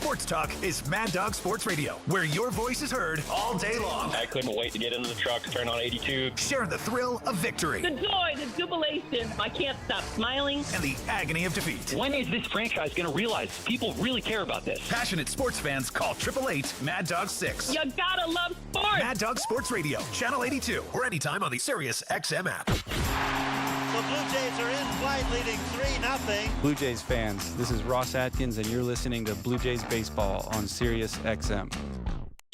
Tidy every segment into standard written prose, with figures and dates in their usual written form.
sports talk is Mad Dog Sports Radio, where your voice is heard all day long. I couldn't wait to get into the truck, turn on 82. Sharing the thrill of victory. The joy, the jubilation. I can't stop smiling. And the agony of defeat. When is this franchise going to realize people really care about this? Passionate sports fans call 888-MAD-DOG-6. You gotta love sports. Mad Dog Sports Radio, Channel 82, or anytime on the Sirius XM app. The Blue Jays are in flight, leading 3-0. Blue Jays fans, this is Ross Atkins, and you're listening to Blue Jays Baseball on Sirius XM.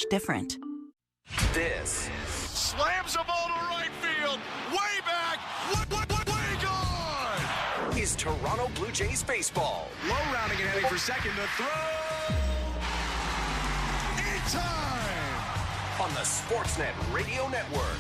Different. This slams a ball to right field, way back, way gone. Is Toronto Blue Jays baseball. Low rounding and heading for second, the throw. In time on the Sportsnet Radio Network.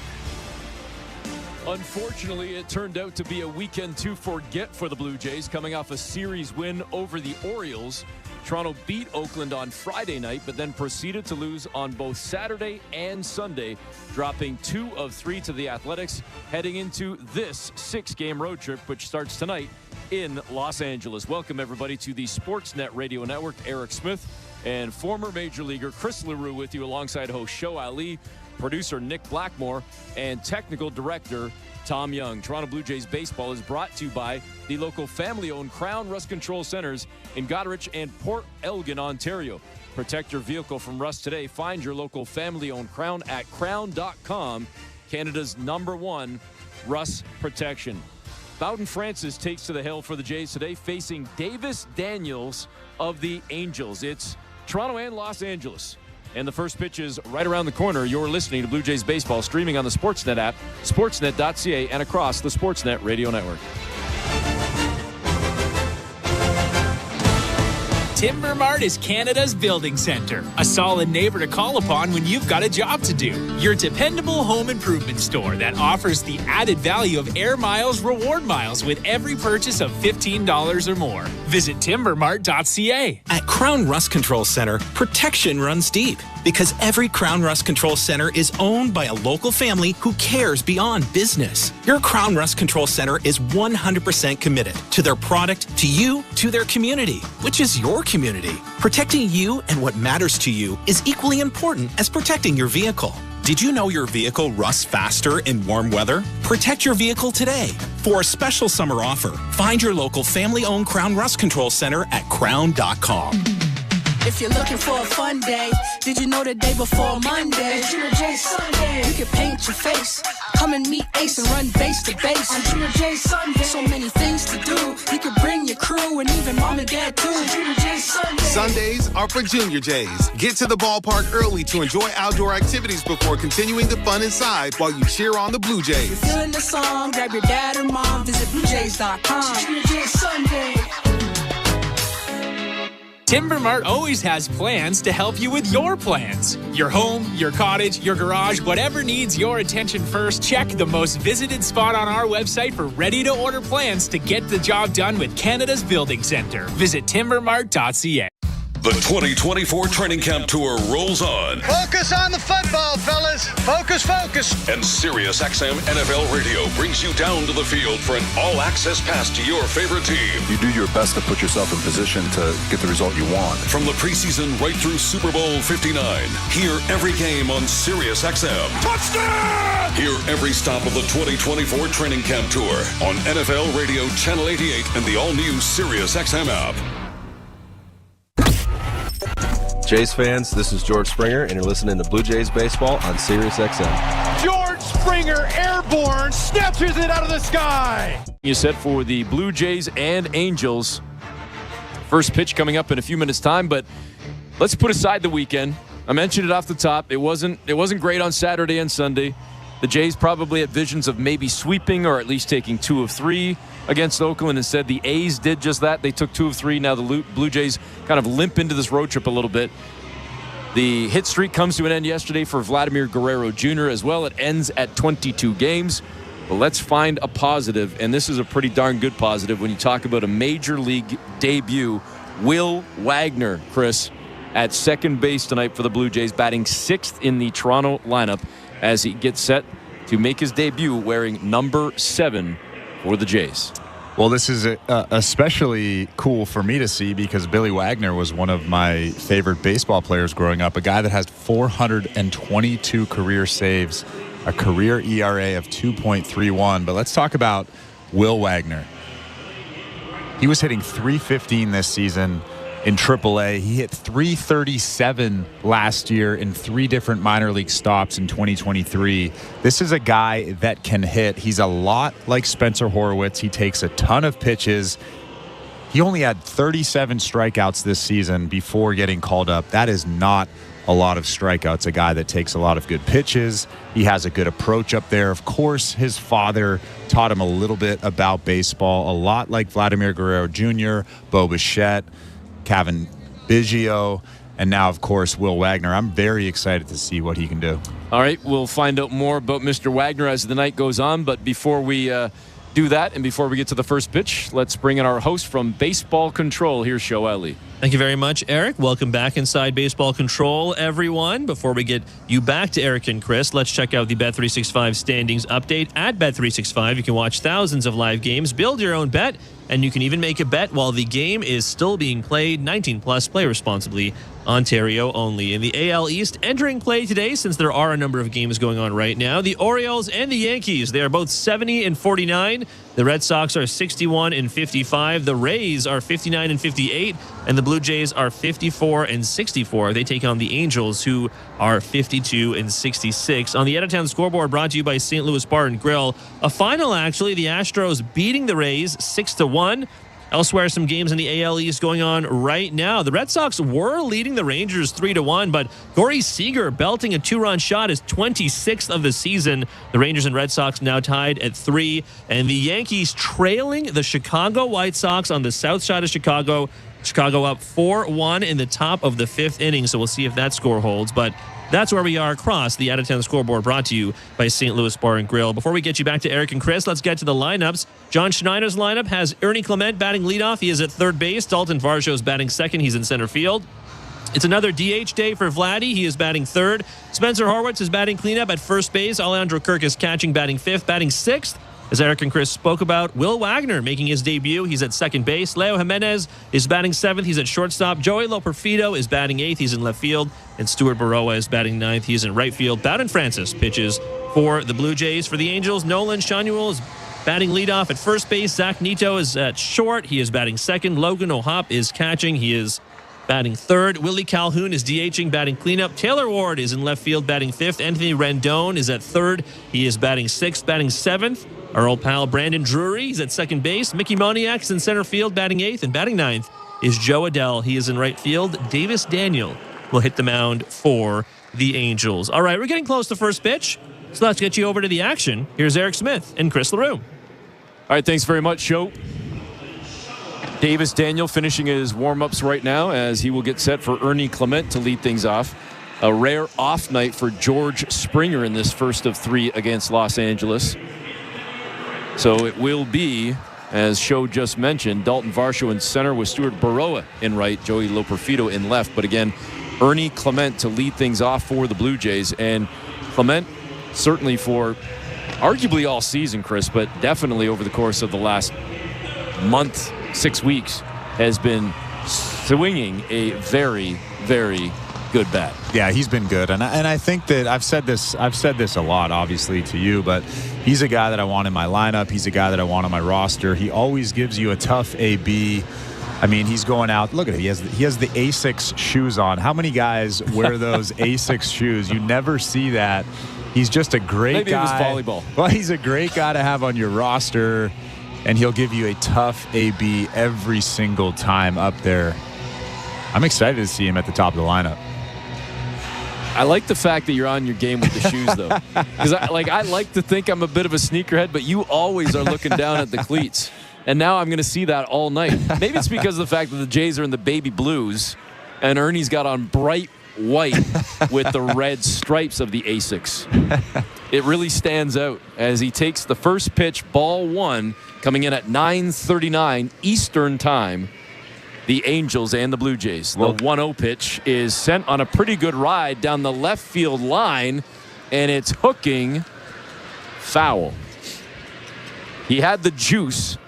Unfortunately, it turned out to be a weekend to forget for the Blue Jays, coming off a series win over the Orioles. Toronto beat Oakland on Friday night, but then proceeded to lose on both Saturday and Sunday, dropping 2 of 3 to the Athletics, heading into this 6-game road trip, which starts tonight in Los Angeles. Welcome, everybody, to the Sportsnet Radio Network. Eric Smith and former Major Leaguer Chris LaRue with you, alongside host Show Ali, producer Nick Blackmore, and technical director Tom Young. Toronto Blue Jays baseball is brought to you by the local family-owned Crown Rust Control Centers in Goderich and Port Elgin, Ontario. Protect your vehicle from rust today. Find your local family-owned Crown at crown.com, Canada's #1 rust protection. Bowden Francis takes to the hill for the Jays today, facing Davis Daniels of the Angels. It's Toronto and Los Angeles. And the first pitch is right around the corner. You're listening to Blue Jays Baseball, streaming on the Sportsnet app, sportsnet.ca, and across the Sportsnet Radio Network. Timber Mart is Canada's building center, a solid neighbor to call upon when you've got a job to do. Your dependable home improvement store that offers the added value of Air Miles reward miles with every purchase of $15 or more. Visit timbermart.ca. At Crown Rust Control Center, protection runs deep because every Crown Rust Control Center is owned by a local family who cares beyond business. Your Crown Rust Control Center is 100% committed to their product, to you, to their community, which is your community. Protecting you and what matters to you is equally important as protecting your vehicle. Did you know your vehicle rusts faster in warm weather? Protect your vehicle today. For a special summer offer, find your local family-owned Crown Rust Control Center at crown.com. If you're looking for a fun day, did you know the day before Monday? Junior J Sunday. You can paint your face. Come and meet Ace and run base to base. On Junior J Sunday. So many things to do. You can bring your crew and even mom and dad too. Junior J Sunday. Sundays are for Junior Jays. Get to the ballpark early to enjoy outdoor activities before continuing the fun inside while you cheer on the Blue Jays. If you're feeling the song, grab your dad or mom. Visit BlueJays.com. Junior J Sunday. Timber Mart always has plans to help you with your plans. Your home, your cottage, your garage, whatever needs your attention first, check the most visited spot on our website for ready-to-order plans to get the job done with Canada's Building Center. Visit timbermart.ca. The 2024 Training Camp Tour rolls on. Focus on the football, fellas. Focus, focus. And Sirius XM NFL Radio brings you down to the field for an all-access pass to your favorite team. You do your best to put yourself in position to get the result you want. From the preseason right through Super Bowl 59, hear every game on Sirius XM. Touchdown! Hear every stop of the 2024 Training Camp Tour on NFL Radio Channel 88 and the all-new Sirius XM app. Jays fans, this is George Springer, and you're listening to Blue Jays Baseball on Sirius XM. George Springer, airborne, snatches it out of the sky. You set for the Blue Jays and Angels. First pitch coming up in a few minutes' time, but let's put aside the weekend. I mentioned it off the top. It wasn't great on Saturday and Sunday. The Jays probably had visions of maybe sweeping or at least taking 2 of 3 against Oakland. Instead, the A's did just that. They took 2 of 3. Now the Blue Jays kind of limp into this road trip a little bit. The hit streak comes to an end yesterday for Vladimir Guerrero Jr. as well. It ends at 22 games. But let's find a positive, and this is a pretty darn good positive when you talk about a major league debut. Will Wagner, Chris, at second base tonight for the Blue Jays, batting 6th in the Toronto lineup as he gets set to make his debut wearing number 7 for the Jays. Well, this is especially cool for me to see because Billy Wagner was one of my favorite baseball players growing up, a guy that has 422 career saves, a career ERA of 2.31. But let's talk about Will Wagner. He was hitting .315 this season in AAA. He hit .337 last year in 3 different minor league stops in 2023. This is a guy that can hit. He's a lot like Spencer Horwitz. He takes a ton of pitches. He only had 37 strikeouts this season before getting called up. That is not a lot of strikeouts. A guy that takes a lot of good pitches. He has a good approach up there. Of course, his father taught him a little bit about baseball, a lot like Vladimir Guerrero Jr., Bo Bichette, Kevin Biggio, and now, of course, Will Wagner. I'm very excited to see what he can do. All right, we'll find out more about Mr. Wagner as the night goes on, but before we do that and before we get to the first pitch, let's bring in our host from Baseball Control. Here's Shoeli. Thank you very much, Eric. Welcome back inside Baseball Control, everyone. Before we get you back to Eric and Chris, let's check out the Bet365 standings update. At Bet365, you can watch thousands of live games, build your own bet, and you can even make a bet while the game is still being played. 19 plus, play responsibly. Ontario only. In the AL East, entering play today, since there are a number of games going on right now, the Orioles and the Yankees, they are both 70-49. The Red Sox are 61-55. The Rays are 59-58. And the Blue Jays are 54-64. They take on the Angels, who are 52-66. On the out-of-town scoreboard, brought to you by St. Louis Bar and Grill. A final, actually, the Astros beating the Rays 6-1. Elsewhere, some games in the AL East going on right now. The Red Sox were leading the Rangers 3-1, but Corey Seager belting a 2-run shot, is 26th of the season. The Rangers and Red Sox now tied at 3, and the Yankees trailing the Chicago White Sox on the south side of Chicago. Chicago up 4-1 in the top of the 5th inning, so we'll see if that score holds. But that's where we are across the out-of-town scoreboard, brought to you by St. Louis Bar and Grill. Before we get you back to Eric and Chris, let's get to the lineups. John Schneider's lineup has Ernie Clement batting leadoff. He is at third base. Dalton Varsho's batting second. He's in center field. It's another DH day for Vladdy. He is batting third. Spencer Horwitz is batting cleanup at first base. Alejandro Kirk is catching, batting fifth. Batting sixth, as Eric and Chris spoke about, Will Wagner making his debut. He's at second base. Leo Jimenez is batting seventh. He's at shortstop. Joey Loperfido is batting eighth. He's in left field. And Stuart Baroa is batting ninth. He's in right field. Bowden Francis pitches for the Blue Jays. For the Angels, Nolan Shanuel is batting leadoff at first base. Zach Neto is at short. He is batting second. Logan O'Hoppe is catching. He is batting third. Willie Calhoun is DHing, batting cleanup. Taylor Ward is in left field, batting fifth. Anthony Rendon is at third. He is batting sixth. Batting seventh, our old pal Brandon Drury. He's at second base. Mickey Moniak is in center field, batting eighth. And batting ninth is Joe Adell. He is in right field. Davis Daniel will hit the mound for the Angels. All right, we're getting close to first pitch, so let's get you over to the action. Here's Eric Smith and Chris LaRue. All right, thanks very much, Joe. Davis Daniel finishing his warm-ups right now as he will get set for Ernie Clement to lead things off. A rare off night for George Springer in this first of three against Los Angeles. So it will be, as Show just mentioned, Dalton Varsho in center with Stuart Baroa in right, Joey Loperfido in left. But again, Ernie Clement to lead things off for the Blue Jays. And Clement, certainly for arguably all season, Chris, but definitely over the course of the last month, 6 weeks, has been swinging a very, very good bat. Yeah, he's been good, and I think that I've said this a lot, obviously, to you, but he's a guy that I want in my lineup. He's a guy that I want on my roster. He always gives you a tough AB. I mean, he's going out. Look at it. He has the Asics shoes on. How many guys wear those Asics shoes? You never see that. He's just a great guy. Maybe it was volleyball. Well, he's a great guy to have on your roster, and he'll give you a tough AB every single time up there. I'm excited to see him at the top of the lineup. I like the fact that you're on your game with the shoes, though. Because I like to think I'm a bit of a sneakerhead, but you always are looking down at the cleats. And now I'm going to see that all night. Maybe it's because of the fact that the Jays are in the baby blues, and Ernie's got on bright white with the red stripes of the Asics. It really stands out as he takes the first pitch, ball one, coming in at 9:39 Eastern time. The Angels and the Blue Jays. The 1-0 pitch is sent on a pretty good ride down the left field line, and it's hooking foul. He had the juice,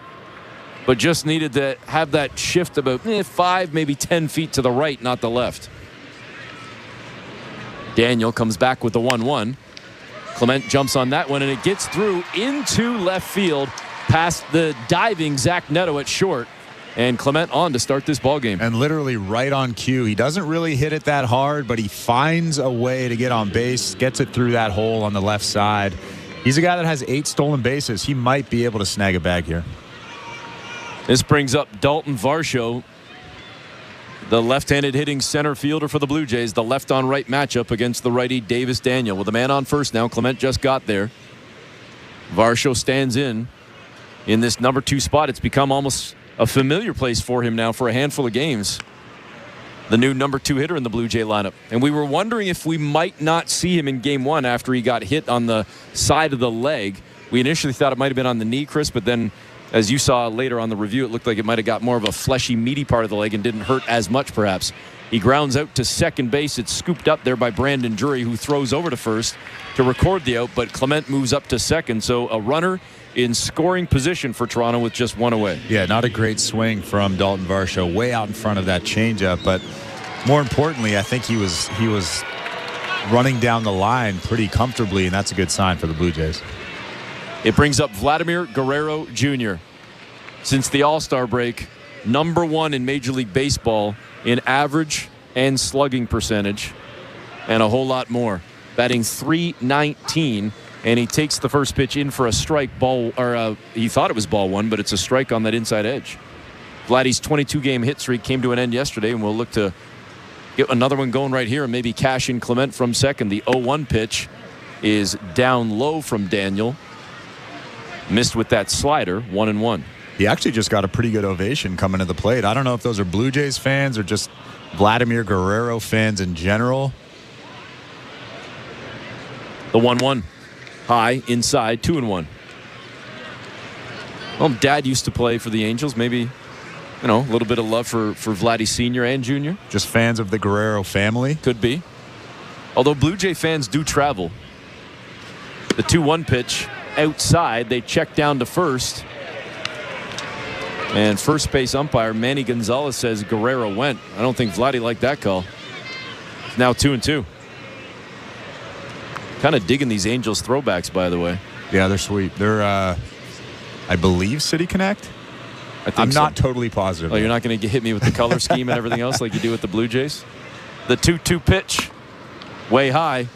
but just needed to have that shift about 5, maybe 10 feet to the right, not the left. Daniel comes back with the 1-1. Clement jumps on that one, and it gets through into left field past the diving Zach Neto at short. And Clement on to start this ball game. And literally right on cue. He doesn't really hit it that hard, but he finds a way to get on base, gets it through that hole on the left side. He's a guy that has 8 stolen bases. He might be able to snag a bag here. This brings up Dalton Varsho, the left-handed hitting center fielder for the Blue Jays. The left-on-right matchup against the righty Davis Daniel. With a man on first now, Clement just got there. Varsho stands in this number 2 spot. It's become almost a familiar place for him now for a handful of games. The new number 2 hitter in the Blue Jay lineup. And we were wondering if we might not see him in game 1 after he got hit on the side of the leg. We initially thought it might have been on the knee, Chris, but then as you saw later on the review, it looked like it might have got more of a fleshy, meaty part of the leg and didn't hurt as much, perhaps. He grounds out to second base. It's scooped up there by Brandon Drury, who throws over to first to record the out, but Clement moves up to second. So a runner in scoring position for Toronto with just 1 away. Yeah, not a great swing from Dalton Varsho, way out in front of that changeup, but more importantly, I think he was running down the line pretty comfortably, and that's a good sign for the Blue Jays. It brings up Vladimir Guerrero Jr. Since the All-Star break, number 1 in Major League Baseball in average and slugging percentage, and a whole lot more. Batting .319, and he takes the first pitch in for a strike ball, or he thought it was ball 1, but it's a strike on that inside edge. Vladdy's 22-game hit streak came to an end yesterday, and we'll look to get another one going right here and maybe cash in Clement from second. The 0-1 pitch is down low from Daniel. Missed with that slider, 1-1. He actually just got a pretty good ovation coming to the plate. I don't know if those are Blue Jays fans or just Vladimir Guerrero fans in general. The 1-1. High, inside, 2-1. Well, Dad used to play for the Angels. Maybe, a little bit of love for Vladdy Sr. and Jr. Just fans of the Guerrero family? Could be. Although Blue Jay fans do travel. The 2-1 pitch outside. They check down to first. And first base umpire Manny Gonzalez says Guerrero went. I don't think Vladdy liked that call. It's now 2-2. Kind of digging these Angels throwbacks, by the way. Yeah, they're sweet. They're, I believe, City Connect. I'm not totally positive. Oh, you're not going to hit me with the color scheme and everything else like you do with the Blue Jays? The 2-2 pitch, way high.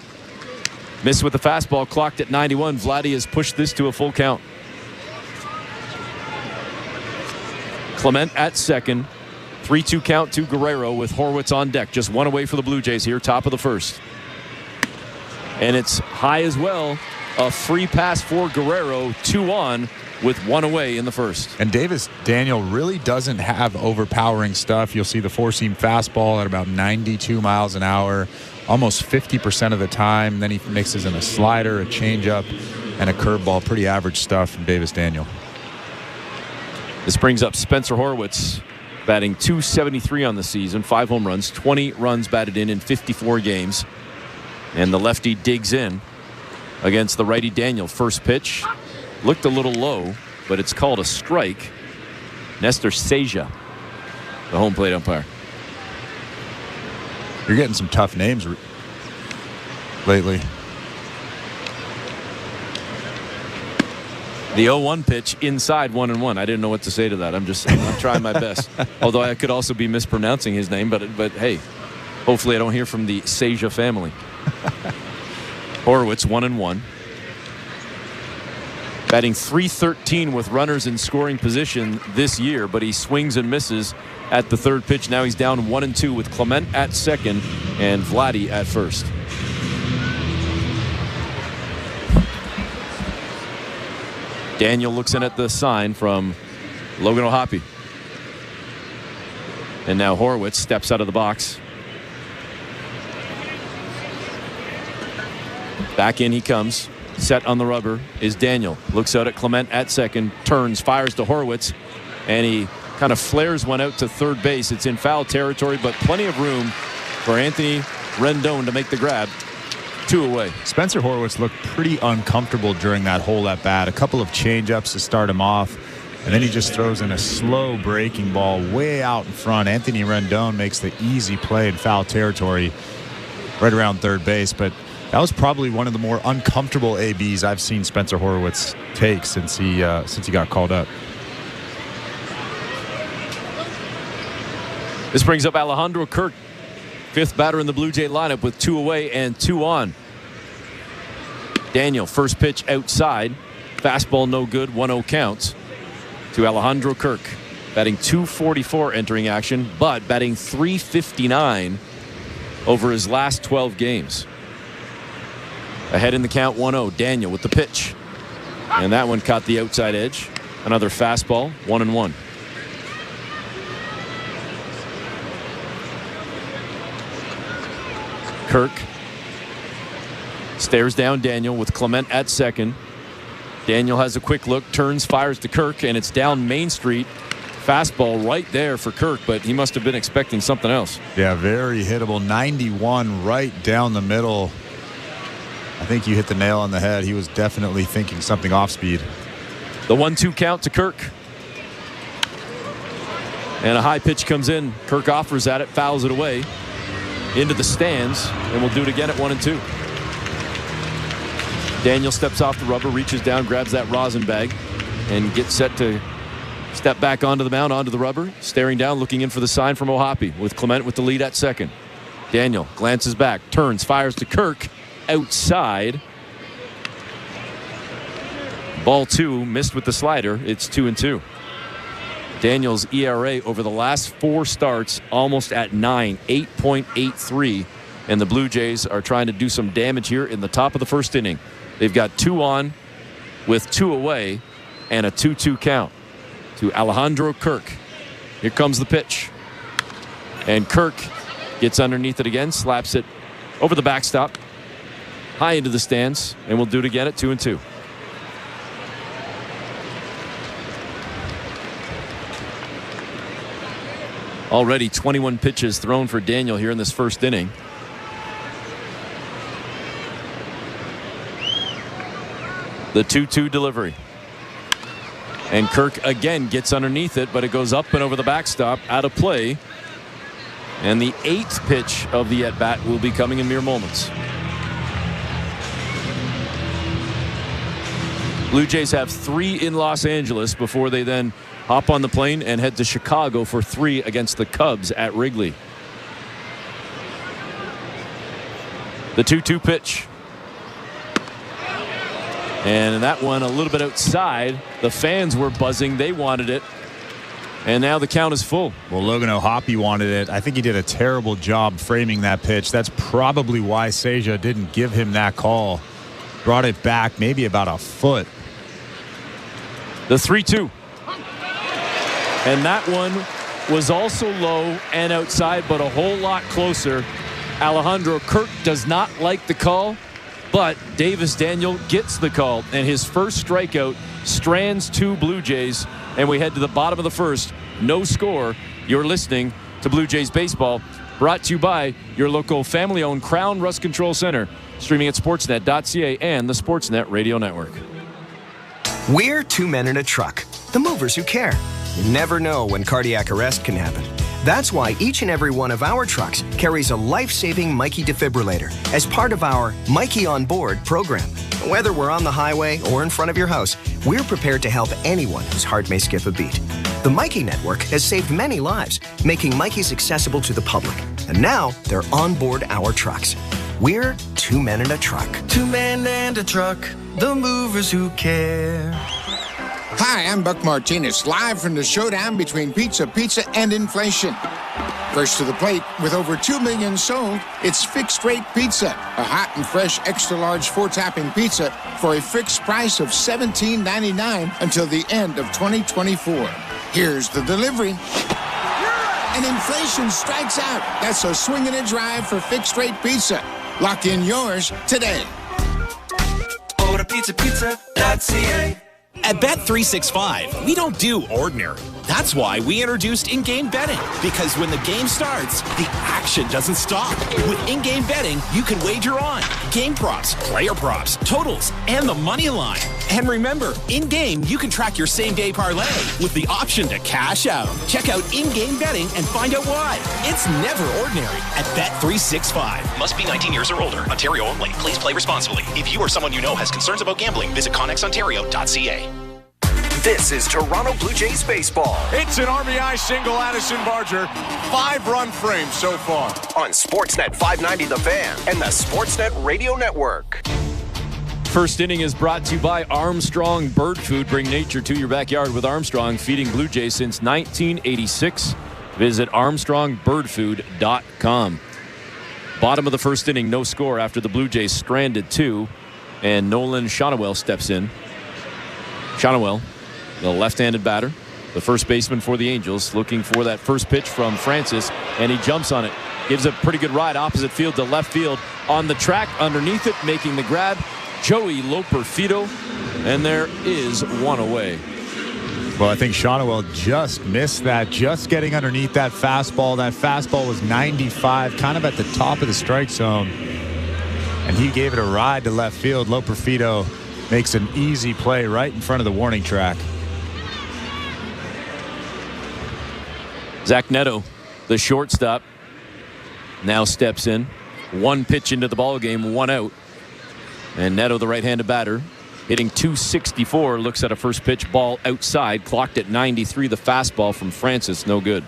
Missed with the fastball, clocked at 91. Vladdy has pushed this to a full count. Clement at second. 3-2 count to Guerrero with Horwitz on deck. Just 1 away for the Blue Jays here, top of the first. And it's high as well. A free pass for Guerrero, 2 on with 1 away in the first. And Davis Daniel really doesn't have overpowering stuff. You'll see the four-seam fastball at about 92 miles an hour, almost 50% of the time. Then he mixes in a slider, a changeup, and a curveball. Pretty average stuff from Davis Daniel. This brings up Spencer Horwitz, batting .273 on the season, 5 home runs, 20 runs batted in 54 games. And the lefty digs in against the righty Daniel. First pitch looked a little low, but it's called a strike. Nestor Seja, the home plate umpire. You're getting some tough names lately. The 0-1 pitch inside 1-1. I didn't know what to say to that. I'm trying my best. Although I could also be mispronouncing his name, but hey, hopefully I don't hear from the Seja family. Horwitz 1-1. Batting .313 with runners in scoring position this year, but he swings and misses at the third pitch. Now he's down 1-2 with Clement at second and Vladdy at first. Daniel looks in at the sign from Logan O'Hoppe. And now Horwitz steps out of the box. Back in he comes. Set on the rubber is Daniel. Looks out at Clement at second. Turns, fires to Horwitz. And he kind of flares one out to third base. It's in foul territory, but plenty of room for Anthony Rendon to make the grab. 2 away. Spencer Horwitz looked pretty uncomfortable during that hole at bat. A couple of changeups to start him off. And then he just throws in a slow breaking ball way out in front. Anthony Rendon makes the easy play in foul territory right around third base. But that was probably one of the more uncomfortable ABs I've seen Spencer Horwitz take since he got called up. This brings up Alejandro Kirk, fifth batter in the Blue Jay lineup with 2 away and 2 on. Daniel, first pitch outside. Fastball no good, 1-0 count to Alejandro Kirk. Batting .244 entering action, but batting .359 over his last 12 games. Ahead in the count, 1-0. Daniel with the pitch. And that one caught the outside edge. Another fastball, 1-1. Kirk stares down Daniel with Clement at second. Daniel has a quick look, turns, fires to Kirk, and it's down Main Street. Fastball right there for Kirk, but he must have been expecting something else. Yeah, very hittable. 91 right down the middle. I think you hit the nail on the head. He was definitely thinking something off speed. The 1-2 count to Kirk. And a high pitch comes in. Kirk offers at it, fouls it away into the stands, and we'll do it again at 1-2. Daniel steps off the rubber, reaches down, grabs that rosin bag, and gets set to step back onto the mound, onto the rubber, staring down, looking in for the sign from O'Hoppe, with Clement with the lead at second. Daniel glances back, turns, fires to Kirk, outside. Ball 2, missed with the slider. It's 2-2. Daniel's ERA over the last 4 starts almost at 9, 8.83. And the Blue Jays are trying to do some damage here in the top of the first inning. They've got 2 on with 2 away and a 2-2 count to Alejandro Kirk. Here comes the pitch. And Kirk gets underneath it again, slaps it over the backstop, high into the stands, and we'll do it again at 2-2. Already 21 pitches thrown for Daniel here in this first inning. The 2-2 delivery. And Kirk again gets underneath it, but it goes up and over the backstop, out of play. And the 8th pitch of the at-bat will be coming in mere moments. Blue Jays have 3 in Los Angeles before they then hop on the plane and head to Chicago for 3 against the Cubs at Wrigley. The 2-2 pitch. And that one a little bit outside. The fans were buzzing. They wanted it. And now the count is full. Well, Logan O'Hoppe wanted it. I think he did a terrible job framing that pitch. That's probably why Seja didn't give him that call. Brought it back maybe about a foot. The 3-2. And that one was also low and outside, but a whole lot closer. Alejandro Kirk does not like the call, but Davis Daniel gets the call, and his first strikeout strands 2 Blue Jays, and we head to the bottom of the first. No score. You're listening to Blue Jays Baseball, brought to you by your local family-owned Crown Rust Control Center, streaming at sportsnet.ca and the Sportsnet Radio Network. We're 2 men in a truck, the movers who care. You never know when cardiac arrest can happen. That's why each and every one of our trucks carries a life-saving Mikey defibrillator as part of our Mikey on Board program. Whether we're on the highway or in front of your house, we're prepared to help anyone whose heart may skip a beat. The Mikey Network has saved many lives, making Mikeys accessible to the public. And now they're on board our trucks. We're 2 men in a truck. 2 men and a truck, the movers who care. Hi, I'm Buck Martinez, live from the showdown between pizza and inflation. First to the plate, with over 2 million sold, it's Fixed Rate Pizza, a hot and fresh extra-large 4-topping pizza for a fixed price of $17.99 until the end of 2024. Here's the delivery. And inflation strikes out. That's a swing and a drive for Fixed Rate Pizza. Lock in yours today. Order pizza.ca. At Bet365, we don't do ordinary. That's why we introduced in-game betting, because when the game starts, the action doesn't stop. With in-game betting, you can wager on game props, player props, totals, and the money line. And remember, in-game, you can track your same-day parlay with the option to cash out. Check out in-game betting and find out why. It's never ordinary at Bet365. Must be 19 years or older. Ontario only. Please play responsibly. If you or someone you know has concerns about gambling, visit connexontario.ca. This is Toronto Blue Jays baseball. It's an RBI single, Addison Barger. 5-run frame so far. On Sportsnet 590 The Fan and the Sportsnet Radio Network. First inning is brought to you by Armstrong Bird Food. Bring nature to your backyard with Armstrong, feeding Blue Jays since 1986. Visit ArmstrongBirdFood.com. Bottom of the first inning, no score after the Blue Jays stranded 2, and Nolan Shonowell steps in. Shonowell, the left-handed batter, the first baseman for the Angels, looking for that first pitch from Francis, and he jumps on it. Gives a pretty good ride opposite field to left field. On the track, underneath it, making the grab, Joey Loperfido, and there is one away. Well, I think Shonowell just missed that, just getting underneath that fastball. That fastball was 95, kind of at the top of the strike zone, and he gave it a ride to left field. Loperfido makes an easy play right in front of the warning track. Zach Neto, the shortstop, now steps in. One pitch into the ball game, one out. And Neto, the right-handed batter, hitting .264, looks at a first pitch ball outside, clocked at 93. The fastball from Francis, no good.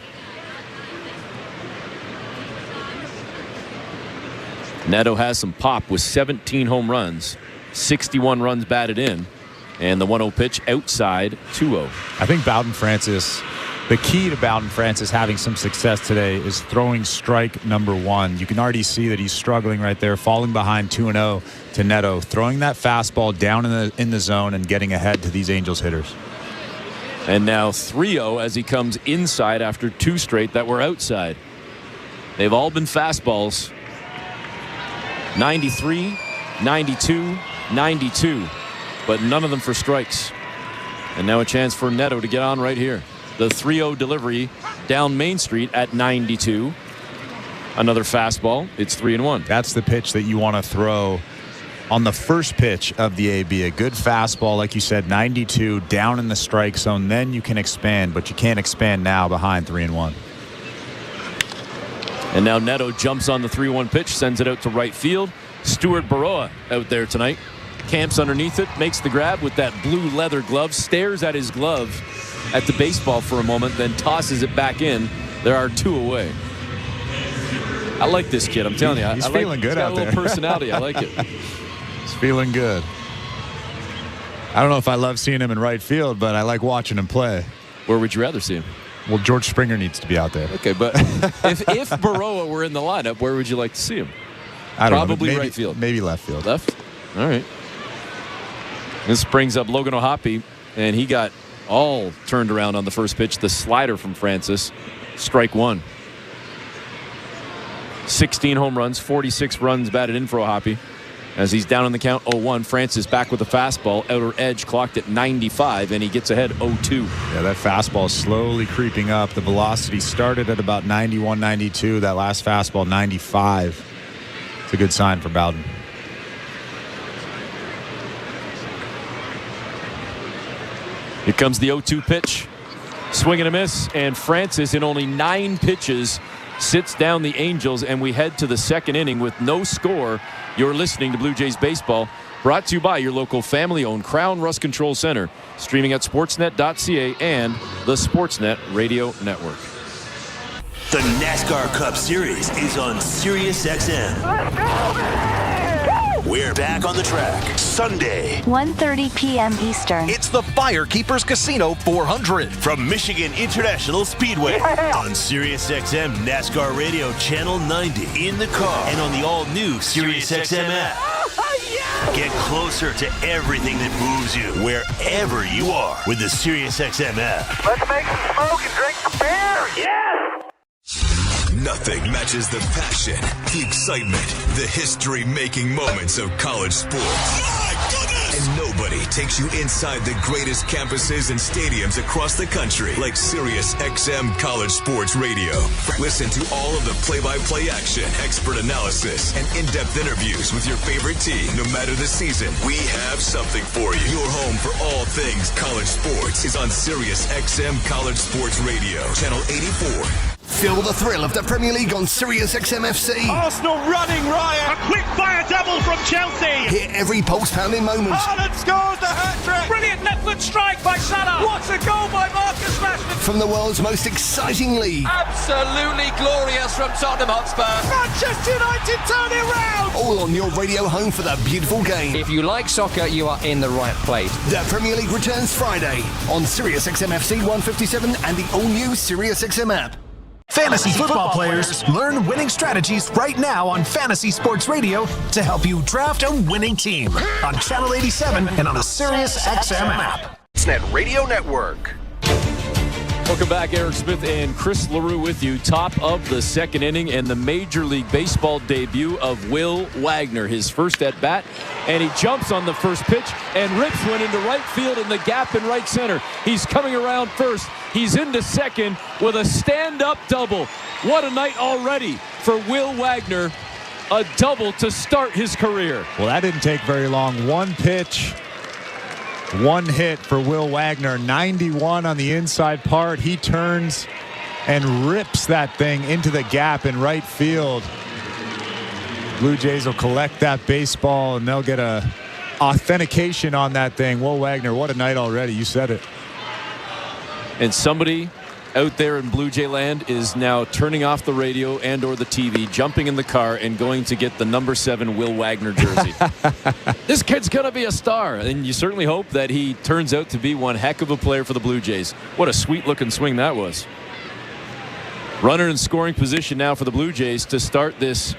Neto has some pop with 17 home runs, 61 runs batted in, and the 1-0 pitch outside, 2-0. I think Bowden Francis, the key to Bowden Francis having some success today is throwing strike number 1. You can already see that he's struggling right there, falling behind 2-0 to Neto, throwing that fastball down in the zone and getting ahead to these Angels hitters. And now 3-0 as he comes inside after 2 straight that were outside. They've all been fastballs. 93, 92, 92, but none of them for strikes. And now a chance for Neto to get on right here. The 3-0 delivery down Main Street at 92. Another fastball. It's 3-1. That's the pitch that you want to throw on the first pitch of the AB. A good fastball, like you said, 92, down in the strike zone. Then you can expand, but you can't expand now behind 3-1. And now Neto jumps on the 3-1 pitch, sends it out to right field. Stuart Baroa out there tonight. Camps underneath it, makes the grab with that blue leather glove, stares at his glove at the baseball for a moment, then tosses it back in. There are 2 away. I like this kid, I'm telling you. He's feeling good out there. He's got a little personality. I like it. He's feeling good. I don't know if I love seeing him in right field, but I like watching him play. Where would you rather see him? Well, George Springer needs to be out there. Okay, but if Baroa were in the lineup, where would you like to see him? I don't Probably know, maybe, right field. Maybe left field. Left? All right. This brings up Logan O'Hoppe, and he got all turned around on the first pitch. The slider from Francis. Strike 1. 16 home runs, 46 runs batted in for O'Hoppe. As he's down on the count 0-1, Francis back with a fastball. Outer edge clocked at 95, and he gets ahead 0-2. Yeah, that fastball is slowly creeping up. The velocity started at about 91, 92. That last fastball, 95. It's a good sign for Bowden. Here comes the 0-2 pitch. Swing and a miss, and Francis in only 9 pitches sits down the Angels, and we head to the second inning with no score. You're listening to Blue Jays Baseball, brought to you by your local family-owned Crown Rust Control Center, streaming at sportsnet.ca and the Sportsnet Radio Network. The NASCAR Cup Series is on SiriusXM. We're back on the track Sunday, 1:30 p.m. Eastern. It's the Firekeepers Casino 400 from Michigan International Speedway on SiriusXM NASCAR Radio Channel 90 in the car and on the all-new SiriusXM app. Get closer to everything that moves you wherever you are with the SiriusXM app. Let's make some smoke and drink some beer. Yeah! Nothing matches the passion, the excitement, the history-making moments of college sports. My goodness! And nobody takes you inside the greatest campuses and stadiums across the country like Sirius XM College Sports Radio. Listen to all of the play-by-play action, expert analysis, and in-depth interviews with your favorite team. No matter the season, we have something for you. Your home for all things college sports is on Sirius XM College Sports Radio, Channel 84. Feel the thrill of the Premier League on Sirius XM FC. Arsenal running riot. A quick-fire double from Chelsea. Hear every pulse-pounding moment. Haaland scores the hat-trick. Brilliant left-foot strike by Salah. What a goal by Marcus Rashford. From the world's most exciting league. Absolutely glorious from Tottenham Hotspur. Manchester United turn it round. All on your radio home for the beautiful game. If you like soccer, you are in the right place. The Premier League returns Friday on Sirius XM FC 157 and the all-new Sirius XM app. Fantasy football players, learn winning strategies right now on Fantasy Sports Radio to help you draft a winning team on Channel 87 and on the Sirius XM app. Sportsnet Radio Network. Welcome back. Eric Smith and Chris LaRue with you. Top of the second inning and the Major League Baseball debut of Will Wagner. His first at bat, and he jumps on the first pitch and rips one into right field in the gap in right center. He's coming around first. He's into second with a stand-up double. What a night already for Will Wagner. A double to start his career. Well, that didn't take very long. One pitch, one hit for Will Wagner. 91 on the inside part. He turns and rips that thing into the gap in right field. Blue Jays will collect that baseball, and they'll get a authentication on that thing. Will Wagner, what a night already. You said it. And somebody out there in Blue Jay land is now turning off the radio and or the TV, jumping in the car, and going to get the number 7 Will Wagner jersey. This kid's going to be a star, and you certainly hope that he turns out to be one heck of a player for the Blue Jays. What a sweet-looking swing that was. Runner in scoring position now for the Blue Jays to start this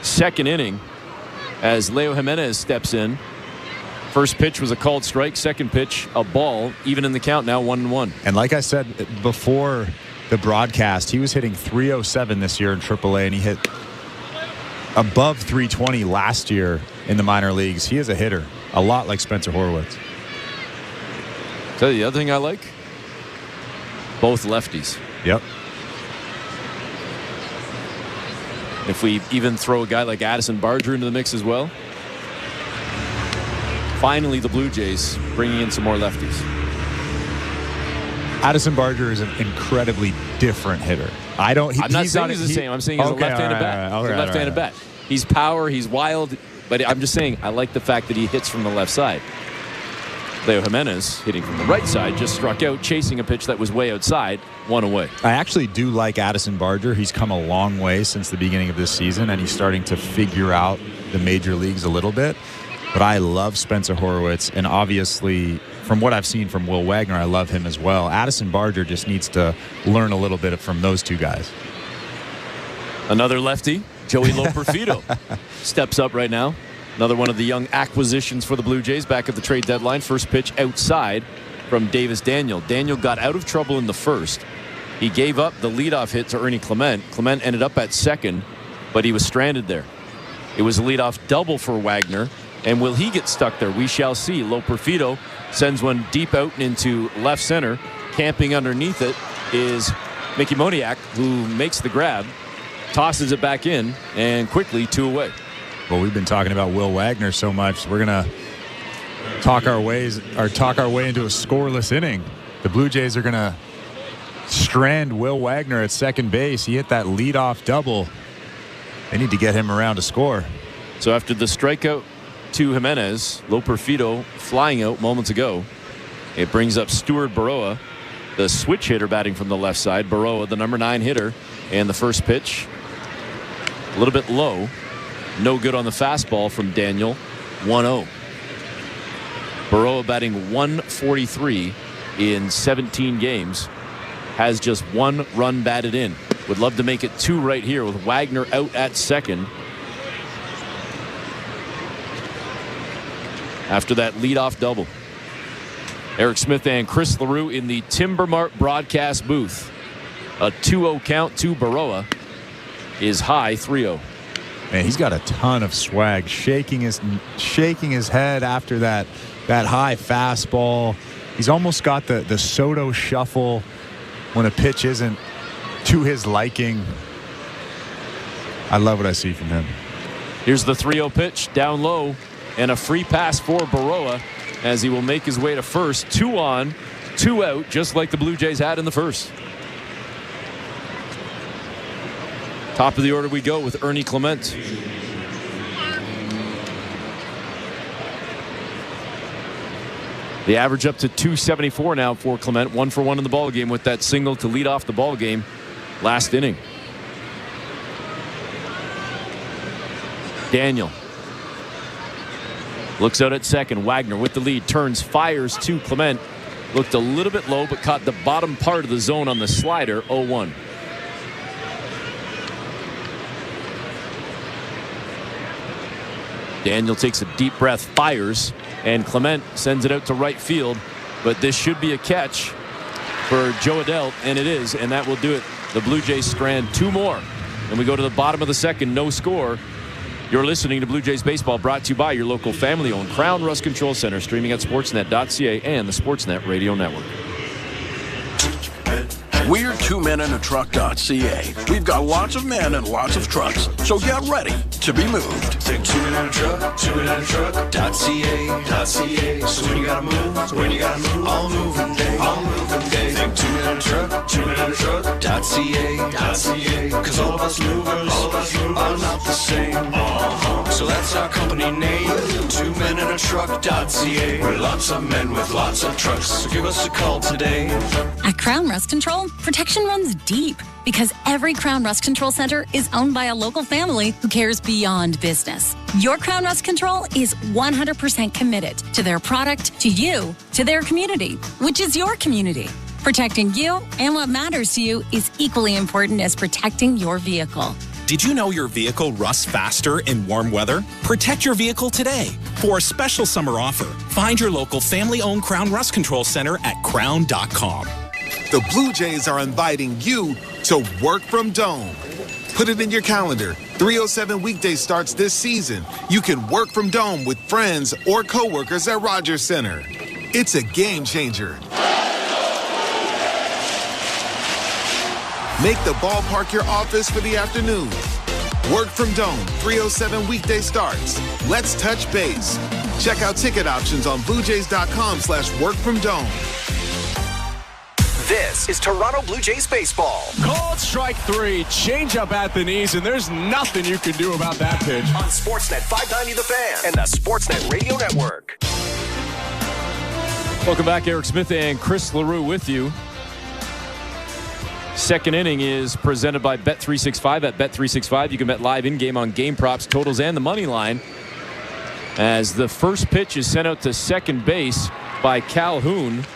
second inning as Leo Jimenez steps in. First pitch was a called strike. Second pitch, a ball. Even in the count now, 1-1. And like I said before the broadcast, he was hitting .307 this year in AAA, and he hit above .320 last year in the minor leagues. He is a hitter, a lot like Spencer Horwitz. Tell you the other thing I like, both lefties. Yep. If we even throw a guy like Addison Barger into the mix as well. Finally, the Blue Jays bringing in some more lefties. Addison Barger is an incredibly different hitter. I'm not saying he's the same. I'm saying he's a left-handed bat. He's a left-handed bat. He's power. He's wild. But I'm just saying I like the fact that he hits from the left side. Leo Jimenez hitting from the right side just struck out, chasing a pitch that was way outside, one away. I actually do like Addison Barger. He's come a long way since the beginning of this season, and he's starting to figure out the major leagues a little bit. But I love Spencer Horwitz, and obviously, from what I've seen from Will Wagner, I love him as well. Addison Barger just needs to learn a little bit from those two guys. Another lefty, Joey Loperfido, steps up right now. Another one of the young acquisitions for the Blue Jays back at the trade deadline. First pitch outside from Davis Daniel. Daniel got out of trouble in the first. He gave up the leadoff hit to Ernie Clement. Clement ended up at second, but he was stranded there. It was a leadoff double for Wagner. And will he get stuck there? We shall see. Loperfido sends one deep out into left center. Camping underneath it is Mickey Moniak, who makes the grab, tosses it back in, and quickly 2 away. Well, we've been talking about Will Wagner so much. We're going to talk our way into a scoreless inning. The Blue Jays are going to strand Will Wagner at second base. He hit that leadoff double. They need to get him around to score. So after the strikeout to Jimenez, Loperfido flying out moments ago, it brings up Stuart Baroa, the switch hitter batting from the left side. Baroa, the number 9 hitter, and the first pitch a little bit low, no good on the fastball from Daniel. 1-0. Baroa batting 143 in 17 games, has just 1 run batted in. Would love to make it 2 right here with Wagner out at second. After that leadoff double. Eric Smith and Chris LaRue in the Timbermart broadcast booth. A 2-0 count to Baroa is high. 3-0. Man, he's got a ton of swag, shaking his head after that high fastball. He's almost got the Soto shuffle when a pitch isn't to his liking. I love what I see from him. Here's the 3-0 pitch down low and a free pass for Baroa as he will make his way to first. 2 on, 2 out, just like the Blue Jays had in the first. Top of the order we go with Ernie Clement. The average up to 274 now for Clement. 1 for 1 in the ball game with that single to lead off the ball game last inning. Daniel looks out at second. Wagner with the lead, turns, fires to Clement. Looked a little bit low, but caught the bottom part of the zone on the slider. 0-1. Daniel takes a deep breath, fires, and Clement sends it out to right field. But this should be a catch for Joe Adelt, and it is, and that will do it. The Blue Jays strand 2 more, and we go to the bottom of the second, no score. You're listening to Blue Jays Baseball, brought to you by your local family-owned Crown Rust Control Center, streaming at sportsnet.ca and the Sportsnet Radio Network. We're 2menintruck.ca. We've got lots of men and lots of trucks, so get ready to be moved. Think 2menintruck.ca. So when you gotta move, I'll move them day. Think 2menintruck.ca. Cause all of us movers are not the same. So that's our company name, 2menintruck.ca. We're lots of men with lots of trucks, so give us a call today. At Crown Rust Control, protection runs deep because every Crown Rust Control Center is owned by a local family who cares beyond business. Your Crown Rust Control is 100% committed to their product, to you, to their community, which is your community. Protecting you and what matters to you is equally important as protecting your vehicle. Did you know your vehicle rusts faster in warm weather? Protect your vehicle today. For a special summer offer, find your local family-owned Crown Rust Control Center at crown.com. The Blue Jays are inviting you to work from Dome. Put it in your calendar. 307 weekday starts this season. You can work from Dome with friends or coworkers at Rogers Center. It's a game changer. Make the ballpark your office for the afternoon. Work from Dome, 307 weekday starts. Let's touch base. Check out ticket options on BlueJays.com/workfromdome. This is Toronto Blue Jays baseball. Called strike 3, change up at the knees, and there's nothing you can do about that pitch. On Sportsnet 590 The Fan and the Sportsnet Radio Network. Welcome back, Eric Smith and Chris LaRue with you. Second inning is presented by Bet365. At Bet365, you can bet live in-game on game props, totals, and the money line. As the first pitch is sent out to second base by Calhoun.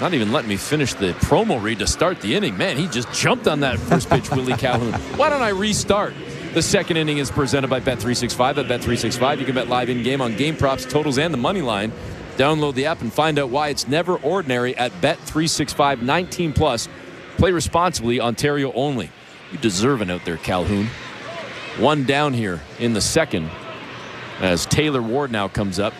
Not even letting me finish the promo read to start the inning. Man, he just jumped on that first pitch, Willie Calhoun. Why don't I restart? The second inning is presented by Bet365. At Bet365, you can bet live in-game on game props, totals, and the money line. Download the app and find out why it's never ordinary at Bet365 19+. Play responsibly, Ontario only. You deserve it out there, Calhoun. One down here in the second as Taylor Ward now comes up.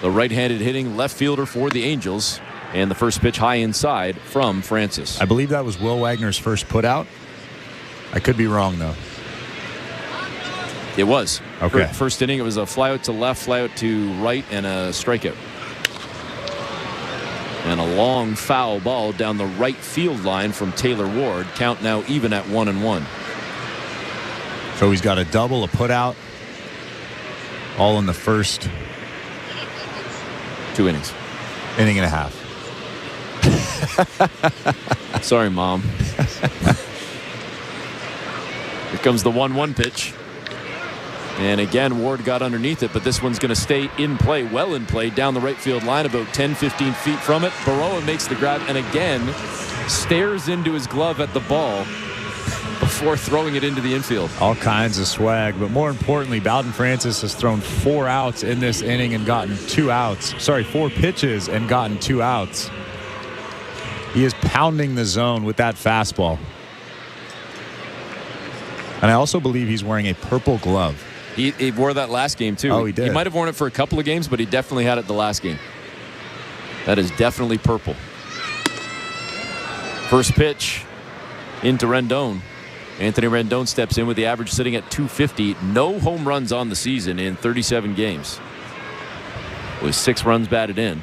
The right-handed hitting left fielder for the Angels. And the first pitch high inside from Francis. I believe that was Will Wagner's first putout. I could be wrong, though. It was. Okay. First inning, it was a fly out to left, fly out to right, and a strikeout. And a long foul ball down the right field line from Taylor Ward. Count now even at 1-1. So he's got a double, a putout, all in the first 2 innings. Inning and a half. Sorry, Mom. Here comes the 1-1 pitch. And again, Ward got underneath it, but this one's going to stay in play, well in play, down the right field line, about 10-15 feet from it. Baroa makes the grab and again stares into his glove at the ball before throwing it into the infield. All kinds of swag, but more importantly, Bowden Francis has thrown 4 outs in this inning and gotten 2 outs. Sorry, 4 pitches and gotten 2 outs. He is pounding the zone with that fastball. And I also believe he's wearing a purple glove. He wore that last game, too. Oh, he did. He might have worn it for a couple of games, but he definitely had it the last game. That is definitely purple. First pitch into Rendon. Anthony Rendon steps in with the average sitting at 250. No home runs on the season in 37 games. With 6 runs batted in.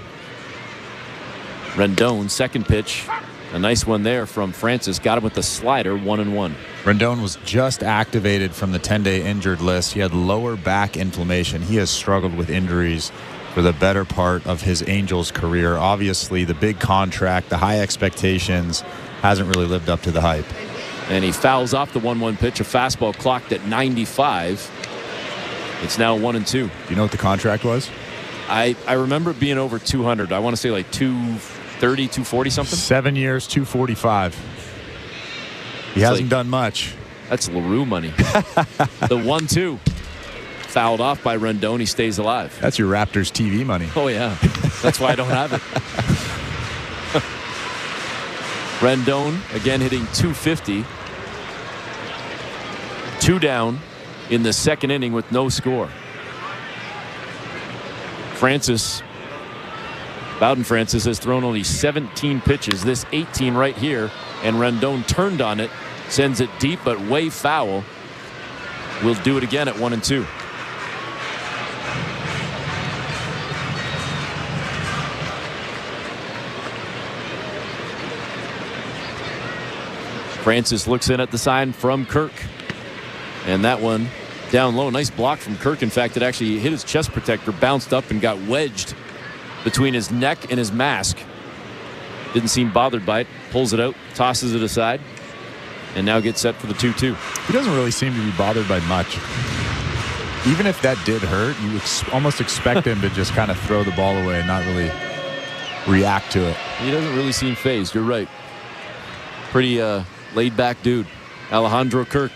Rendon, second pitch. A nice one there from Francis. Got him with the slider, 1-1. Rendon was just activated from the 10-day injured list. He had lower back inflammation. He has struggled with injuries for the better part of his Angels career. Obviously, the big contract, the high expectations, hasn't really lived up to the hype. And he fouls off the 1-1 pitch. A fastball clocked at 95. It's now 1-2. Do you know what the contract was? I remember it being over 200. I want to say like 230, 240 something. 7 years, 245. He hasn't done much. That's LaRue money. The 1-2. Fouled off by Rendon. He stays alive. That's your Raptors TV money. Oh, yeah. That's why I don't have it. Rendon, again, hitting 250. 2 down in the second inning with no score. Bowden Francis has thrown only 17 pitches. This 18 right here. And Rendon turned on it. Sends it deep, but way foul. We'll do it again at 1-2. Francis looks in at the sign from Kirk. And that one down low. Nice block from Kirk. In fact, it actually hit his chest protector, bounced up, and got wedged between his neck and his mask. Didn't seem bothered by it. Pulls it out, tosses it aside, and now gets set for the 2-2. He doesn't really seem to be bothered by much. Even if that did hurt, you almost expect him to just kind of throw the ball away and not really react to it. He doesn't really seem phased. You're right. Pretty laid-back dude. Alejandro Kirk.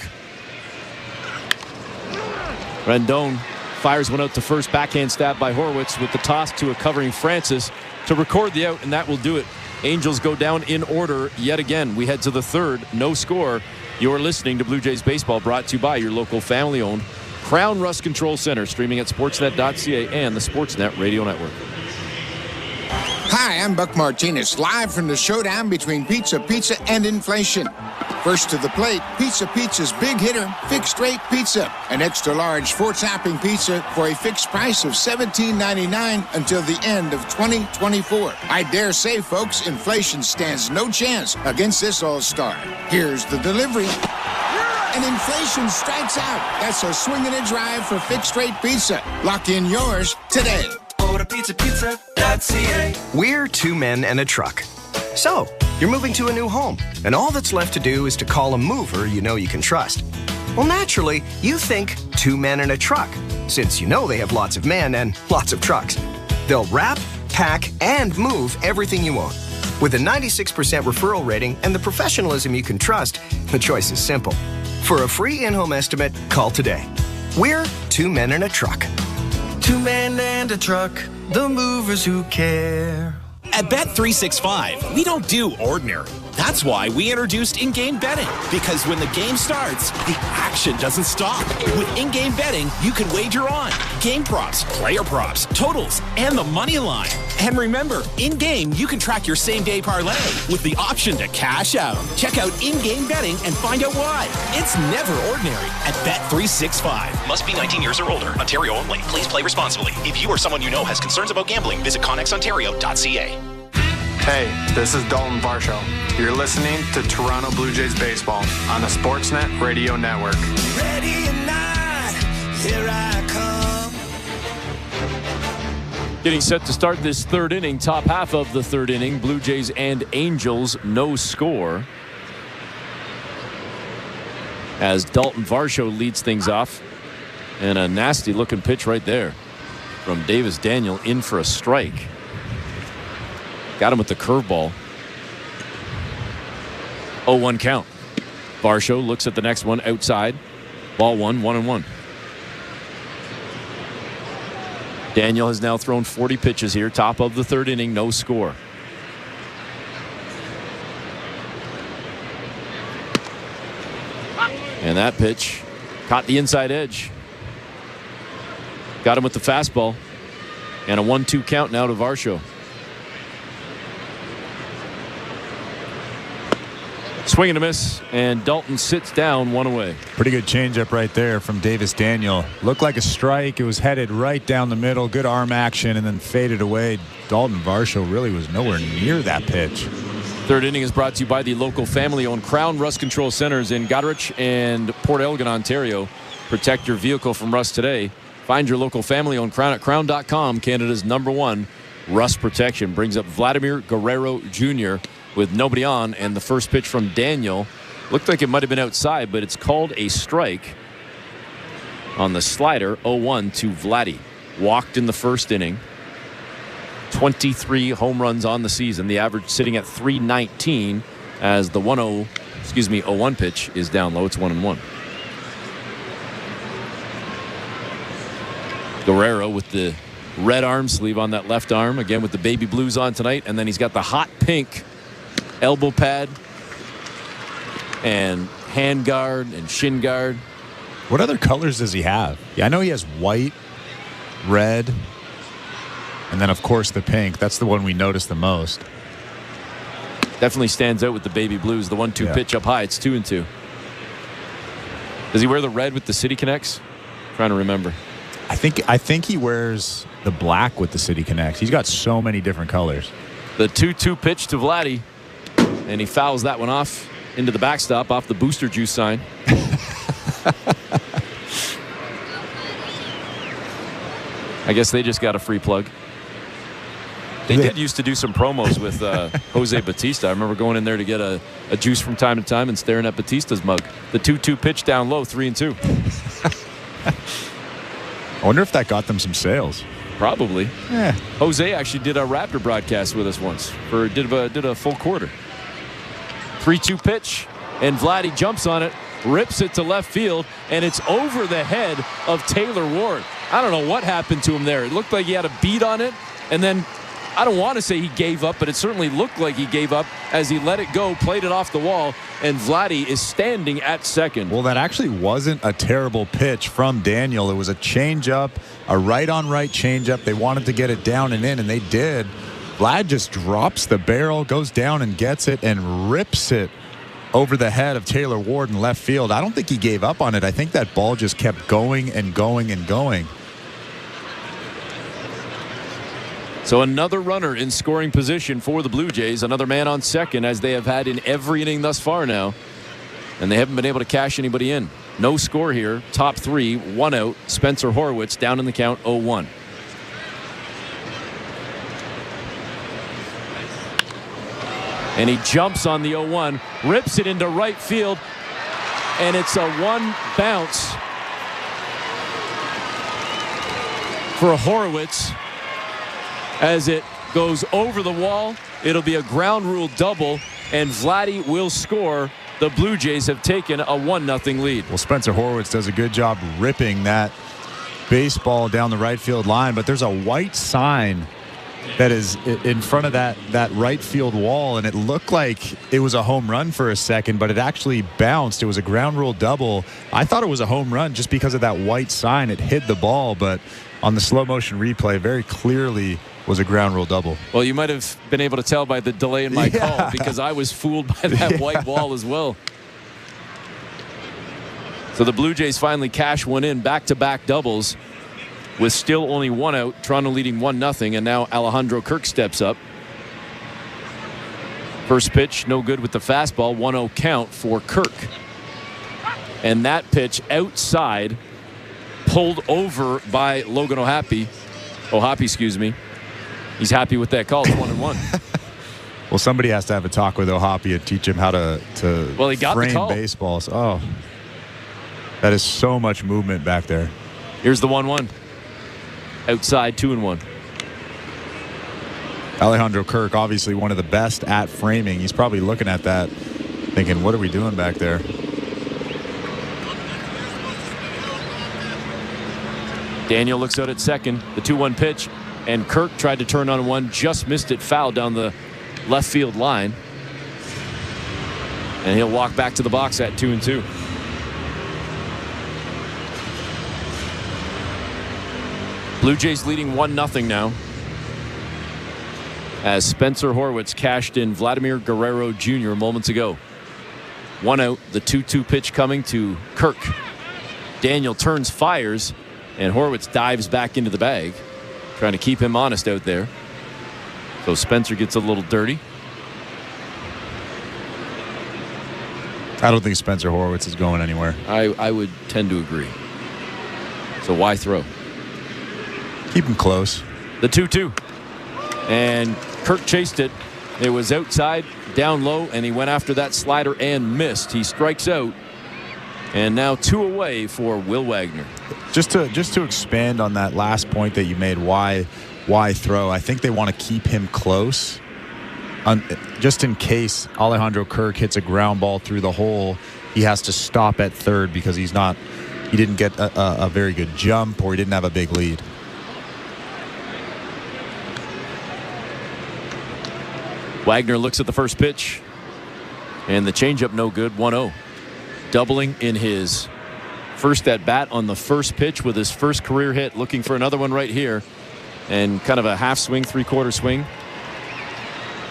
Rendon fires one out to first. Backhand stab by Horwitz with the toss to a covering Francis to record the out, and that will do it. Angels go down in order yet again. We head to the third. No score. You're listening to Blue Jays Baseball, brought to you by your local family-owned Crown Rust Control Center, streaming at sportsnet.ca and the Sportsnet Radio Network. Hi, I'm Buck Martinez, live from the showdown between Pizza and inflation. First to the plate, Pizza's big hitter, fixed rate pizza. An extra large 4-topping pizza for a fixed price of $17.99 until the end of 2024. I dare say, folks, inflation stands no chance against this all-star. Here's the delivery. And inflation strikes out. That's a swing and a drive for fixed rate pizza. Lock in yours today. Order pizza.ca. We're 2 men and a truck. So, you're moving to a new home, and all that's left to do is to call a mover you know you can trust. Well, naturally, you think 2 men and a truck, since you know they have lots of men and lots of trucks. They'll wrap, pack, and move everything you own. With a 96% referral rating and the professionalism you can trust, the choice is simple. For a free in-home estimate, call today. We're 2 men and a truck. 2 men and a truck, the movers who care. At Bet365, we don't do ordinary. That's why we introduced in-game betting. Because when the game starts, the action doesn't stop. With in-game betting, you can wager on game props, player props, totals, and the money line. And remember, in-game, you can track your same-day parlay with the option to cash out. Check out in-game betting and find out why. It's never ordinary at Bet365. Must be 19 years or older. Ontario only. Please play responsibly. If you or someone you know has concerns about gambling, visit connexontario.ca. Hey, this is Dalton Varsho. You're listening to Toronto Blue Jays Baseball on the Sportsnet Radio Network. Ready or not, here I come. Getting set to start this third inning, top half of the third inning. Blue Jays and Angels, no score. As Dalton Varsho leads things off. And a nasty looking pitch right there from Davis Daniel, in for a strike. Got him with the curveball. 0-1 count. Varsho looks at the next one outside. Ball 1-1. Daniel has now thrown 40 pitches here. Top of the third inning, no score. And that pitch caught the inside edge. Got him with the fastball. And a 1-2 count now to Varsho. Swing and a miss, and Dalton sits down, 1 away. Pretty good changeup right there from Davis Daniel. Looked like a strike. It was headed right down the middle. Good arm action, and then faded away. Dalton Varsho really was nowhere near that pitch. Third inning is brought to you by the local family-owned Crown Rust Control Centers in Goderich and Port Elgin, Ontario. Protect your vehicle from rust today. Find your local family-owned Crown at crown.com. Canada's #1 rust protection. Brings up Vladimir Guerrero Jr. with nobody on, and the first pitch from Daniel looked like it might have been outside, but it's called a strike on the slider. 0-1 to Vladdy. Walked in the first inning. 23 home runs on the season. The average sitting at 319 as the 0-1 pitch is down low. It's 1-1. Guerrero with the red arm sleeve on that left arm, again with the baby blues on tonight, and then he's got the hot pink elbow pad and hand guard and shin guard. What other colors does he have? Yeah, I know he has white, red, and then of course the pink. That's the one we notice the most. Definitely stands out with the baby blues. The 1-2 pitch up high. It's 2-2. Does he wear the red with the City Connects? Trying to remember. I think he wears the black with the City Connects. He's got so many different colors. The 2-2 pitch to Vladdy, and he fouls that one off into the backstop off the booster juice sign. I guess they just got a free plug. They did used to do some promos with Jose Batista. I remember going in there to get a juice from time to time and staring at Batista's mug. The 2-2 pitch down low, 3-2. I wonder if that got them some sales. Probably. Yeah. Jose actually did a Raptor broadcast with us once. Did a full quarter. 3-2 pitch, and Vladdy jumps on it, rips it to left field, and it's over the head of Taylor Ward. I don't know what happened to him there. It looked like he had a beat on it, and then I don't want to say he gave up, but it certainly looked like he gave up as he let it go, played it off the wall, and Vladdy is standing at second. Well, that actually wasn't a terrible pitch from Daniel. It was a changeup, a right-on-right changeup. They wanted to get it down and in, and they did. Vlad just drops the barrel, goes down and gets it, and rips it over the head of Taylor Ward in left field. I don't think he gave up on it. I think that ball just kept going and going and going. So another runner in scoring position for the Blue Jays. Another man on second, as they have had in every inning thus far now. And they haven't been able to cash anybody in. No score here. Top three, 1 out. Spencer Horwitz down in the count, 0-1. And he jumps on the 0-1, rips it into right field, and it's a one bounce for Horwitz. As it goes over the wall, it'll be a ground rule double, and Vladdy will score. The Blue Jays have taken a 1-0 lead. Well, Spencer Horwitz does a good job ripping that baseball down the right field line, but there's a white sign that is in front of that right field wall, and it looked like it was a home run for a second, but it actually bounced. It was a ground rule double. I thought it was a home run just because of that white sign. It hid the ball, but on the slow motion replay, very clearly was a ground rule double. Well, you might have been able to tell by the delay in my call, because I was fooled by that white wall as well. So the Blue Jays finally cash one in, back-to-back doubles, with still only 1 out. Toronto leading 1-0, and now Alejandro Kirk steps up. First pitch, no good with the fastball. 1-0 count for Kirk. And that pitch outside, pulled over by Logan O'Happy. Excuse me. He's happy with that call. It's 1-1. Well, somebody has to have a talk with O'Happy and teach him how to well, he got frame the call. Baseballs. Oh, that is so much movement back there. Here's the 1-1. Outside, 2-1. Alejandro Kirk, obviously one of the best at framing. He's probably looking at that thinking, what are we doing back there? Daniel looks out at second. The 2-1 pitch. And Kirk tried to turn on one, just missed it, foul down the left field line. And he'll walk back to the box at 2-2. Blue Jays leading 1-0 now, as Spencer Horwitz cashed in Vladimir Guerrero Jr. moments ago. 1 out, the 2-2 pitch coming to Kirk. Daniel turns, fires, and Horwitz dives back into the bag, trying to keep him honest out there. So Spencer gets a little dirty. I don't think Spencer Horwitz is going anywhere. I would tend to agree. So why throw? Keep him close. The 2-2. And Kirk chased it. It was outside, down low, and he went after that slider and missed. He strikes out. And now 2 away for Will Wagner. Just to expand on that last point that you made, why throw? I think they want to keep him close. Just in case Alejandro Kirk hits a ground ball through the hole, he has to stop at third because he didn't get a very good jump, or he didn't have a big lead. Wagner looks at the first pitch, and the changeup no good. 1-0. Doubling in his first at bat on the first pitch with his first career hit, looking for another one right here, and kind of a half swing, 3/4 swing.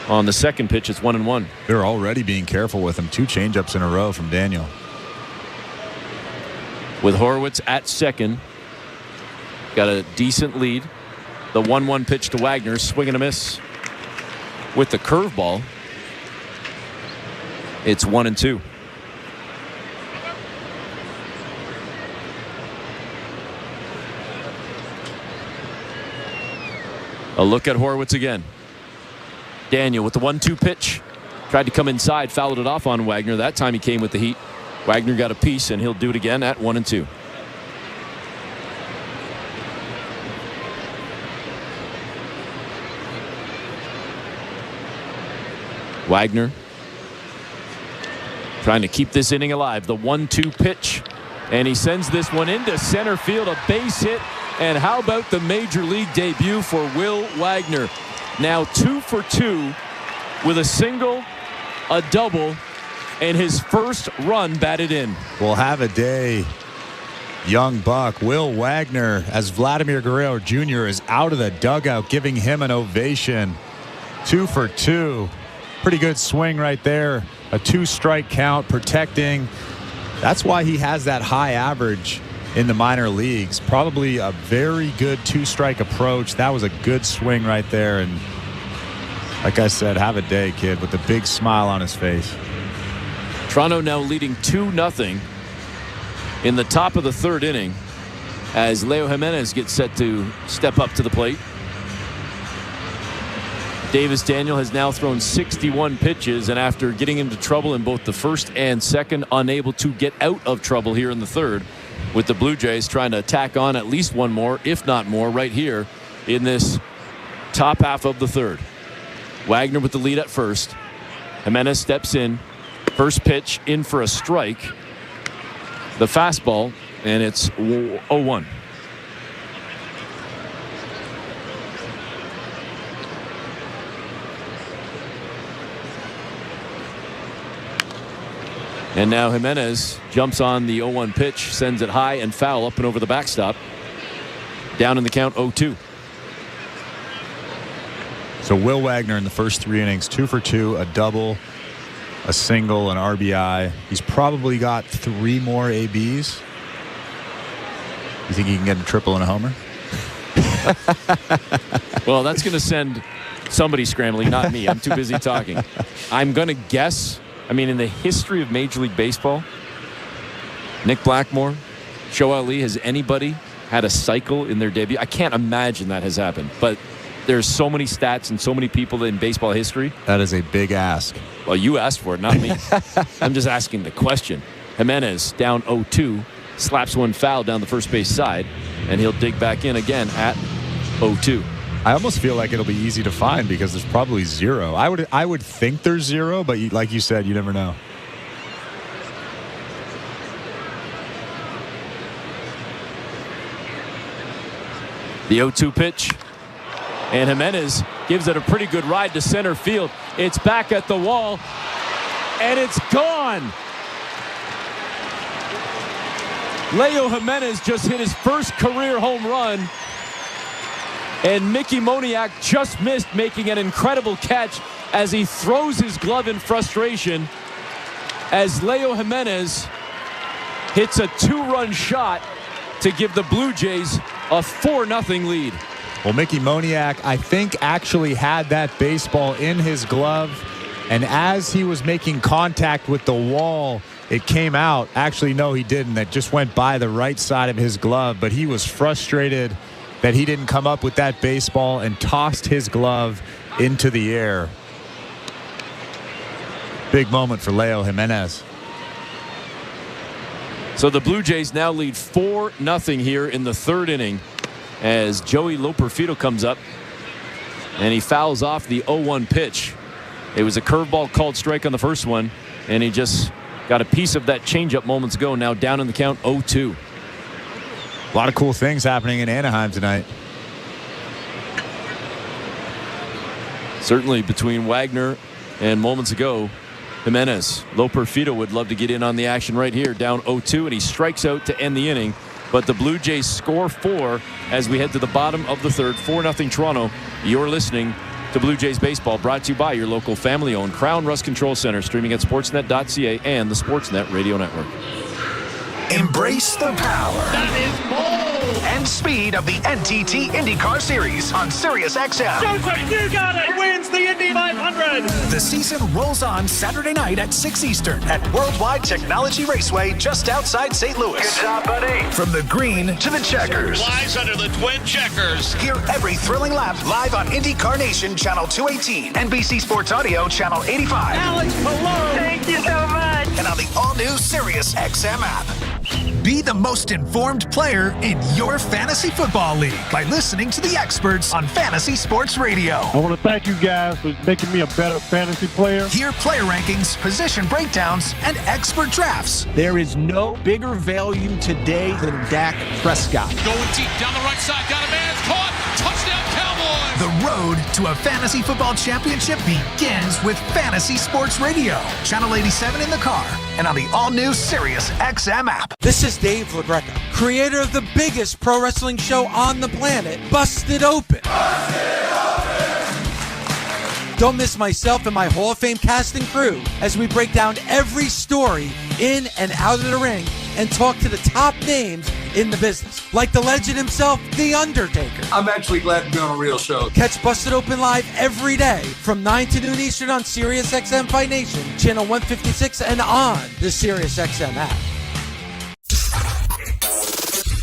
On the second pitch, it's 1-1. They're already being careful with him. 2 changeups in a row from Daniel. With Horwitz at second, got a decent lead. The 1-1 pitch to Wagner, swing and a miss. With the curveball, it's 1-2. A look at Horwitz again. Daniel with the 1-2 pitch. Tried to come inside, fouled it off on Wagner. That time he came with the heat. Wagner got a piece, and he'll do it again at 1-2. Wagner trying to keep this inning alive. The 1-2 pitch, and he sends this one into center field, a base hit. And how about the major league debut for Will Wagner? Now 2 for 2 with a single, a double, and his first run batted in. Will have a day, young buck. Will Wagner, as Vladimir Guerrero Jr. is out of the dugout, giving him an ovation. 2 for 2. Pretty good swing right there. A 2-strike count, protecting. That's why he has that high average in the minor leagues. Probably a very good 2-strike approach. That was a good swing right there. And like I said, have a day, kid, with a big smile on his face. Toronto now leading 2-0 in the top of the third inning as Leo Jimenez gets set to step up to the plate. Davis Daniel has now thrown 61 pitches, and after getting into trouble in both the first and second, unable to get out of trouble here in the third, with the Blue Jays trying to tack on at least one more, if not more, right here in this top half of the third. Wagner with the lead at first. Jimenez steps in. First pitch in for a strike. The fastball, and it's 0-1. And now Jimenez jumps on the 0-1 pitch, sends it high and foul up and over the backstop. Down in the count, 0-2. So Will Wagner in the first 3 innings, 2 for 2, a double, a single, an RBI. He's probably got 3 more ABs. You think he can get a triple and a homer? Well, that's going to send somebody scrambling, not me. I'm too busy talking. I'm going to guess. I mean, in the history of Major League Baseball, Nick Blackmore, Shohei Ali, has anybody had a cycle in their debut? I can't imagine that has happened. But there's so many stats and so many people in baseball history. That is a big ask. Well, you asked for it, not me. I'm just asking the question. Jimenez down 0-2, slaps one foul down the first base side, and he'll dig back in again at 0-2. I almost feel like it'll be easy to find because there's probably 0. I would think there's 0, but like you said, you never know. The 0-2 pitch, and Jimenez gives it a pretty good ride to center field. It's back at the wall, and it's gone. Leo Jimenez just hit his first career home run And Mickey Moniak just missed making an incredible catch as he throws his glove in frustration as Leo Jimenez hits a 2-run shot to give the Blue Jays a 4-0 lead. Well, Mickey Moniak, I think, actually had that baseball in his glove, and as he was making contact with the wall, it came out. Actually, no, he didn't. That just went by the right side of his glove, but he was frustrated that he didn't come up with that baseball and tossed his glove into the air. Big moment for Leo Jimenez. So the Blue Jays now lead 4-0 here in the third inning as Joey Loperfido comes up and he fouls off the 0-1 pitch. It was a curveball called strike on the first one, and he just got a piece of that changeup moments ago. Now down in the count 0-2. A lot of cool things happening in Anaheim tonight. Certainly between Wagner and moments ago, Jimenez. Loperfido would love to get in on the action right here, down 0-2, and he strikes out to end the inning. But the Blue Jays score 4 as we head to the bottom of the third. 4-0 Toronto. You're listening to Blue Jays Baseball, brought to you by your local family-owned Crown Rust Control Center, streaming at sportsnet.ca and the Sportsnet Radio Network. Embrace the power. That is bold. And speed of the NTT IndyCar Series on SiriusXM. You got it. Wins the Indy 500. The season rolls on Saturday night at 6 Eastern at Worldwide Technology Raceway just outside St. Louis. Good job, buddy. From the green to the checkers. Flies under the twin checkers. Hear every thrilling lap live on IndyCar Nation Channel 218, NBC Sports Audio Channel 85. Alex Palou. Thank you so much. And on the all-new SiriusXM app. Be the most informed player in your fantasy football league by listening to the experts on Fantasy Sports Radio. I want to thank you guys for making me a better fantasy player. Hear player rankings, position breakdowns, and expert drafts. There is no bigger value today than Dak Prescott. Going deep down the right side. Got a man. Caught. Touchdown Cowboys. The road to a fantasy football championship begins with Fantasy Sports Radio. Channel 87 in the car and on the all-new SiriusXM app. This is Dave LaGreca, creator of the biggest pro wrestling show on the planet, Busted Open. Don't miss myself and my Hall of Fame cast and crew as we break down every story in and out of the ring and talk to the top names in the business, like the legend himself, The Undertaker. I'm actually glad to be on a real show. Catch Busted Open live every day from 9 to noon Eastern on SiriusXM Fight Nation, channel 156, and on the SiriusXM app.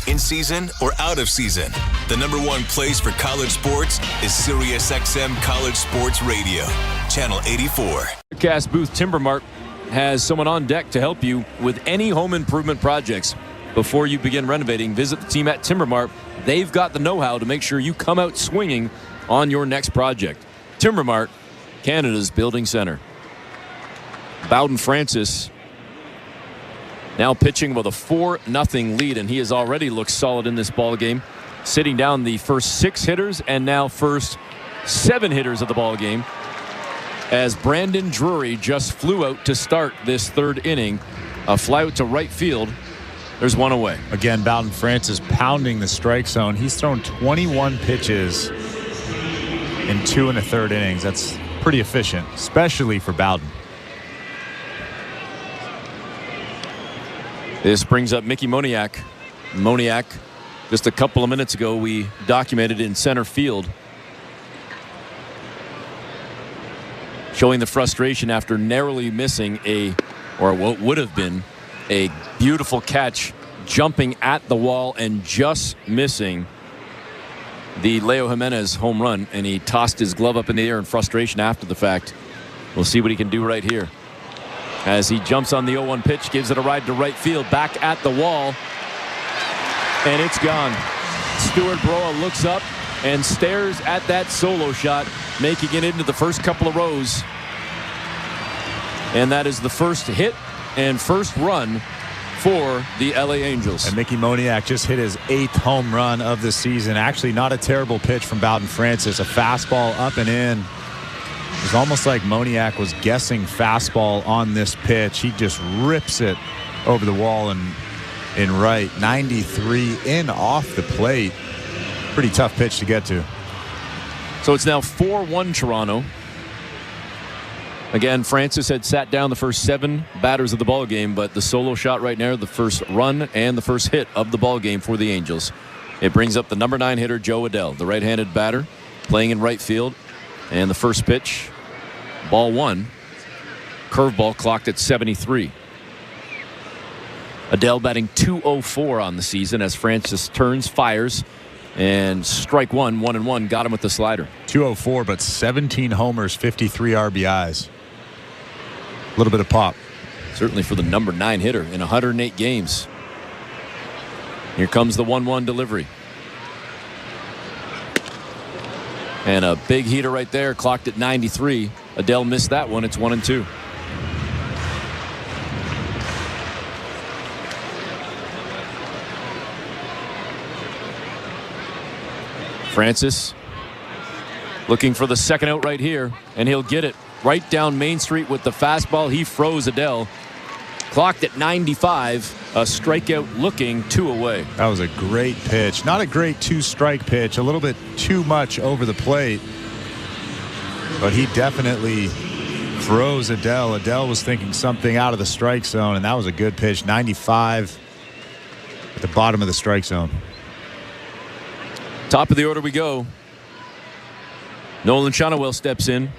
In season or out of season, the #1 place for college sports is SiriusXM College Sports Radio, channel 84. Cast booth Timbermart has someone on deck to help you with any home improvement projects. Before you begin renovating, visit the team at Timbermart. They've got the know-how to make sure you come out swinging on your next project. Timbermart, Canada's building center. Bowden Francis now pitching with a 4-0 lead, and he has already looked solid in this ball game, sitting down the first 6 hitters and now first 7 hitters of the ball game, as Brandon Drury just flew out to start this third inning. A fly out to right field. There's one away. Again, Bowden Francis pounding the strike zone. He's thrown 21 pitches in 2 1/3 innings. That's pretty efficient, especially for Bowden. This brings up Mickey Moniak. Moniak, just a couple of minutes ago, we documented in center field, showing the frustration after narrowly missing or what would have been a beautiful catch, jumping at the wall and just missing the Leo Jimenez home run, and he tossed his glove up in the air in frustration after the fact. We'll see what he can do right here as he jumps on the 0-1 pitch, gives it a ride to right field, back at the wall, and it's gone. Stuart Broa looks up and stares at that solo shot, making it into the first couple of rows, and that is the first hit and first run for the LA Angels. And Mickey Moniak just hit his 8th home run of the season. Actually, not a terrible pitch from Bowden Francis. A fastball up and in. It was almost like Moniak was guessing fastball on this pitch. He just rips it over the wall and in right. 93 in off the plate. Pretty tough pitch to get to. So it's now 4-1 Toronto. Again, Francis had sat down the first 7 batters of the ball game, but the solo shot right now, the first run and the first hit of the ball game for the Angels. It brings up the number 9 hitter, Joe Adell, the right-handed batter, playing in right field. And the first pitch, ball 1, curveball clocked at 73. Adell batting .204 on the season as Francis turns, fires, and strike 1, 1-1, got him with the slider. .204, but 17 homers, 53 RBIs. A little bit of pop. Certainly for the number 9 hitter in 108 games. Here comes the 1-1 delivery. And a big heater right there, clocked at 93. Adell missed that one. It's 1-2. Francis looking for the second out right here, and he'll get it right down Main Street with the fastball. He froze Adell. Clocked at 95. A strikeout looking 2 away. That was a great pitch. Not a great 2-strike pitch. A little bit too much over the plate. But he definitely froze Adell. Adell was thinking something out of the strike zone, and that was a good pitch. 95 at the bottom of the strike zone. Top of the order we go. Nolan Shonowell steps in.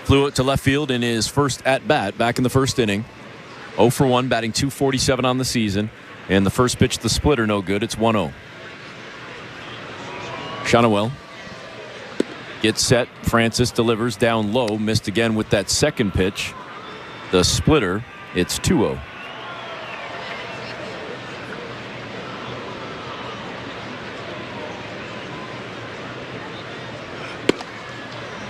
Flew it to left field in his first at-bat back in the first inning. 0 for 1, batting .247 on the season. And the first pitch, the splitter, no good. It's 1-0. Shonowell gets set. Francis delivers down low. Missed again with that second pitch. The splitter, it's 2-0.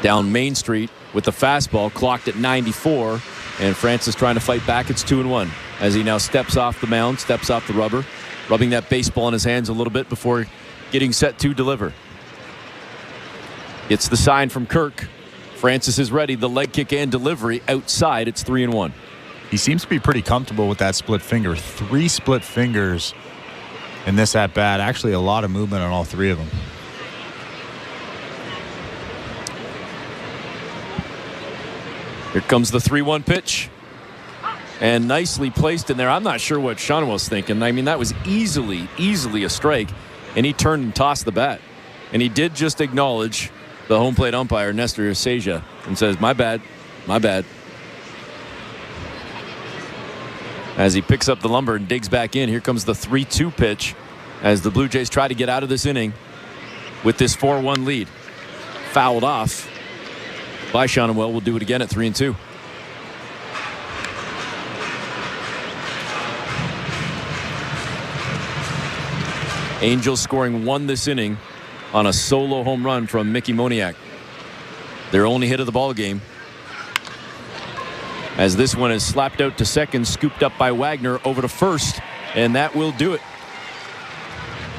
Down Main Street with the fastball, clocked at 94, and Francis trying to fight back. It's 2-1 as he now steps off the mound, steps off the rubber, rubbing that baseball in his hands a little bit before getting set to deliver. Gets the sign from Kirk. Francis is ready. The leg kick and delivery outside. It's 3-1. He seems to be pretty comfortable with that split finger. 3 split fingers in this at bat. Actually, a lot of movement on all 3 of them. Here comes the 3-1 pitch. And nicely placed in there. I'm not sure what Shonowell was thinking. I mean, that was easily a strike. And he turned and tossed the bat. And he did just acknowledge the home plate umpire, Nestor Seja, and says, my bad, my bad. As he picks up the lumber and digs back in. Here comes the 3-2 pitch as the Blue Jays try to get out of this inning with this 4-1 lead. Fouled off by Shonowell. Will do it again at 3-2. Angels scoring 1 this inning on a solo home run from Mickey Moniak. Their only hit of the ball game. As this one is slapped out to second, scooped up by Wagner over to first, and that will do it.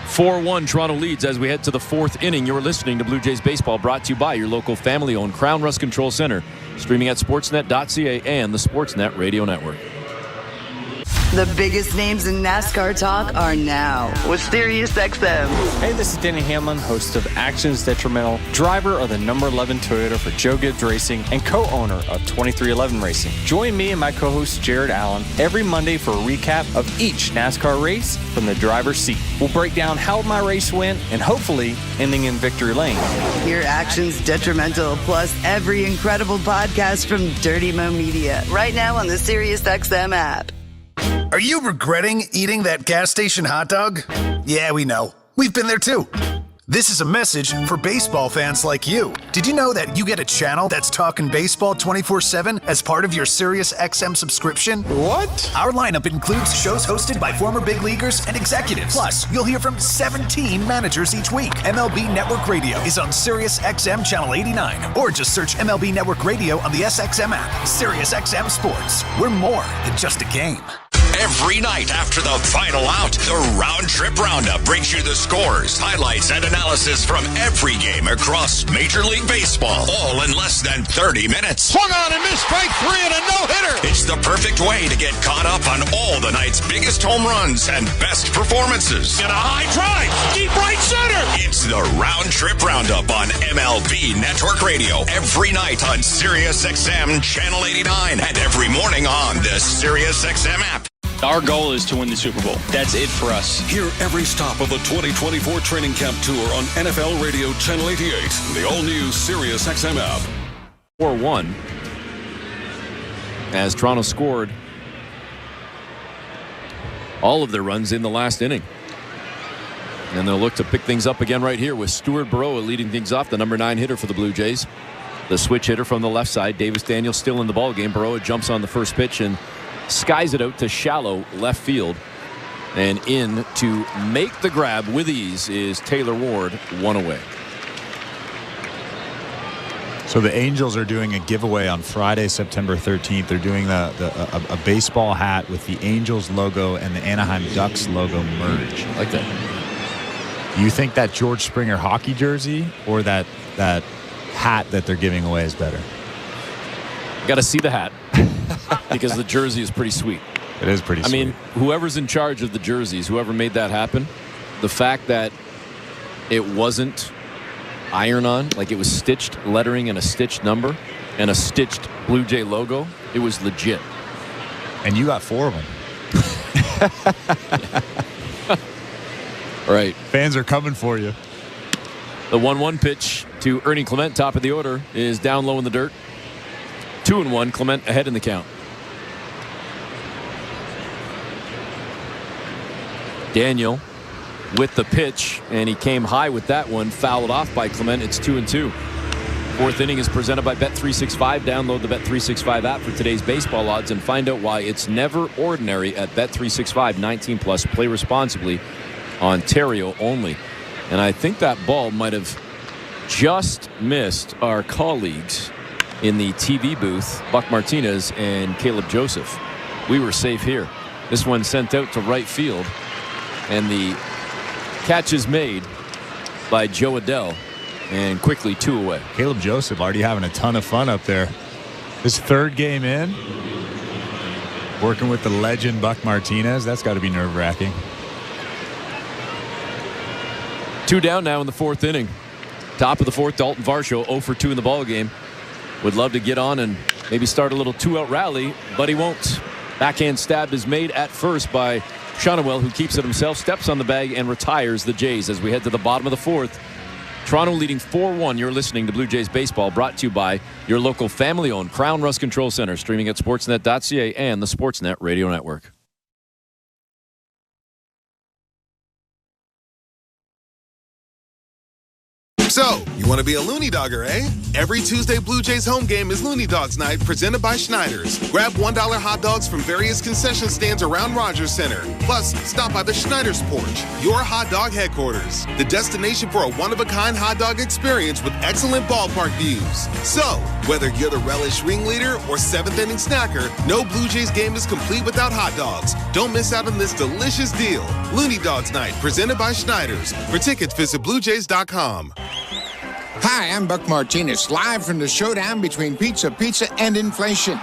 4-1 Toronto leads as we head to the 4th inning. You're listening to Blue Jays Baseball, brought to you by your local family-owned Crown Rust Control Center. Streaming at sportsnet.ca and the Sportsnet Radio Network. The biggest names in NASCAR talk are now with SiriusXM. Hey, this is Denny Hamlin, host of Actions Detrimental, driver of the number 11 Toyota for Joe Gibbs Racing, and co-owner of 2311 Racing. Join me and my co-host Jared Allen every Monday for a recap of each NASCAR race from the driver's seat. We'll break down how my race went and hopefully ending in victory lane. Hear Actions Detrimental plus every incredible podcast from Dirty Mo Media right now on the SiriusXM app. Are you regretting eating that gas station hot dog? Yeah, we know. We've been there too. This is a message for baseball fans like you. Did you know that you get a channel that's talking baseball 24/7 as part of your SiriusXM subscription? What? Our lineup includes shows hosted by former big leaguers and executives. Plus, you'll hear from 17 managers each week. MLB Network Radio is on SiriusXM Channel 89, or just search MLB Network Radio on the SXM app. SiriusXM Sports. We're more than just a game. Every night after the final out, the Round Trip Roundup brings you the scores, highlights, and analysis from every game across Major League Baseball, all in less than 30 minutes. Swung on and missed, strike 3 and a no-hitter. It's the perfect way to get caught up on all the night's biggest home runs and best performances. And a high drive, deep right center. It's the Round Round Trip Roundup on MLB Network Radio every night on SiriusXM Channel 89 and every morning on the SiriusXM app. Our goal is to win the Super Bowl. That's it for us. Hear every stop of the 2024 training camp tour on NFL Radio Channel 88, the all-new SiriusXM app. 4-1 as Toronto scored all of their runs in the last inning. And they'll look to pick things up again right here with Stuart Burrow leading things off, the number 9 hitter for the Blue Jays. The switch hitter from the left side, Davis Daniels still in the ballgame. Burrow jumps on the first pitch and skies it out to shallow left field. And in to make the grab with ease is Taylor Ward, one away. So the Angels are doing a giveaway on Friday, September 13th. They're doing a baseball hat with the Angels logo and the Anaheim Ducks logo merge. I like that. You think that George Springer hockey jersey or that hat that they're giving away is better? Got to see the hat because the jersey is pretty sweet. It is pretty sweet. I mean, whoever's in charge of the jerseys, whoever made that happen, the fact that it wasn't iron-on, like it was stitched lettering and a stitched number and a stitched Blue Jay logo, it was legit. And you got 4 of them. Right. Fans are coming for you. The 1-1 pitch to Ernie Clement, top of the order, is down low in the dirt. 2-1, Clement ahead in the count. Daniel with the pitch, and he came high with that one, fouled off by Clement. It's 2-2. Fourth inning is presented by Bet365. Download the Bet365 app for today's baseball odds and find out why it's never ordinary at Bet365. 19 plus. Play responsibly. Ontario only. And I think that ball might have just missed our colleagues in the TV booth, Buck Martinez and Caleb Joseph. We were safe here. This one sent out to right field, and the catch is made by Joe Adell, and quickly 2 away. Caleb Joseph already having a ton of fun up there. His 3rd game in, working with the legend Buck Martinez. That's got to be nerve-wracking. 2 down now in the 4th inning. Top of the 4th, Dalton Varsho 0 for 2 in the ball game. Would love to get on and maybe start a little 2-out rally, but he won't. Backhand stab is made at first by Shonowell, who keeps it himself, steps on the bag and retires the Jays as we head to the bottom of the 4th. Toronto leading 4-1. You're listening to Blue Jays Baseball, brought to you by your local family-owned Crown Rust Control Center, streaming at sportsnet.ca and the Sportsnet Radio Network. So, you want to be a Looney Dogger, eh? Every Tuesday Blue Jays home game is Looney Dogs Night, presented by Schneider's. Grab $1 hot dogs from various concession stands around Rogers Center. Plus, stop by the Schneider's Porch, your hot dog headquarters. The destination for a one-of-a-kind hot dog experience with excellent ballpark views. So, whether you're the relish ringleader or 7th-inning snacker, no Blue Jays game is complete without hot dogs. Don't miss out on this delicious deal. Looney Dogs Night, presented by Schneider's. For tickets, visit BlueJays.com. Hi, I'm Buck Martinez, live from the showdown between pizza, and inflation.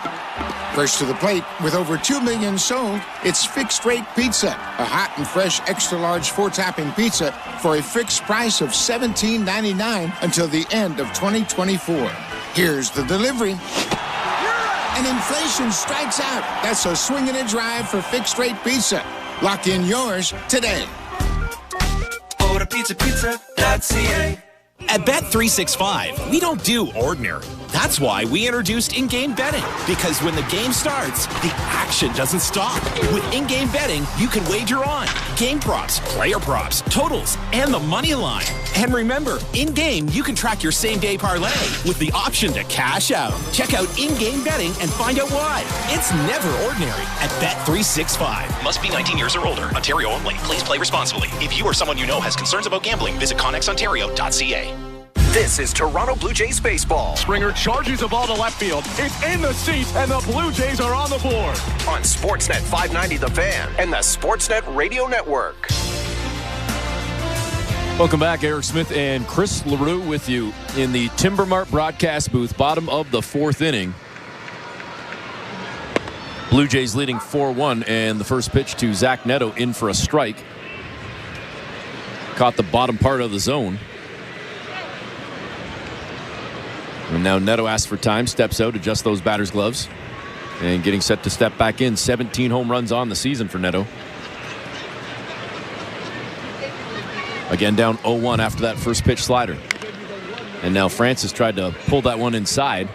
First to the plate, with over 2 million sold, it's Fixed Rate Pizza, a hot and fresh extra-large 4-topping pizza for a fixed price of $17.99 until the end of 2024. Here's the delivery. And inflation strikes out. That's a swing and a drive for Fixed Rate Pizza. Lock in yours today. Order pizza.ca. At Bet365, we don't do ordinary. That's why we introduced in-game betting. Because when the game starts, the action doesn't stop. With in-game betting, you can wager on game props, player props, totals, and the money line. And remember, in-game, you can track your same-day parlay with the option to cash out. Check out in-game betting and find out why. It's never ordinary at Bet365. Must be 19 years or older. Ontario only. Please play responsibly. If you or someone you know has concerns about gambling, visit ConnexOntario.ca. This is Toronto Blue Jays baseball. Springer charges the ball to left field. It's in the seats, and the Blue Jays are on the board. On Sportsnet 590 The Fan and the Sportsnet Radio Network. Welcome back. Eric Smith and Chris LaRue with you in the Timber Mart broadcast booth, bottom of the 4th inning. Blue Jays leading 4-1, and the first pitch to Zach Neto in for a strike. Caught the bottom part of the zone. And now Neto asks for time, steps out, adjusts those batter's gloves, and getting set to step back in. 17 home runs on the season for Neto. Again down 0-1 after that first pitch slider. And now Francis tried to pull that one inside.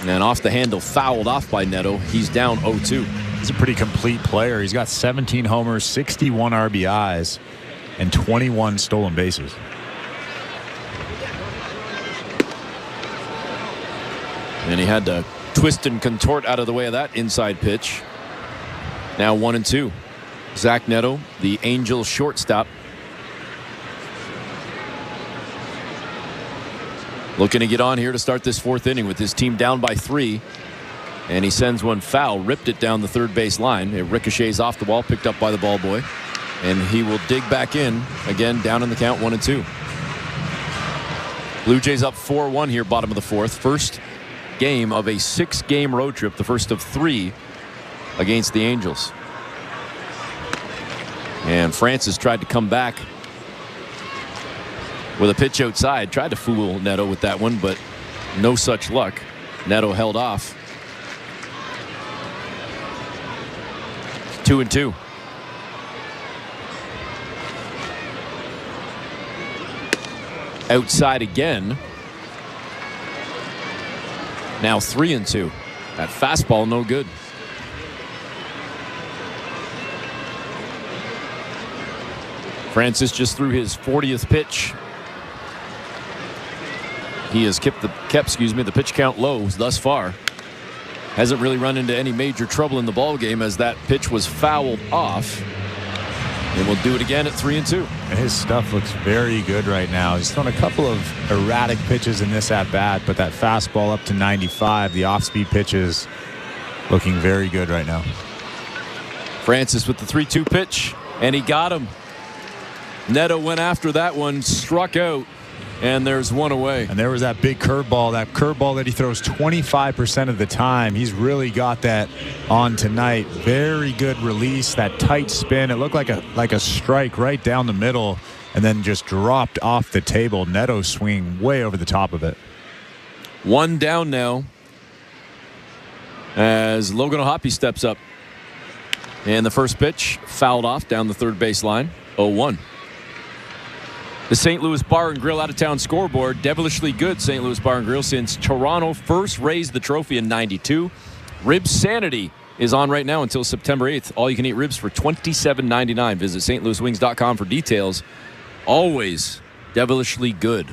And off the handle, fouled off by Neto. He's down 0-2. He's a pretty complete player. He's got 17 homers, 61 RBIs, and 21 stolen bases. And he had to twist and contort out of the way of that inside pitch. Now 1-2. Zach Neto, the Angels shortstop, looking to get on here to start this fourth inning with his team down by 3. And he sends one foul, ripped it down the third base line. It ricochets off the wall, picked up by the ball boy. And he will dig back in, again down in the count, 1-2. Blue Jays up 4-1 here, bottom of the fourth. First game of a 6-game road trip, the first of 3 against the Angels. And Francis tried to come back with a pitch outside, tried to fool Neto with that one, but no such luck. Neto held off. 2-2. Outside again. Now 3-2. That fastball no good. Francis just threw his 40th pitch. He has kept the pitch count low thus far. Hasn't really run into any major trouble in the ball game as that pitch was fouled off. And we'll do it again at 3-2. His stuff looks very good right now. He's thrown a couple of erratic pitches in this at bat, but that fastball up to 95, the off-speed pitches, looking very good right now. Francis with the 3-2 pitch, and he got him. Neto went after that one, struck out, and there's one away. And there was that big curveball, that he throws 25% of the time. He's really got that on tonight. Very good release, that tight spin. It looked like a strike right down the middle and then just dropped off the table. Neto swing way over the top of it. One down now as Logan O'Hoppe steps up. And the first pitch fouled off down the third base line. 0-1. The St. Louis Bar and Grill out-of-town scoreboard. Devilishly good St. Louis Bar and Grill since Toronto first raised the trophy in '92. Rib Sanity is on right now until September 8th. All-you-can-eat ribs for $27.99. Visit stlouiswings.com for details. Always devilishly good.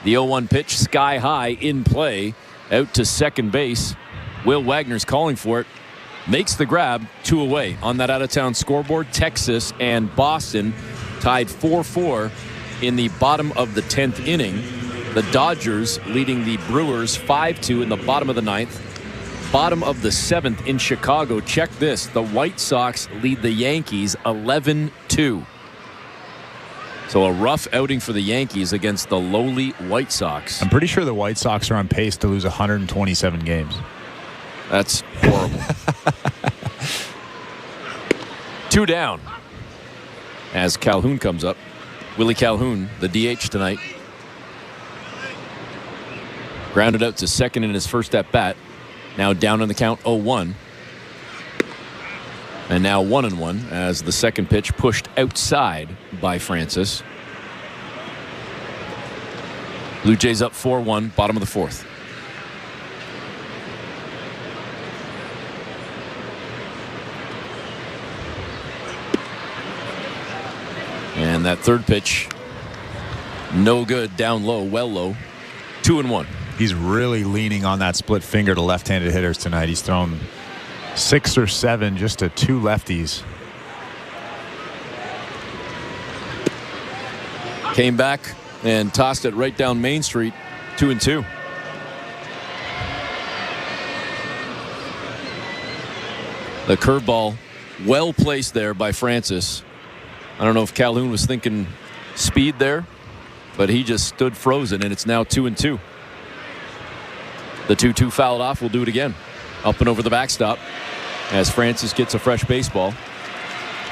The 0-1 pitch, sky high, in play, out to second base. Will Wagner's calling for it. Makes the grab, 2 away. On that out-of-town scoreboard, Texas and Boston tied 4-4 in the bottom of the 10th inning. The Dodgers leading the Brewers 5-2 in the bottom of the 9th. Bottom of the 7th in Chicago. Check this. The White Sox lead the Yankees 11-2. So a rough outing for the Yankees against the lowly White Sox. I'm pretty sure the White Sox are on pace to lose 127 games. That's horrible. 2 down as Calhoun comes up. Willie Calhoun, the DH tonight. Grounded out to second in his first at bat. Now down in the count, 0-1. And now 1-1 as the second pitch pushed outside by Francis. Blue Jays up 4-1, bottom of the fourth. And that third pitch, no good, down low, well low, 2-1. He's really leaning on that split finger to left-handed hitters tonight. He's thrown 6 or 7 just to 2 lefties. Came back and tossed it right down Main Street, 2-2. The curveball well placed there by Francis. I don't know if Calhoun was thinking speed there, but he just stood frozen, and it's now 2-2. The 2-2 fouled off. We'll do it again. Up and over the backstop as Francis gets a fresh baseball.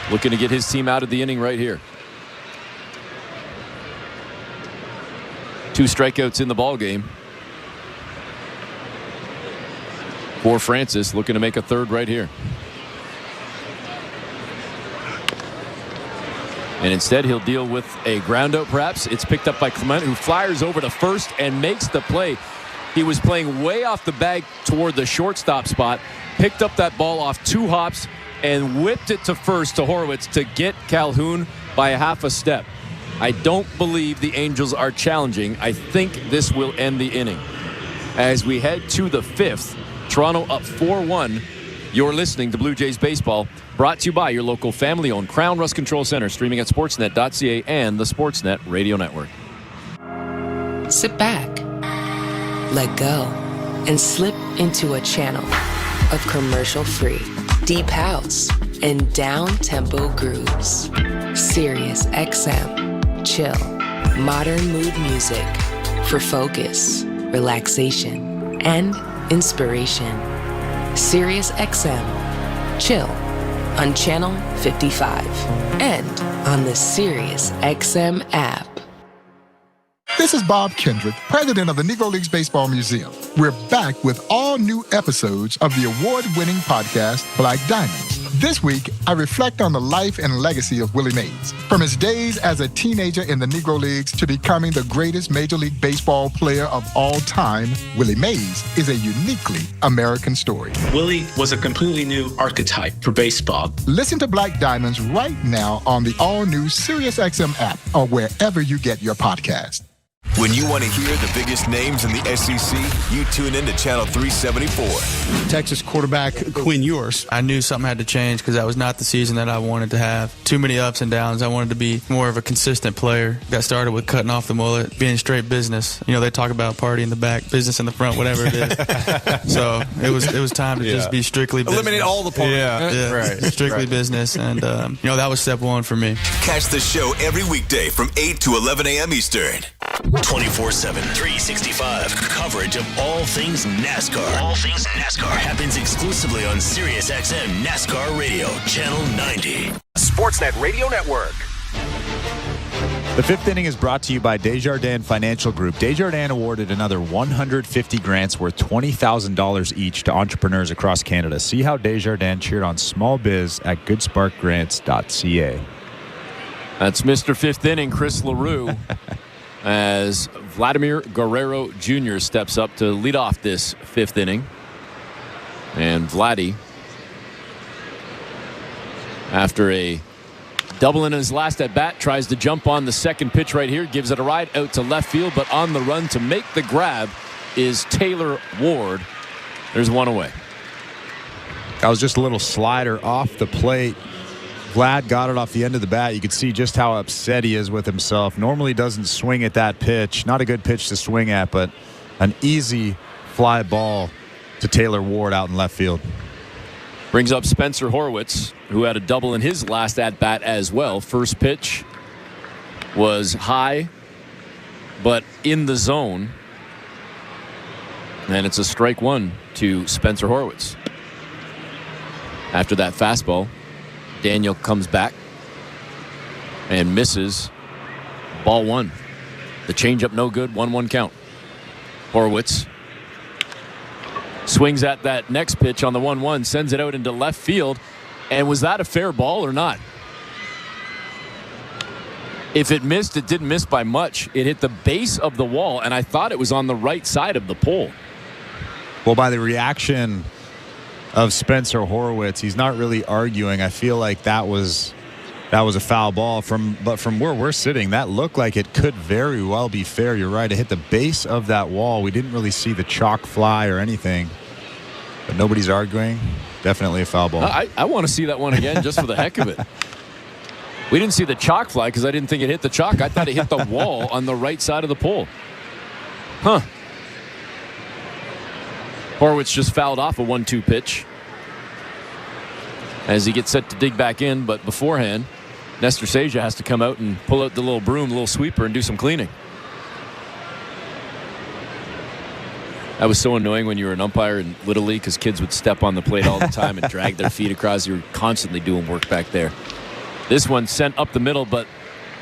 Looking to get his team out of the inning right here. 2 strikeouts in the ball game. for Francis, looking to make a third right here. And instead, he'll deal with a ground out, perhaps. It's picked up by Clement, who flyers over to first and makes the play. He was playing way off the bag toward the shortstop spot, picked up that ball off 2 hops, and whipped it to first to Horwitz to get Calhoun by a half a step. I don't believe the Angels are challenging. I think this will end the inning. As we head to the 5th, Toronto up 4-1. You're listening to Blue Jays Baseball, brought to you by your local family-owned Crown Rust Control Center, streaming at sportsnet.ca and the Sportsnet Radio Network. Sit back, let go, and slip into a channel of commercial-free, deep house, and down-tempo grooves. Sirius XM, chill, modern mood music for focus, relaxation, and inspiration. Sirius XM, chill, on channel 55 and on the Sirius XM app. This is Bob Kendrick, president of the Negro Leagues Baseball Museum. We're back with all new episodes of the award-winning podcast, Black Diamonds. This week, I reflect on the life and legacy of Willie Mays. From his days as a teenager in the Negro Leagues to becoming the greatest Major League Baseball player of all time, Willie Mays is a uniquely American story. Willie was a completely new archetype for baseball. Listen to Black Diamonds right now on the all-new SiriusXM app or wherever you get your podcast. When you want to hear the biggest names in the SEC, you tune in to Channel 374. Texas quarterback Quinn Ewers. I knew something had to change because that was not the season that I wanted to have. Too many ups and downs. I wanted to be more of a consistent player. Got started with cutting off the mullet, being straight business. You know, they talk about party in the back, business in the front, whatever it is. So it was time to just be strictly business. Eliminate all the party. Yeah. Right. Strictly business. And, that was step one for me. Catch the show every weekday from 8 to 11 a.m. Eastern. 24/7, 365 coverage of all things NASCAR. All things NASCAR happens exclusively on SiriusXM NASCAR Radio, Channel 90. Sportsnet Radio Network. The 5th inning is brought to you by Desjardins Financial Group. Desjardins awarded another 150 grants worth $20,000 each to entrepreneurs across Canada. See how Desjardins cheered on small biz at goodsparkgrants.ca. That's Mr. 5th inning, Chris LaRue. As Vladimir Guerrero Jr. steps up to lead off this 5th inning. And Vladdy, after a double in his last at bat, tries to jump on the second pitch right here, gives it a ride out to left field, but on the run to make the grab is Taylor Ward. There's one away. That was just a little slider off the plate. Vlad got it off the end of the bat. You could see just how upset he is with himself. Normally doesn't swing at that pitch. Not a good pitch to swing at, but an easy fly ball to Taylor Ward out in left field. Brings up Spencer Horwitz, who had a double in his last at-bat as well. First pitch was high, but in the zone. And it's a strike one to Spencer Horwitz. After that fastball, Daniel comes back and misses. Ball one. The changeup no good. 1-1 count. Horwitz swings at that next pitch on the 1-1, sends it out into left field. And was that a fair ball or not? If it missed, it didn't miss by much. It hit the base of the wall, and I thought it was on the right side of the pole. Well, by the reaction of Spencer Horwitz, he's not really arguing. I feel like that was a foul ball. But from where we're sitting, that looked like it could very well be fair. You're right. It hit the base of that wall. We didn't really see the chalk fly or anything, but nobody's arguing. Definitely a foul ball. I want to see that one again just for the heck of it. We didn't see the chalk fly because I didn't think it hit the chalk. I thought it hit the wall on the right side of the pole. Huh. Horwitz just fouled off a 1-2 pitch as he gets set to dig back in, but beforehand, Nestor Seja has to come out and pull out the little broom, little sweeper, and do some cleaning. That was so annoying when you were an umpire in Little League because kids would step on the plate all the time and drag their feet across. You were constantly doing work back there. This one sent up the middle, but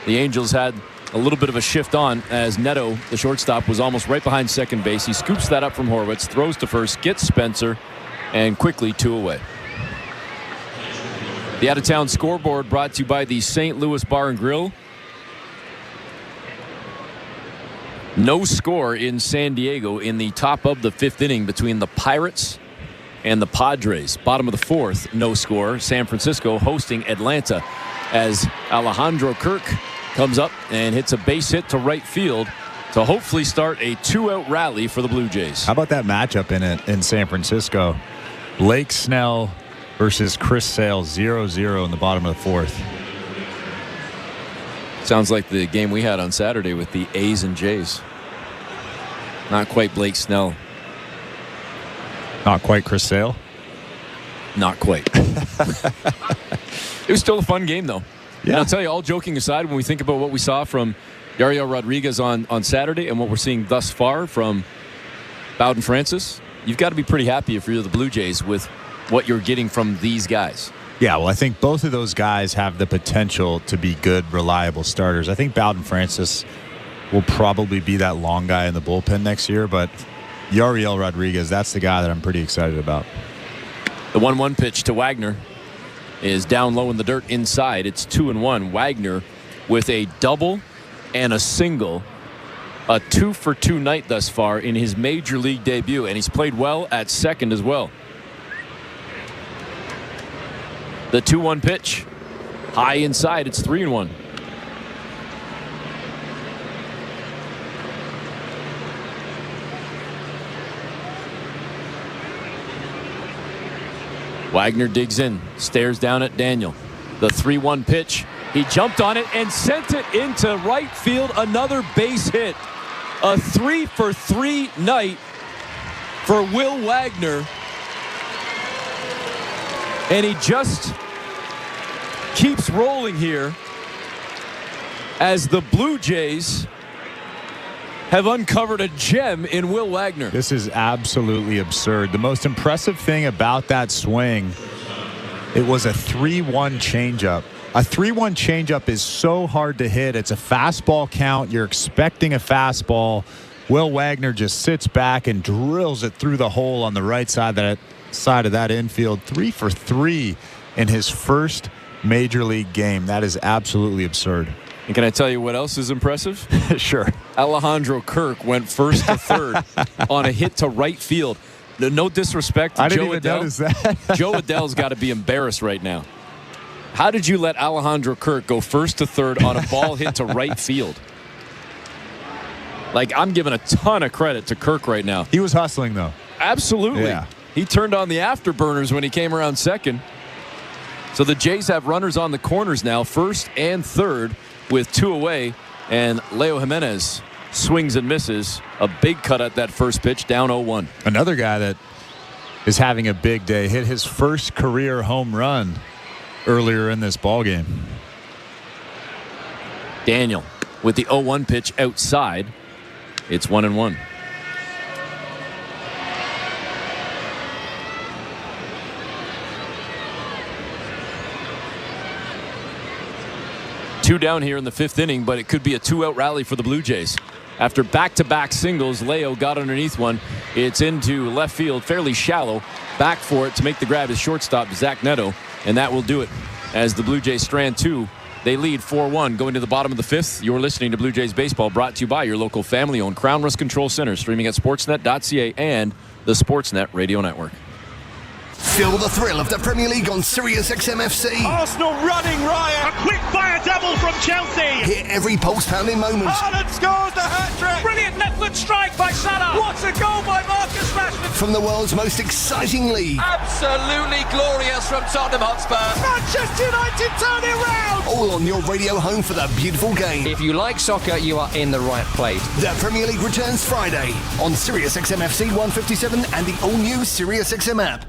the Angels had a little bit of a shift on as Neto, the shortstop, was almost right behind second base. He scoops that up from Horwitz, throws to first, gets Spencer, and quickly 2 away. The out-of-town scoreboard brought to you by the St. Louis Bar and Grill. No score in San Diego in the top of the 5th inning between the Pirates and the Padres. Bottom of the 4th, no score. San Francisco hosting Atlanta as Alejandro Kirk comes up and hits a base hit to right field to hopefully start a 2-out rally for the Blue Jays. How about that matchup in San Francisco? Blake Snell versus Chris Sale, 0-0 in the bottom of the 4th. Sounds like the game we had on Saturday with the A's and Jays. Not quite Blake Snell. Not quite Chris Sale? Not quite. It was still a fun game, though. Yeah. And I'll tell you, all joking aside, when we think about what we saw from Yariel Rodriguez on Saturday and what we're seeing thus far from Bowden Francis, you've got to be pretty happy if you're the Blue Jays with what you're getting from these guys. Yeah, well, I think both of those guys have the potential to be good, reliable starters. I think Bowden Francis will probably be that long guy in the bullpen next year, but Yariel Rodriguez, that's the guy that I'm pretty excited about. The 1-1 pitch to Wagner is down low in the dirt inside. It's 2-1. Wagner with a double and a single. A 2-for-2 night thus far in his major league debut, and he's played well at second as well. The 2-1 pitch. High inside. It's 3-1. Wagner digs in, stares down at Daniel. The 3-1 pitch. He jumped on it and sent it into right field. Another base hit. A 3-for-3 night for Will Wagner. And he just keeps rolling here as the Blue Jays have uncovered a gem in Will Wagner. This is absolutely absurd. The most impressive thing about that swing, it was a 3-1 changeup. A 3-1 changeup is so hard to hit. It's a fastball count. You're expecting a fastball. Will Wagner just sits back and drills it through the hole on the right side of that infield. 3-for-3 in his first major league game. That is absolutely absurd. And can I tell you what else is impressive? Sure. Alejandro Kirk went first to third on a hit to right field. No disrespect to Joe Adell. Notice that. Joe Adell's got to be embarrassed right now. How did you let Alejandro Kirk go first to third on a ball hit to right field? Like, I'm giving a ton of credit to Kirk right now. He was hustling, though. Absolutely. Yeah. He turned on the afterburners when he came around second. So the Jays have runners on the corners now, first and third, with 2 away. And Leo Jimenez swings and misses. A big cut at that first pitch, down 0-1. Another guy that is having a big day, hit his first career home run earlier in this ballgame. Daniel with the 0-1 pitch outside. It's 1-1. Two down here in the 5th inning, but it could be a 2-out rally for the Blue Jays. After back-to-back singles, Leo got underneath one. It's into left field, fairly shallow. Back for it to make the grab is shortstop Zach Neto, and that will do it. As the Blue Jays strand 2, they lead 4-1 going to the bottom of the 5th. You're listening to Blue Jays Baseball, brought to you by your local family-owned Crown Rust Control Center, streaming at sportsnet.ca and the Sportsnet Radio Network. Feel the thrill of the Premier League on Sirius XM FC. Arsenal running riot. A quick fire double from Chelsea. Hear every pulse-pounding moment. Haaland scores the hat-trick. Brilliant left-foot strike by Salah. What a goal by Marcus Rashford. From the world's most exciting league. Absolutely glorious from Tottenham Hotspur. Manchester United turn it round. All on your radio home for the beautiful game. If you like soccer, you are in the right place. The Premier League returns Friday on Sirius XM FC 157 and the all-new Sirius XM app.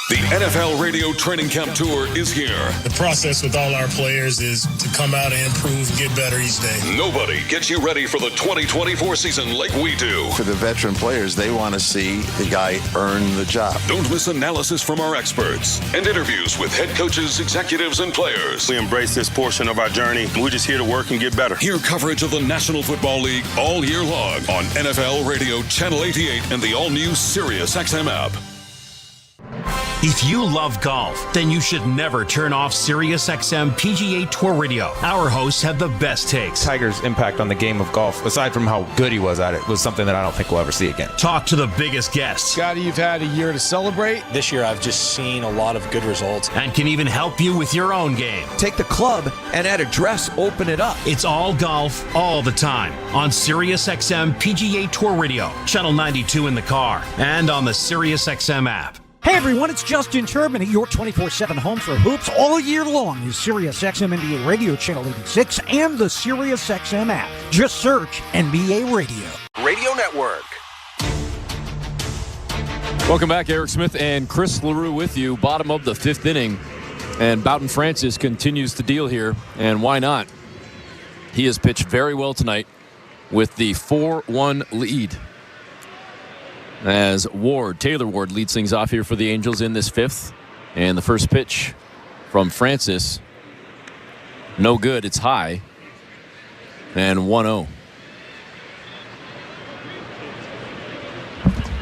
The NFL Radio Training Camp Tour is here. The process with all our players is to come out and improve and get better each day. Nobody gets you ready for the 2024 season like we do. For the veteran players, they want to see the guy earn the job. Don't miss analysis from our experts and interviews with head coaches, executives, and players. We embrace this portion of our journey. We're just here to work and get better. Hear coverage of the National Football League all year long on NFL Radio Channel 88 and the all-new Sirius XM app. If you love golf, then you should never turn off SiriusXM PGA Tour Radio. Our hosts have the best takes. Tiger's impact on the game of golf, aside from how good he was at it, was something that I don't think we'll ever see again. Talk to the biggest guests. Scotty, you've had a year to celebrate. This year, I've just seen a lot of good results. And can even help you with your own game. Take the club and at address, open it up. It's all golf, all the time. On SiriusXM PGA Tour Radio, Channel 92 in the car, and on the SiriusXM app. Hey everyone, it's Justin Turbin at your 24/7 home for hoops all year long is SiriusXM NBA Radio Channel 86 and the SiriusXM app. Just search NBA Radio. Radio Network. Welcome back, Eric Smith and Chris LaRue with you. Bottom of the 5th inning, and Bowden Francis continues to deal here, and why not? He has pitched very well tonight with the 4-1 lead. As Taylor Ward leads things off here for the Angels in this 5th. And the first pitch from Francis, no good, it's high. And 1-0.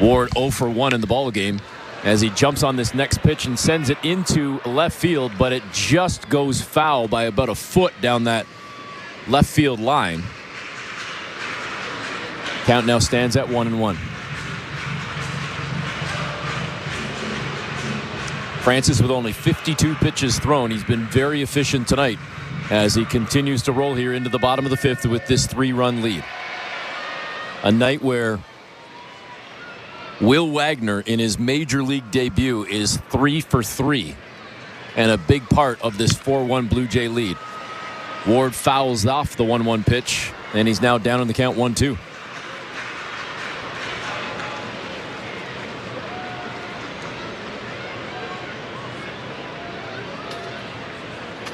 Ward 0 for 1 in the ball game as he jumps on this next pitch and sends it into left field, but it just goes foul by about a foot down that left field line. Count now stands at 1-1. Francis with only 52 pitches thrown. He's been very efficient tonight as he continues to roll here into the bottom of the 5th with this 3-run lead. A night where Will Wagner in his major league debut is 3 for 3 and a big part of this 4-1 Blue Jay lead. Ward fouls off the 1-1 pitch and he's now down on the count 1-2.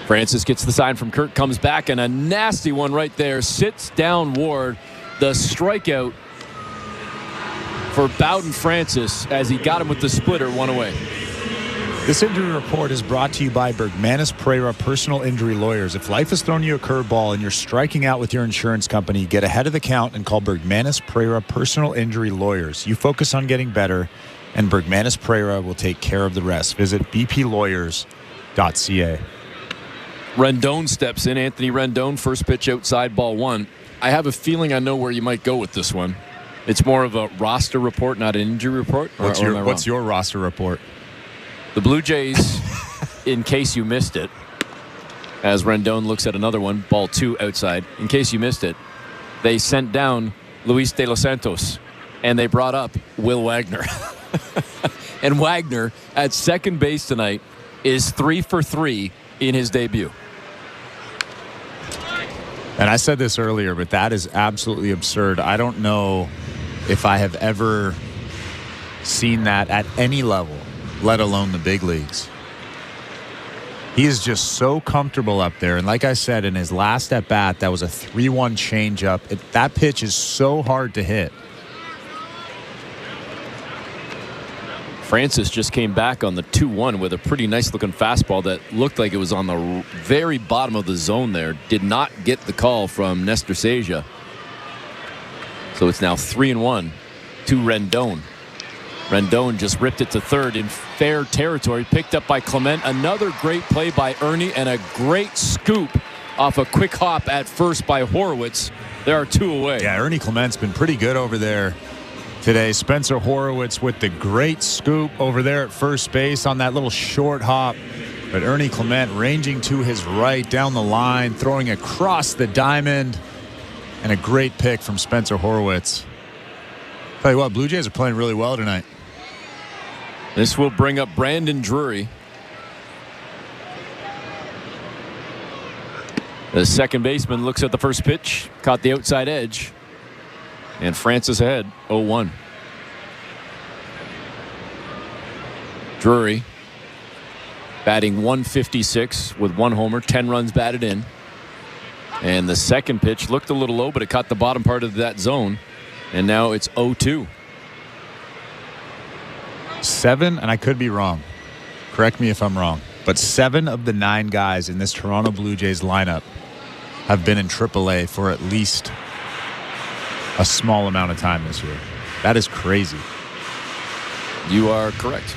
Francis gets the sign from Kurt, comes back, and a nasty one right there. Sits down Ward. The strikeout for Bowden Francis as he got him with the splitter, 1 away. This injury report is brought to you by Bergmanis Pereira Personal Injury Lawyers. If life has thrown you a curveball and you're striking out with your insurance company, get ahead of the count and call Bergmanis Pereira Personal Injury Lawyers. You focus on getting better, and Bergmanis Pereira will take care of the rest. Visit bplawyers.ca. Rendon steps in. Anthony Rendon, first pitch outside, ball 1. I have a feeling I know where you might go with this one. It's more of a roster report, not an injury report. What's your roster report? The Blue Jays, in case you missed it, as Rendon looks at another one, ball 2 outside. In case you missed it, they sent down Luis de los Santos, and they brought up Will Wagner. And Wagner, at second base tonight, is 3 for 3 in his debut. And I said this earlier, but that is absolutely absurd. I don't know if I have ever seen that at any level, let alone the big leagues. He is just so comfortable up there. And like I said, in his last at-bat, that was a 3-1 changeup. That pitch is so hard to hit. Francis just came back on the 2-1 with a pretty nice-looking fastball that looked like it was on the very bottom of the zone there. Did not get the call from Nestor Seja. So it's now 3-1 to Rendon. Rendon just ripped it to third in fair territory. Picked up by Clement. Another great play by Ernie and a great scoop off a quick hop at first by Horowitz. There are 2 away. Yeah, Ernie Clement's been pretty good over there today. Spencer Horowitz with the great scoop over there at first base on that little short hop. But Ernie Clement ranging to his right down the line, throwing across the diamond. And a great pick from Spencer Horowitz. Tell you what, Blue Jays are playing really well tonight. This will bring up Brandon Drury. The second baseman looks at the first pitch, caught the outside edge. And Francis ahead, 0-1. Drury batting .156 with 1 homer, 10 runs batted in. And the second pitch looked a little low, but it caught the bottom part of that zone. And now it's 0-2. 7, and I could be wrong. Correct me if I'm wrong. But 7 of the 9 guys in this Toronto Blue Jays lineup have been in AAA for at least a small amount of time this year. That is crazy. You are correct.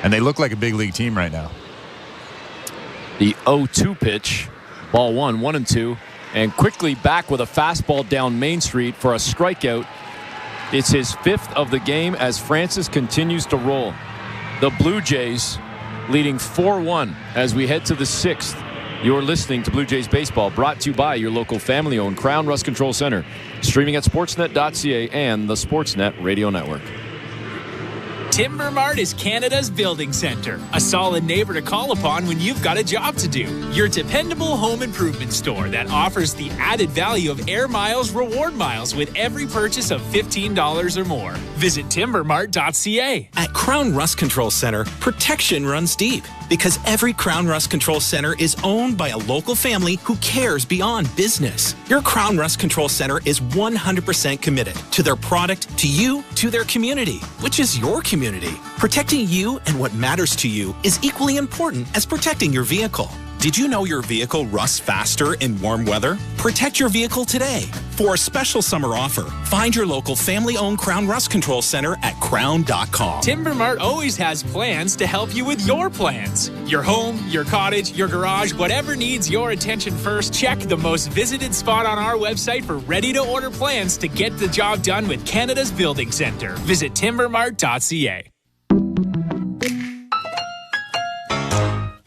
And they look like a big league team right now. The 0-2 pitch. Ball 1-2. And quickly back with a fastball down Main Street for a strikeout. It's his 5th of the game as Francis continues to roll. The Blue Jays leading 4-1 as we head to the 6th. You're listening to Blue Jays Baseball, brought to you by your local family-owned Crown Rust Control Center. Streaming at sportsnet.ca and the Sportsnet Radio Network. Timber Mart is Canada's building center, a solid neighbor to call upon when you've got a job to do. Your dependable home improvement store that offers the added value of Air Miles reward miles with every purchase of $15 or more. Visit timbermart.ca. At Crown Rust Control Center, protection runs deep because every Crown Rust Control Center is owned by a local family who cares beyond business. Your Crown Rust Control Center is 100% committed to their product, to you, to their community, which is your community. Protecting you and what matters to you is equally important as protecting your vehicle. Did you know your vehicle rusts faster in warm weather? Protect your vehicle today. For a special summer offer, find your local family-owned Crown Rust Control Center at crown.com. Timber Mart always has plans to help you with your plans. Your home, your cottage, your garage, whatever needs your attention first, check the most visited spot on our website for ready-to-order plans to get the job done with Canada's Building Center. Visit timbermart.ca.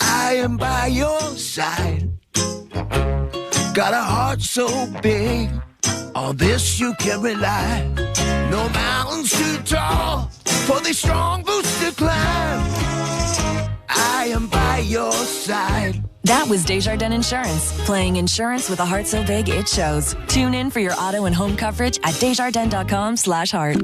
I am by your side. Got a heart so big, on this you can rely. No mountains too tall for the strong boots to climb. I am by your side. That was Desjardins Insurance, playing insurance with a heart so big it shows. Tune in for your auto and home coverage at desjardins.com/heart.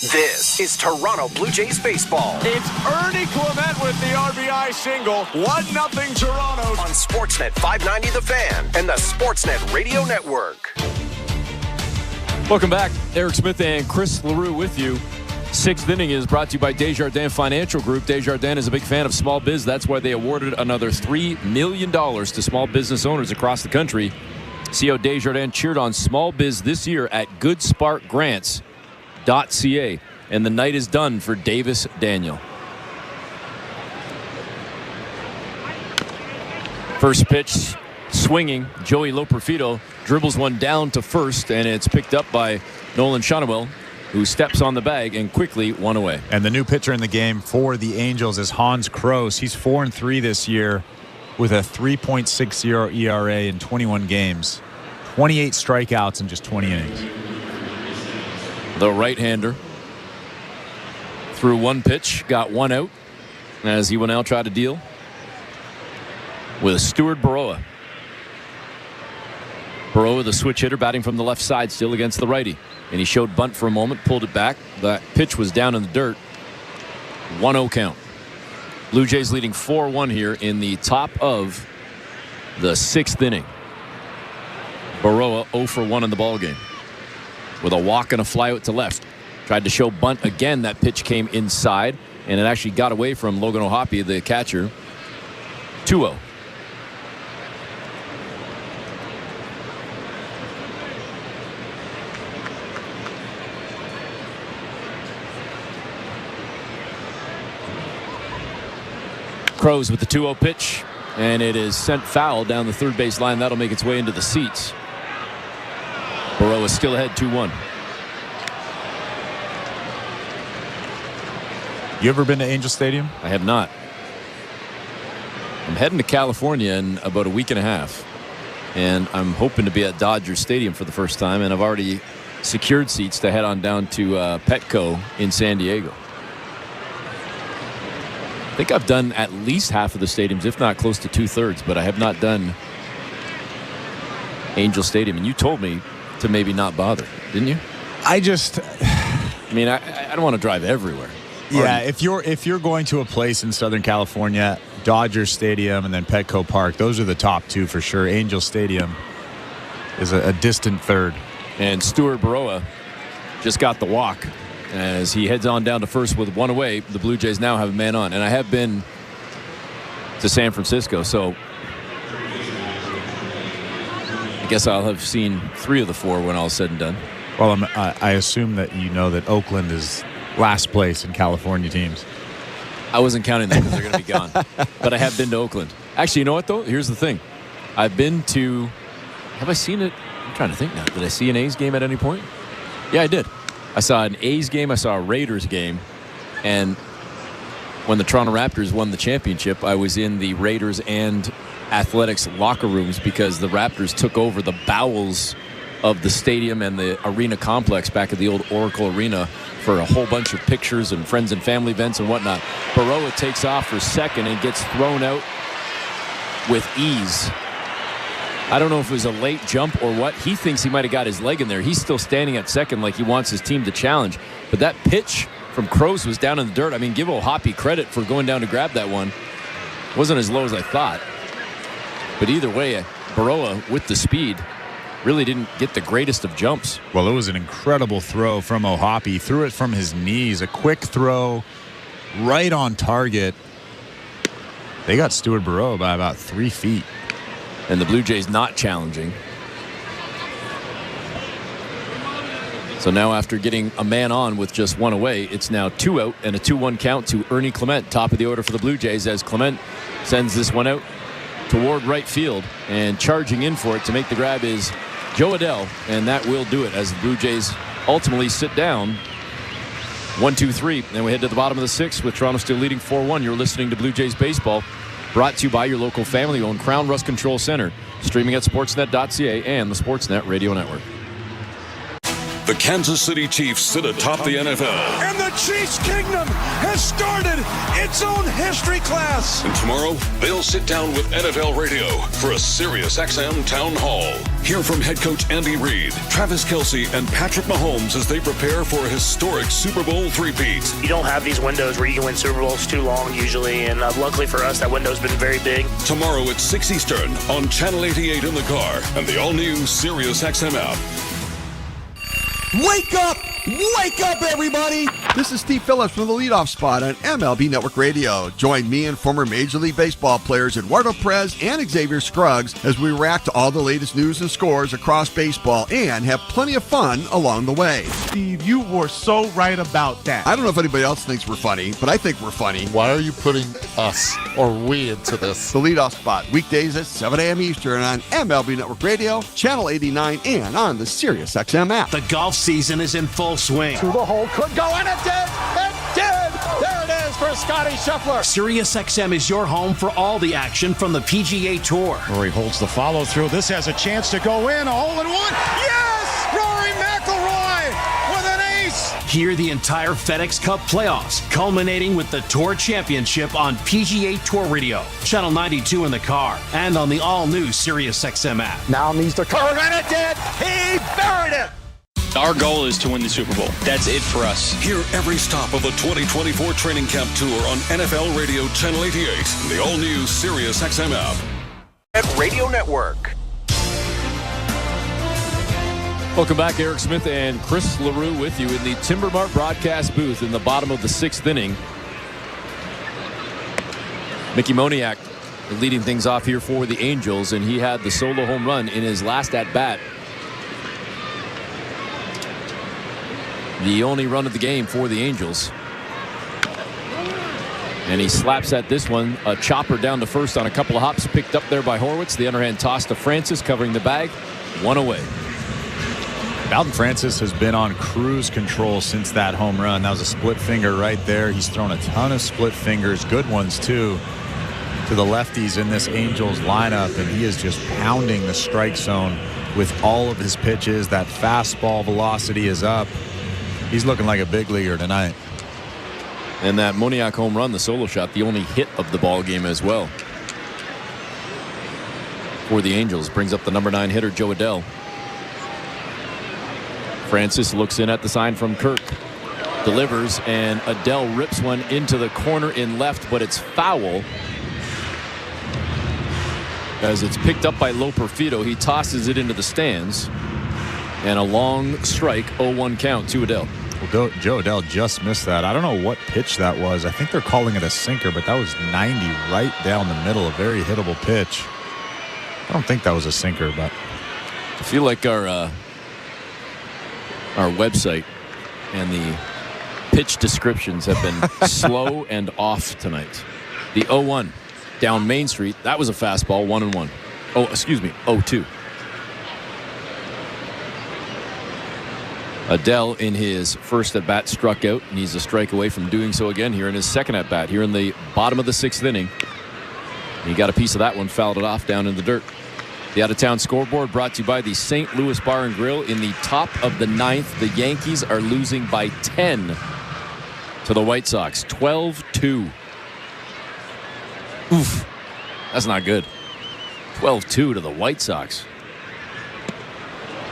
This is Toronto Blue Jays baseball. It's Ernie Clement with the RBI single. 1-0 Toronto. On Sportsnet 590 The Fan and the Sportsnet Radio Network. Welcome back. Eric Smith and Chris LaRue with you. 6th inning is brought to you by Desjardins Financial Group. Desjardins is a big fan of small biz. That's why they awarded another $3 million to small business owners across the country. See how Desjardins cheered on small biz this year at goodsparkgrants.ca. And the night is done for Davis Daniel. First pitch, swinging. Joey Loperfido dribbles one down to first, and it's picked up by Nolan Shonewell, who steps on the bag and quickly one away. And the new pitcher in the game for the Angels is Hans Kroos. He's 4-3 this year with a 3.60 ERA in 21 games. 28 strikeouts in just 20 innings. The right-hander threw one pitch, got one out, as he will now try to deal with Stuart Baroa. Baroa, the switch hitter, batting from the left side still against the righty. And he showed bunt for a moment, pulled it back. That pitch was down in the dirt. 1-0 count. Blue Jays leading 4-1 here in the top of the 6th inning. Baroa 0 for 1 in the ballgame with a walk and a fly out to left. Tried to show bunt again. That pitch came inside, and it actually got away from Logan O'Hoppe, the catcher. 2-0. Crows with the 2-0 pitch, and it is sent foul down the third base line. That'll make its way into the seats. Baroa is still ahead 2-1. You ever been to Angel Stadium? I have not. I'm heading to California in about a week and a half, and I'm hoping to be at Dodger Stadium for the first time, and I've already secured seats to head on down to Petco in San Diego. I think I've done at least half of the stadiums, if not close to 2/3, but I have not done Angel Stadium. And you told me to maybe not bother, didn't you? I mean, I don't want to drive everywhere. Yeah, if you're going to a place in Southern California, Dodger Stadium and then Petco Park, those are the top two for sure. Angel Stadium is a distant third. And Stuart Baroa just got the walk as he heads on down to first with one away. The Blue Jays now have a man on, and I have been to San Francisco, so I guess I'll have seen 3 of the 4 when all is said and done. Well, I assume that you know that Oakland is last place in California teams. I wasn't counting them because they're going to be gone. But I have been to Oakland. Actually, you know what, though? Here's the thing. I've been to – have I seen it? I'm trying to think now. Did I see an A's game at any point? Yeah, I did. I saw an A's game. I saw a Raiders game. And when the Toronto Raptors won the championship, I was in the Raiders and Athletics locker rooms because the Raptors took over the bowels of the stadium and the arena complex back at the old Oracle Arena for a whole bunch of pictures and friends and family events and whatnot. Baroa takes off for second and gets thrown out with ease. I don't know if it was a late jump or what. He thinks he might have got his leg in there. He's still standing at second like he wants his team to challenge. But that pitch from Crows was down in the dirt. I mean, give O'Hoppe credit for going down to grab that one. It wasn't as low as I thought. But either way, Baroa with the speed really didn't get the greatest of jumps. Well, it was an incredible throw from O'Hoppe. He threw it from his knees. A quick throw right on target. They got Stuart Baroa by about 3 feet. And the Blue Jays not challenging. So now after getting a man on with just one away, it's now 2 out and a 2-1 count to Ernie Clement, top of the order for the Blue Jays, as Clement sends this one out toward right field, and charging in for it to make the grab is Joe Adell, and that will do it as the Blue Jays ultimately sit down 1-2-3. Then we head to the bottom of the 6th with Toronto still leading 4-1. You're listening to Blue Jays baseball, brought to you by your local family-owned Crown Rust Control Center, streaming at sportsnet.ca and the Sportsnet Radio Network. The Kansas City Chiefs sit atop the NFL. And the Chiefs Kingdom has started its own history class. And tomorrow, they'll sit down with NFL Radio for a Sirius XM Town Hall. Hear from head coach Andy Reid, Travis Kelce, and Patrick Mahomes as they prepare for a historic Super Bowl three-peat. You don't have these windows where you can win Super Bowls too long usually, and luckily for us, that window's been very big. Tomorrow at 6 Eastern on Channel 88 in the car and the all-new Sirius XM app. Wake up! Wake up, everybody! This is Steve Phillips from the leadoff spot on MLB Network Radio. Join me and former Major League Baseball players Eduardo Perez and Xavier Scruggs as we react to all the latest news and scores across baseball and have plenty of fun along the way. Steve, you were so right about that. I don't know if anybody else thinks we're funny, but I think we're funny. Why are you putting us or we into this? The leadoff spot, weekdays at 7 a.m. Eastern on MLB Network Radio, Channel 89, and on the Sirius XM app. The golf season is in full swing. To the hole, could go, and it did! It did! There it is for Scotty Scheffler. Sirius XM is your home for all the action from the PGA Tour. Rory holds the follow through. This has a chance to go in. A hole in one. Yes! Rory McIlroy with an ace. Hear the entire FedEx Cup playoffs, culminating with the Tour Championship on PGA Tour Radio, Channel 92 in the car, and on the all-new Sirius XM app. Now needs to cover, and it did! He buried it! Our goal is to win the Super Bowl. That's it for us. Hear every stop of the 2024 Training Camp Tour on NFL Radio Channel 88 and the all-new Sirius XM app. At Radio Network. Welcome back. Eric Smith and Chris LaRue with you in the Timber Mart broadcast booth in the bottom of the 6th inning. Mickey Moniak leading things off here for the Angels, and he had the solo home run in his last at-bat. The only run of the game for the Angels. And he slaps at this one. A chopper down to first on a couple of hops picked up there by Horwitz. The underhand toss to Francis covering the bag. One away. Bowden Francis has been on cruise control since that home run. That was a split finger right there. He's thrown a ton of split fingers, good ones too, to the lefties in this Angels lineup, and he is just pounding the strike zone with all of his pitches. That fastball velocity is up. He's looking like a big leaguer tonight. And that Moniak home run, the solo shot, the only hit of the ball game as well for the Angels, brings up the number 9 hitter Joe Adell. Francis looks in at the sign from Kirk, delivers, and Adell rips one into the corner in left, but it's foul as it's picked up by Loperfido. He tosses it into the stands, and a long strike, 0-1 count to Adell. Well, Joe Adell just missed that. I don't know what pitch that was. I think they're calling it a sinker, but that was 90 right down the middle. A very hittable pitch. I don't think that was a sinker, but I feel like our website and the pitch descriptions have been slow and off tonight. The 0-1 down Main Street. That was a fastball, 1-1. Oh, excuse me, 0-2. Adele in his first at-bat struck out, and he's a strike away from doing so again here in his second at-bat here in the bottom of the 6th inning. He got a piece of that one, fouled it off down in the dirt. The out-of-town scoreboard brought to you by the St. Louis Bar and Grill. In the top of the 9th, the Yankees are losing by 10 to the White Sox, 12-2. Oof, that's not good. 12-2 to the White Sox.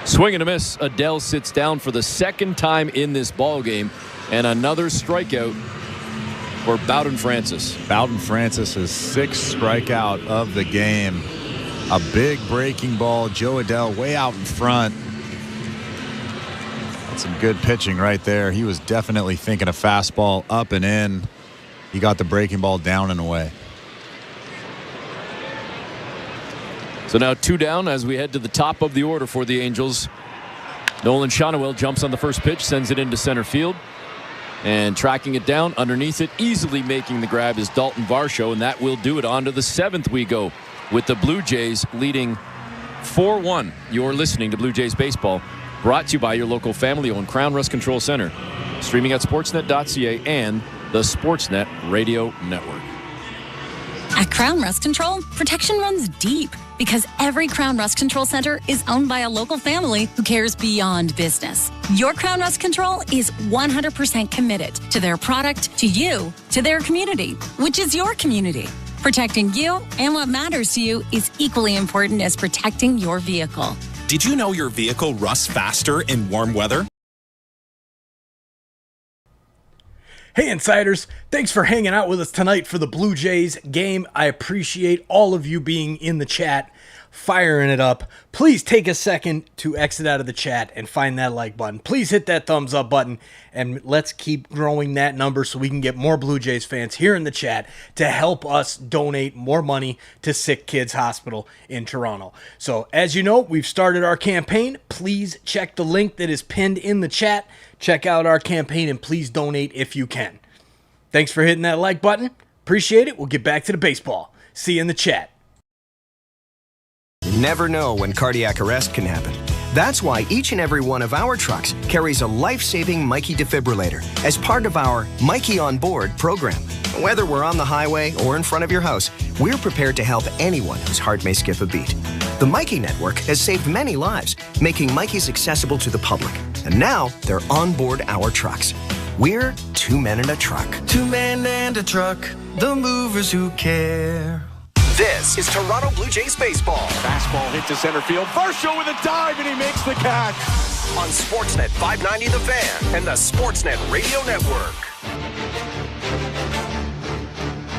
Swing and a miss. Adele sits down for the second time in this ball game, and another strikeout for Bowden Francis. Bowden Francis' 6th strikeout of the game. A big breaking ball. Joe Adele way out in front. That's some good pitching right there. He was definitely thinking a fastball up and in. He got the breaking ball down and away. So now 2 down as we head to the top of the order for the Angels. Nolan Shonowell jumps on the first pitch, sends it into center field. And tracking it down underneath it, easily making the grab is Dalton Varsho, and that will do it. On to the 7th we go with the Blue Jays leading 4-1. You're listening to Blue Jays Baseball, brought to you by your local family-owned Crown Rust Control Center. Streaming at sportsnet.ca and the Sportsnet Radio Network. At Crown Rust Control, protection runs deep because every Crown Rust Control Center is owned by a local family who cares beyond business. Your Crown Rust Control is 100% committed to their product, to you, to their community, which is your community. Protecting you and what matters to you is equally important as protecting your vehicle. Did you know your vehicle rusts faster in warm weather? Hey Insiders, thanks for hanging out with us tonight for the Blue Jays game. I appreciate all of you being in the chat, firing it up. Please take a second to exit out of the chat and find that like button. Please hit that thumbs up button, and let's keep growing that number so we can get more Blue Jays fans here in the chat to help us donate more money to SickKids Hospital in Toronto. So as you know, we've started our campaign. Please check the link that is pinned in the chat. Check out our campaign and please donate if you can. Thanks for hitting that like button. Appreciate it. We'll get back to the baseball. See you in the chat. You never know when cardiac arrest can happen. That's why each and every one of our trucks carries a life-saving Mikey defibrillator as part of our Mikey on Board program. Whether we're on the highway or in front of your house, we're prepared to help anyone whose heart may skip a beat. The Mikey Network has saved many lives, making Mikeys accessible to the public. And now they're on board our trucks. We're 2 men in a truck. 2 men and a truck, the movers who care. This is Toronto Blue Jays baseball. Fastball hit to center field. Varsho with a dive, and he makes the catch. On Sportsnet 590 The Fan and the Sportsnet Radio Network.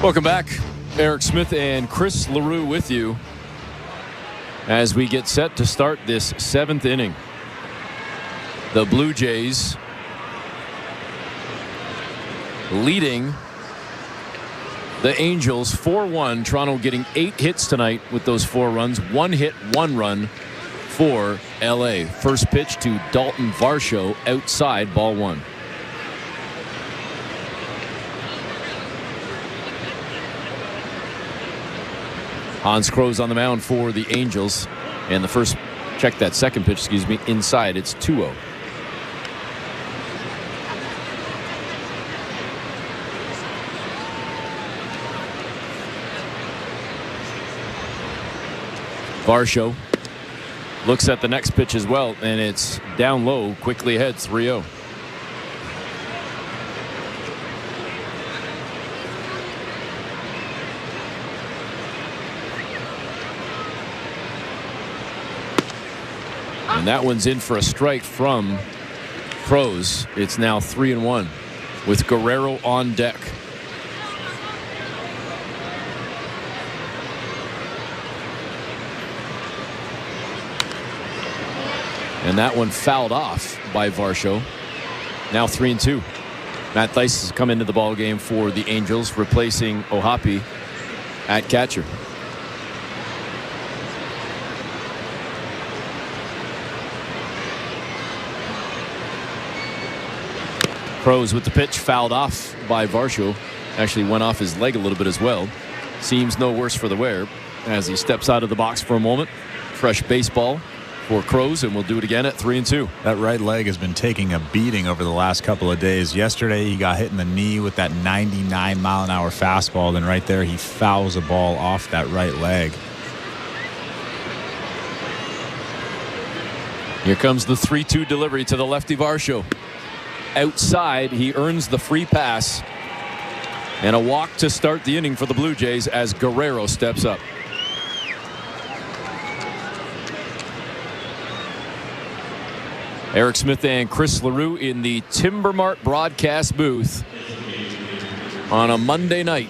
Welcome back. Eric Smith and Chris LaRue with you as we get set to start this 7th inning. The Blue Jays leading the Angels 4-1. Toronto getting 8 hits tonight with those 4 runs. 1 hit, 1 run for LA. First pitch to Dalton Varsho outside, ball 1. Hans Kroos on the mound for the Angels. And the first, check that second pitch, excuse me, inside. It's 2-0. Varsho looks at the next pitch as well, and it's down low, quickly ahead, 3-0. And that one's in for a strike from Kroos. It's now 3-1 with Guerrero on deck. And that one fouled off by Varsho. Now 3-2. Matt Theis has come into the ball game for the Angels, replacing Ohapi at catcher. Crows with the pitch, fouled off by Varsho. Actually went off his leg a little bit as well. Seems no worse for the wear as he steps out of the box for a moment. Fresh baseball for Crows, and we'll do it again at 3-2. That right leg has been taking a beating over the last couple of days. Yesterday, he got hit in the knee with that 99-mile-an-hour fastball. Then right there, he fouls a ball off that right leg. Here comes the 3-2 delivery to the lefty Varsho. Outside, he earns the free pass. And a walk to start the inning for the Blue Jays as Guerrero steps up. Eric Smith and Chris LaRue in the Timber Mart broadcast booth on a Monday night.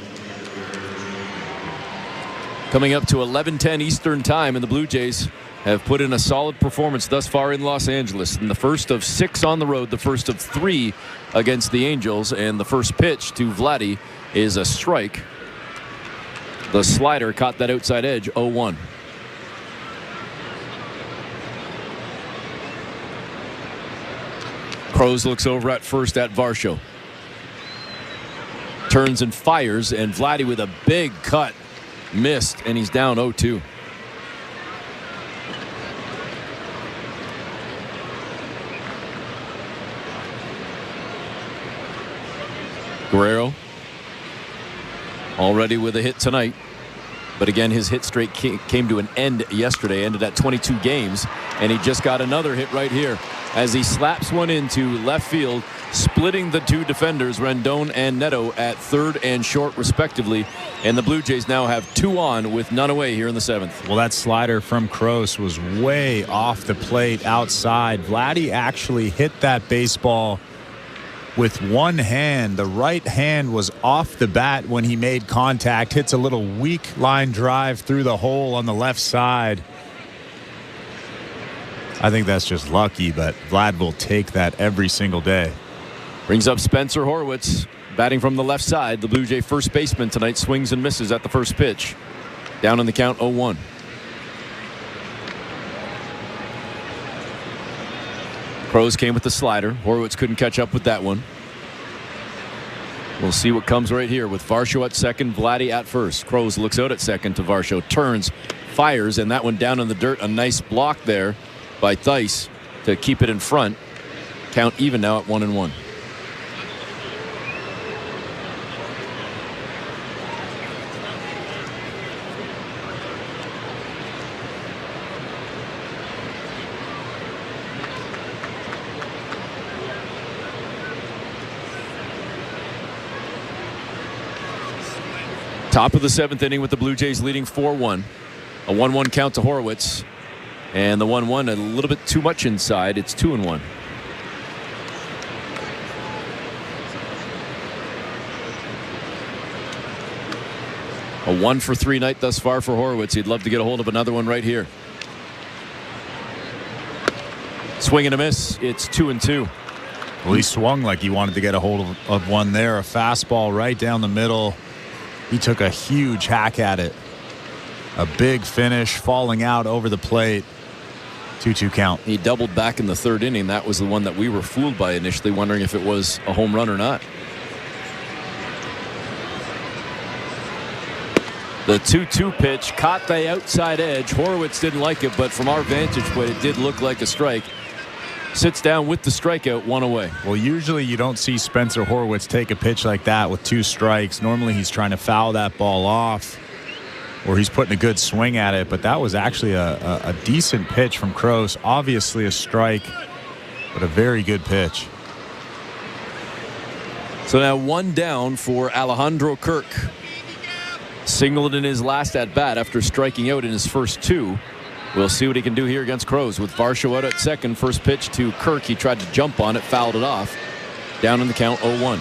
Coming up to 11:10 Eastern time, and the Blue Jays have put in a solid performance thus far in Los Angeles. In the first of 6 on the road, the first of 3 against the Angels, and the first pitch to Vladdy is a strike. The slider caught that outside edge, 0-1. Crows looks over at first at Varsho. Turns and fires, and Vladdy with a big cut. Missed, and he's down 0-2. Guerrero already with a hit tonight. But again, his hit streak came to an end yesterday, ended at 22 games, and he just got another hit right here as he slaps one into left field, splitting the 2 defenders, Rendon and Neto, at third and short respectively. And the Blue Jays now have 2 on with none away here in the 7th. Well, that slider from Kroos was way off the plate outside. Vladdy actually hit that baseball with one hand. The right hand was off the bat when he made contact. Hits a little weak line drive through the hole on the left side. I think that's just lucky, but Vlad will take that every single day. Brings up Spencer Horwitz, batting from the left side. The Blue Jay first baseman tonight swings and misses at the first pitch. Down in the count, 0-1. Crows came with the slider. Horwitz couldn't catch up with that one. We'll see what comes right here with Varsho at second, Vladdy at first. Crows looks out at second to Varsho, turns, fires, and that one down in the dirt. A nice block there by Theis to keep it in front. Count even now at 1-1. Top of the 7th inning with the Blue Jays leading 4-1. A 1-1 count to Horwitz. And the 1-1 a little bit too much inside. It's 2-1. A 1-for-3 night thus far for Horwitz. He'd love to get a hold of another one right here. Swing and a miss. It's 2-2. Well, he swung like he wanted to get a hold of one there. A fastball right down the middle. He took a huge hack at it. A big finish, falling out over the plate. 2-2 count. He doubled back in the 3rd inning. That was the one that we were fooled by initially, wondering if it was a home run or not. The 2-2 pitch caught the outside edge. Horwitz didn't like it, but from our vantage point, it did look like a strike. Sits down with the strikeout, 1 away. Well, usually you don't see Spencer Horwitz take a pitch like that with 2 strikes. Normally he's trying to foul that ball off, or he's putting a good swing at it. But that was actually a decent pitch from Kroos. Obviously a strike, but a very good pitch. So now 1 down for Alejandro Kirk. Singled in his last at bat after striking out in his first 2. We'll see what he can do here against Crows with Varsho out at second. First pitch to Kirk. He tried to jump on it, fouled it off. Down in the count, 0-1.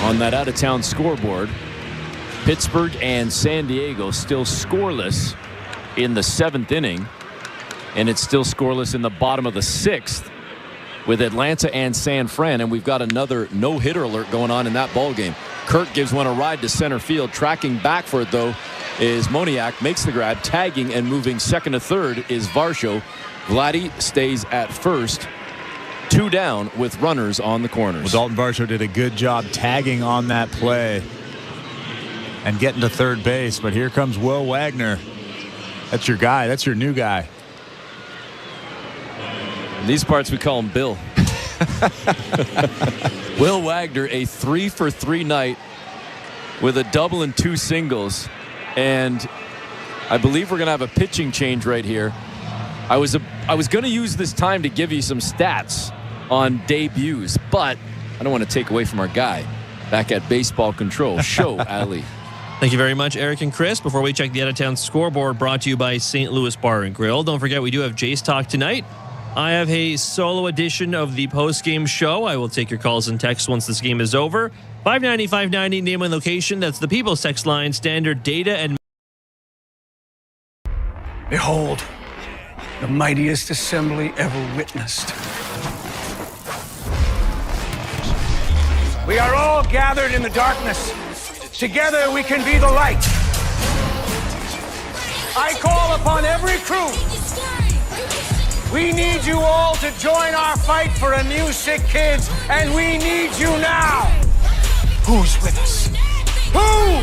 On that out-of-town scoreboard, Pittsburgh and San Diego still scoreless in the 7th inning. And it's still scoreless in the bottom of the 6th with Atlanta and San Fran. And we've got another no-hitter alert going on in that ball game. Kirk gives one a ride to center field. Tracking back for it, though, is Moniak. Makes the grab. Tagging and moving second to third is Varsho. Vladdy stays at first. 2 down with runners on the corners. Well, Dalton Varsho did a good job tagging on that play and getting to third base. But here comes Will Wagner. That's your guy. That's your new guy. In these parts, we call him Bill. Will Wagner, a 3-for-3 night with a double and 2 singles. And I believe we're going to have a pitching change right here. I was going to use this time to give you some stats on debuts, but I don't want to take away from our guy back at Baseball Control. Show Ali. Thank you very much, Eric and Chris. Before we check the out-of-town scoreboard, brought to you by St. Louis Bar and Grill. Don't forget, we do have Jace Talk tonight. I have a solo edition of the post-game show. I will take your calls and texts once this game is over. 590-590, name and location. That's the People's Text Line, standard data and... Behold, the mightiest assembly ever witnessed. We are all gathered in the darkness. Together we can be the light. I call upon every crew. We need you all to join our fight for a new SickKids, and we need you now. Who's with us? Who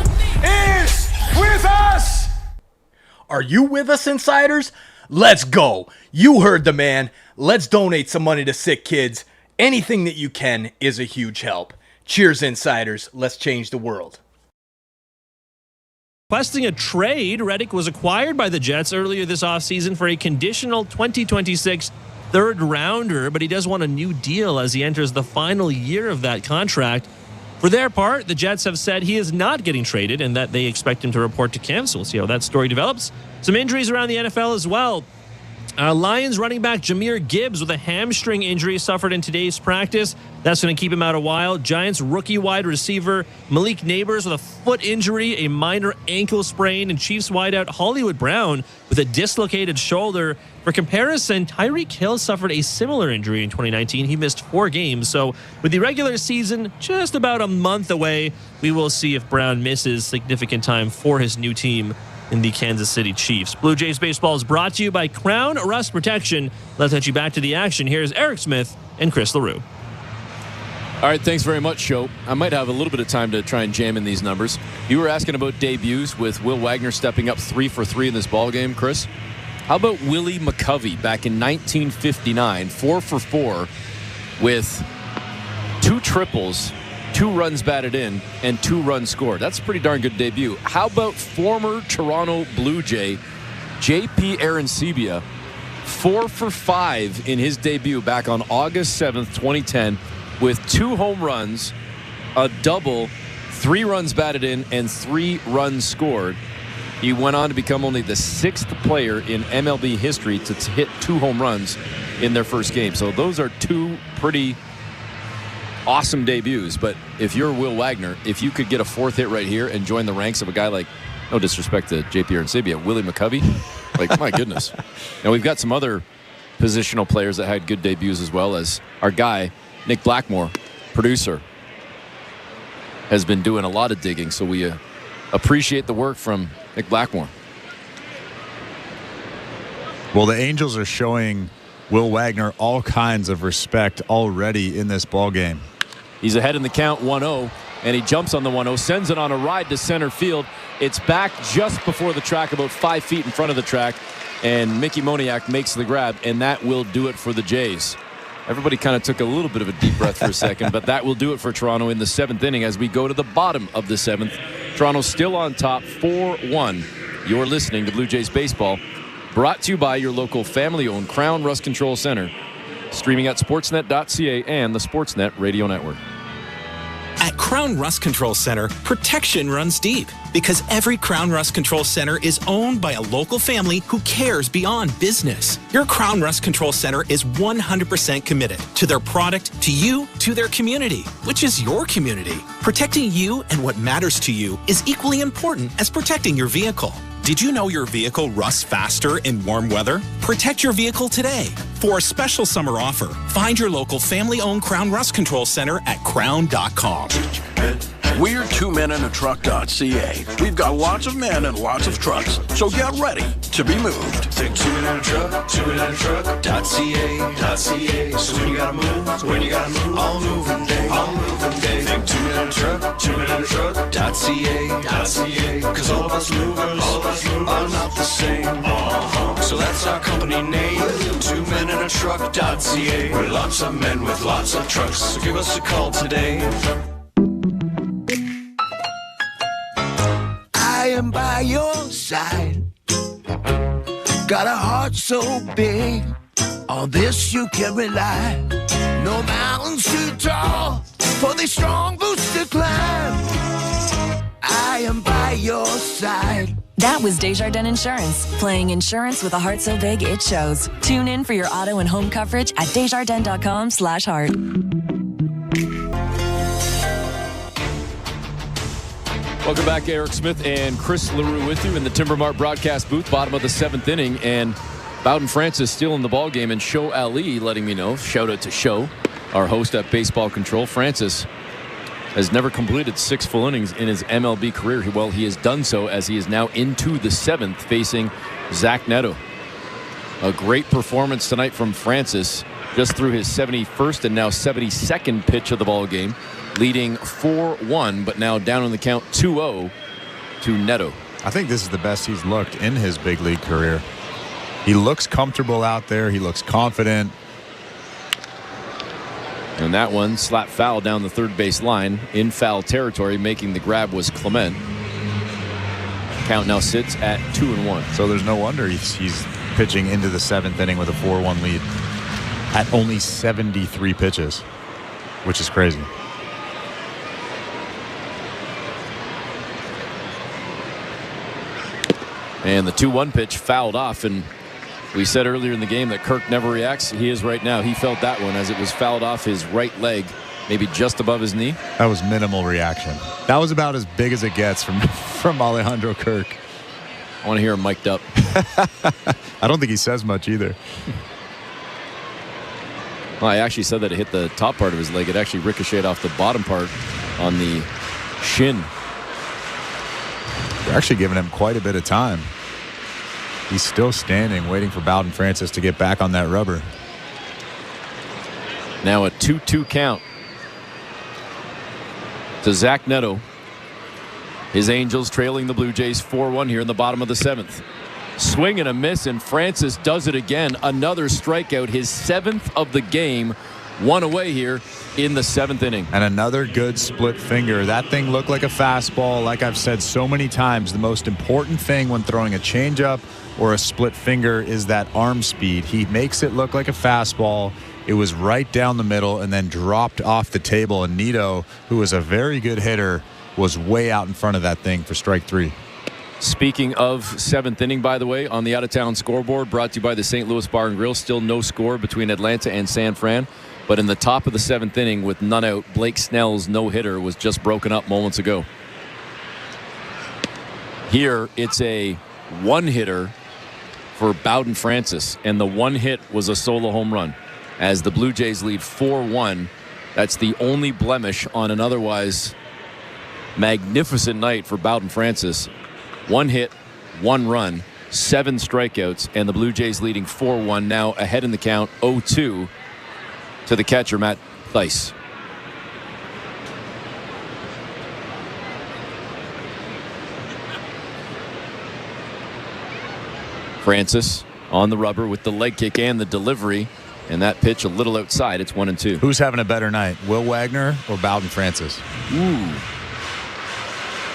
is with us? Are you with us, insiders? Let's go. You heard the man. Let's donate some money to SickKids. Anything that you can is a huge help. Cheers, insiders. Let's change the world. Requesting a trade, Reddick was acquired by the Jets earlier this offseason for a conditional 2026 third-rounder, but he does want a new deal as he enters the final year of that contract. For their part, the Jets have said he is not getting traded and that they expect him to report to camp, so we'll see how that story develops. Some injuries around the NFL as well. Lions running back Jahmyr Gibbs with a hamstring injury suffered in today's practice. That's going to keep him out a while. Giants rookie wide receiver Malik Neighbors with a foot injury, a minor ankle sprain, and Chiefs wideout Hollywood Brown with a dislocated shoulder. For comparison, Tyreek Hill suffered a similar injury in 2019. He missed 4 games. So with the regular season just about a month away, we will see if Brown misses significant time for his new team in the Kansas City Chiefs. Blue Jays Baseball is brought to you by Crown Rust Protection. Let's get you back to the action. Here's Eric Smith and Chris LaRue. All right, thanks very much, Show. I might have a little bit of time to try and jam in these numbers. You were asking about debuts with Will Wagner stepping up 3 for 3 in this ballgame, Chris. How about Willie McCovey back in 1959, 4 for 4 with 2 triples, 2 runs batted in, and 2 runs scored. That's a pretty darn good debut. How about former Toronto Blue Jay J.P. Arancibia, 4 for 5 in his debut back on August 7th, 2010, with 2 home runs, a double, 3 runs batted in, and 3 runs scored. He went on to become only the 6th player in MLB history to hit 2 home runs in their first game. So those are 2 pretty awesome debuts. But if you're Will Wagner, if you could get a 4th hit right here and join the ranks of a guy like, no disrespect to J.P. Arancibia, Willie McCovey, like, my goodness. Now, we've got some other positional players that had good debuts as well, as our guy, Nick Blackmore, producer, has been doing a lot of digging. So we appreciate the work from Nick Blackmore. Well, the Angels are showing Will Wagner all kinds of respect already in this ballgame. He's ahead in the count, 1-0, and he jumps on the 1-0, sends it on a ride to center field. It's back just before the track, about 5 feet in front of the track, and Mickey Moniak makes the grab, and that will do it for the Jays. Everybody kind of took a little bit of a deep breath for a second, but that will do it for Toronto in the 7th inning as we go to the bottom of the 7th. Toronto still on top, 4-1. You're listening to Blue Jays Baseball, brought to you by your local family-owned Crown Rust Control Center, streaming at sportsnet.ca and the Sportsnet Radio Network. At Crown Rust Control Center, protection runs deep because every Crown Rust Control Center is owned by a local family who cares beyond business. Your Crown Rust Control Center is 100% committed to their product, to you, to their community, which is your community. Protecting you and what matters to you is equally important as protecting your vehicle. Did you know your vehicle rusts faster in warm weather? Protect your vehicle today. For a special summer offer, find your local family-owned Crown Rust Control Center at crown.com. We're 2menintruck.ca. We've got lots of men and lots of trucks, so get ready to be moved. Think 2 Men in a Truck, 2menintruck.ca. So when you gotta move, all moving day. Think 2 Men in a Truck, 2menintruck.ca. Cause all of us movers are not the same. So that's our company name, 2menintruck.ca. We're lots of men with lots of trucks, so give us a call today. I am by your side. Got a heart so big, on this you can rely. No mountains too tall for the strong boots to climb. I am by your side. That was Desjardins Insurance, playing insurance with a heart so big it shows. Tune in for your auto and home coverage at desjardins.com/heart. Welcome back, Eric Smith and Chris LaRue with you in the Timber Mart broadcast booth, bottom of the 7th inning, and Bowden Francis still in the ball game, and Show Ali letting me know. Shout out to Show, our host at Baseball Control. Francis has never completed 6 full innings in his MLB career. Well, he has done so as he is now into the 7th, facing Zach Neto. A great performance tonight from Francis, just through his 71st and now 72nd pitch of the ball game, leading 4-1, but now down on the count 2-0 to Neto. I think this is the best he's looked in his big league career. He looks comfortable out there. He looks confident. And that one slapped foul down the third base line in foul territory. Making the grab was Clement. Count now sits at 2-1. So there's no wonder he's pitching into the 7th inning with a 4-1 lead at only 73 pitches, which is crazy. And the 2-1 pitch fouled off, and we said earlier in the game that Kirk never reacts. He is right now. He felt that one as it was fouled off his right leg, maybe just above his knee. That was minimal reaction. That was about as big as it gets from Alejandro Kirk. I want to hear him mic'd up. I don't think he says much either. Well, I actually said that it hit the top part of his leg. It actually ricocheted off the bottom part on the shin. They're actually giving him quite a bit of time. He's still standing, waiting for Bowden Francis to get back on that rubber. Now a 2-2 count to Zach Neto. His Angels trailing the Blue Jays 4-1 here in the bottom of the 7th. Swing and a miss, and Francis does it again. Another strikeout, his 7th of the game. One away here in the 7th inning. And another good split finger. That thing looked like a fastball. Like I've said so many times, the most important thing when throwing a changeup or a split finger is that arm speed. He makes it look like a fastball. It was right down the middle and then dropped off the table. And Neto, who is a very good hitter, was way out in front of that thing for strike 3. Speaking of 7th inning, by the way, on the out-of-town scoreboard, brought to you by the St. Louis Bar and Grill. Still no score between Atlanta and San Fran. But in the top of the 7th inning with none out, Blake Snell's no-hitter was just broken up moments ago. Here, it's a one-hitter for Bowden Francis, and the one hit was a solo home run. As the Blue Jays lead 4-1, that's the only blemish on an otherwise magnificent night for Bowden Francis. One hit, one run, 7 strikeouts, and the Blue Jays leading 4-1, now ahead in the count 0-2 to the catcher, Matt Thaiss. Francis on the rubber with the leg kick and the delivery, and that pitch a little outside. It's 1-2. Who's having a better night, Will Wagner or Bowden Francis? Ooh,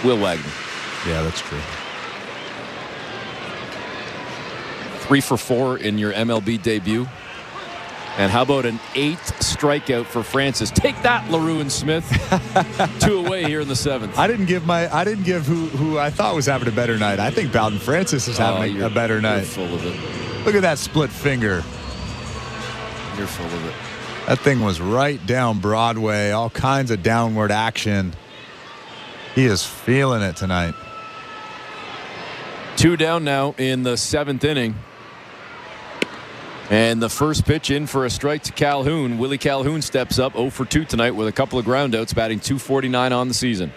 Will Wagner. Yeah, that's true. 3 for 4 in your MLB debut. And how about an 8th strikeout for Francis? Take that, LaRue and Smith. 2 away here in the 7th. I didn't give who I thought was having a better night. I think Bowden Francis is having a better night. You're full of it. Look at that split finger. You're full of it. That thing was right down Broadway. All kinds of downward action. He is feeling it tonight. 2 down now in the 7th inning. And the first pitch in for a strike to Calhoun. Willie Calhoun steps up 0 for 2 tonight with a couple of groundouts, batting .249 on the season.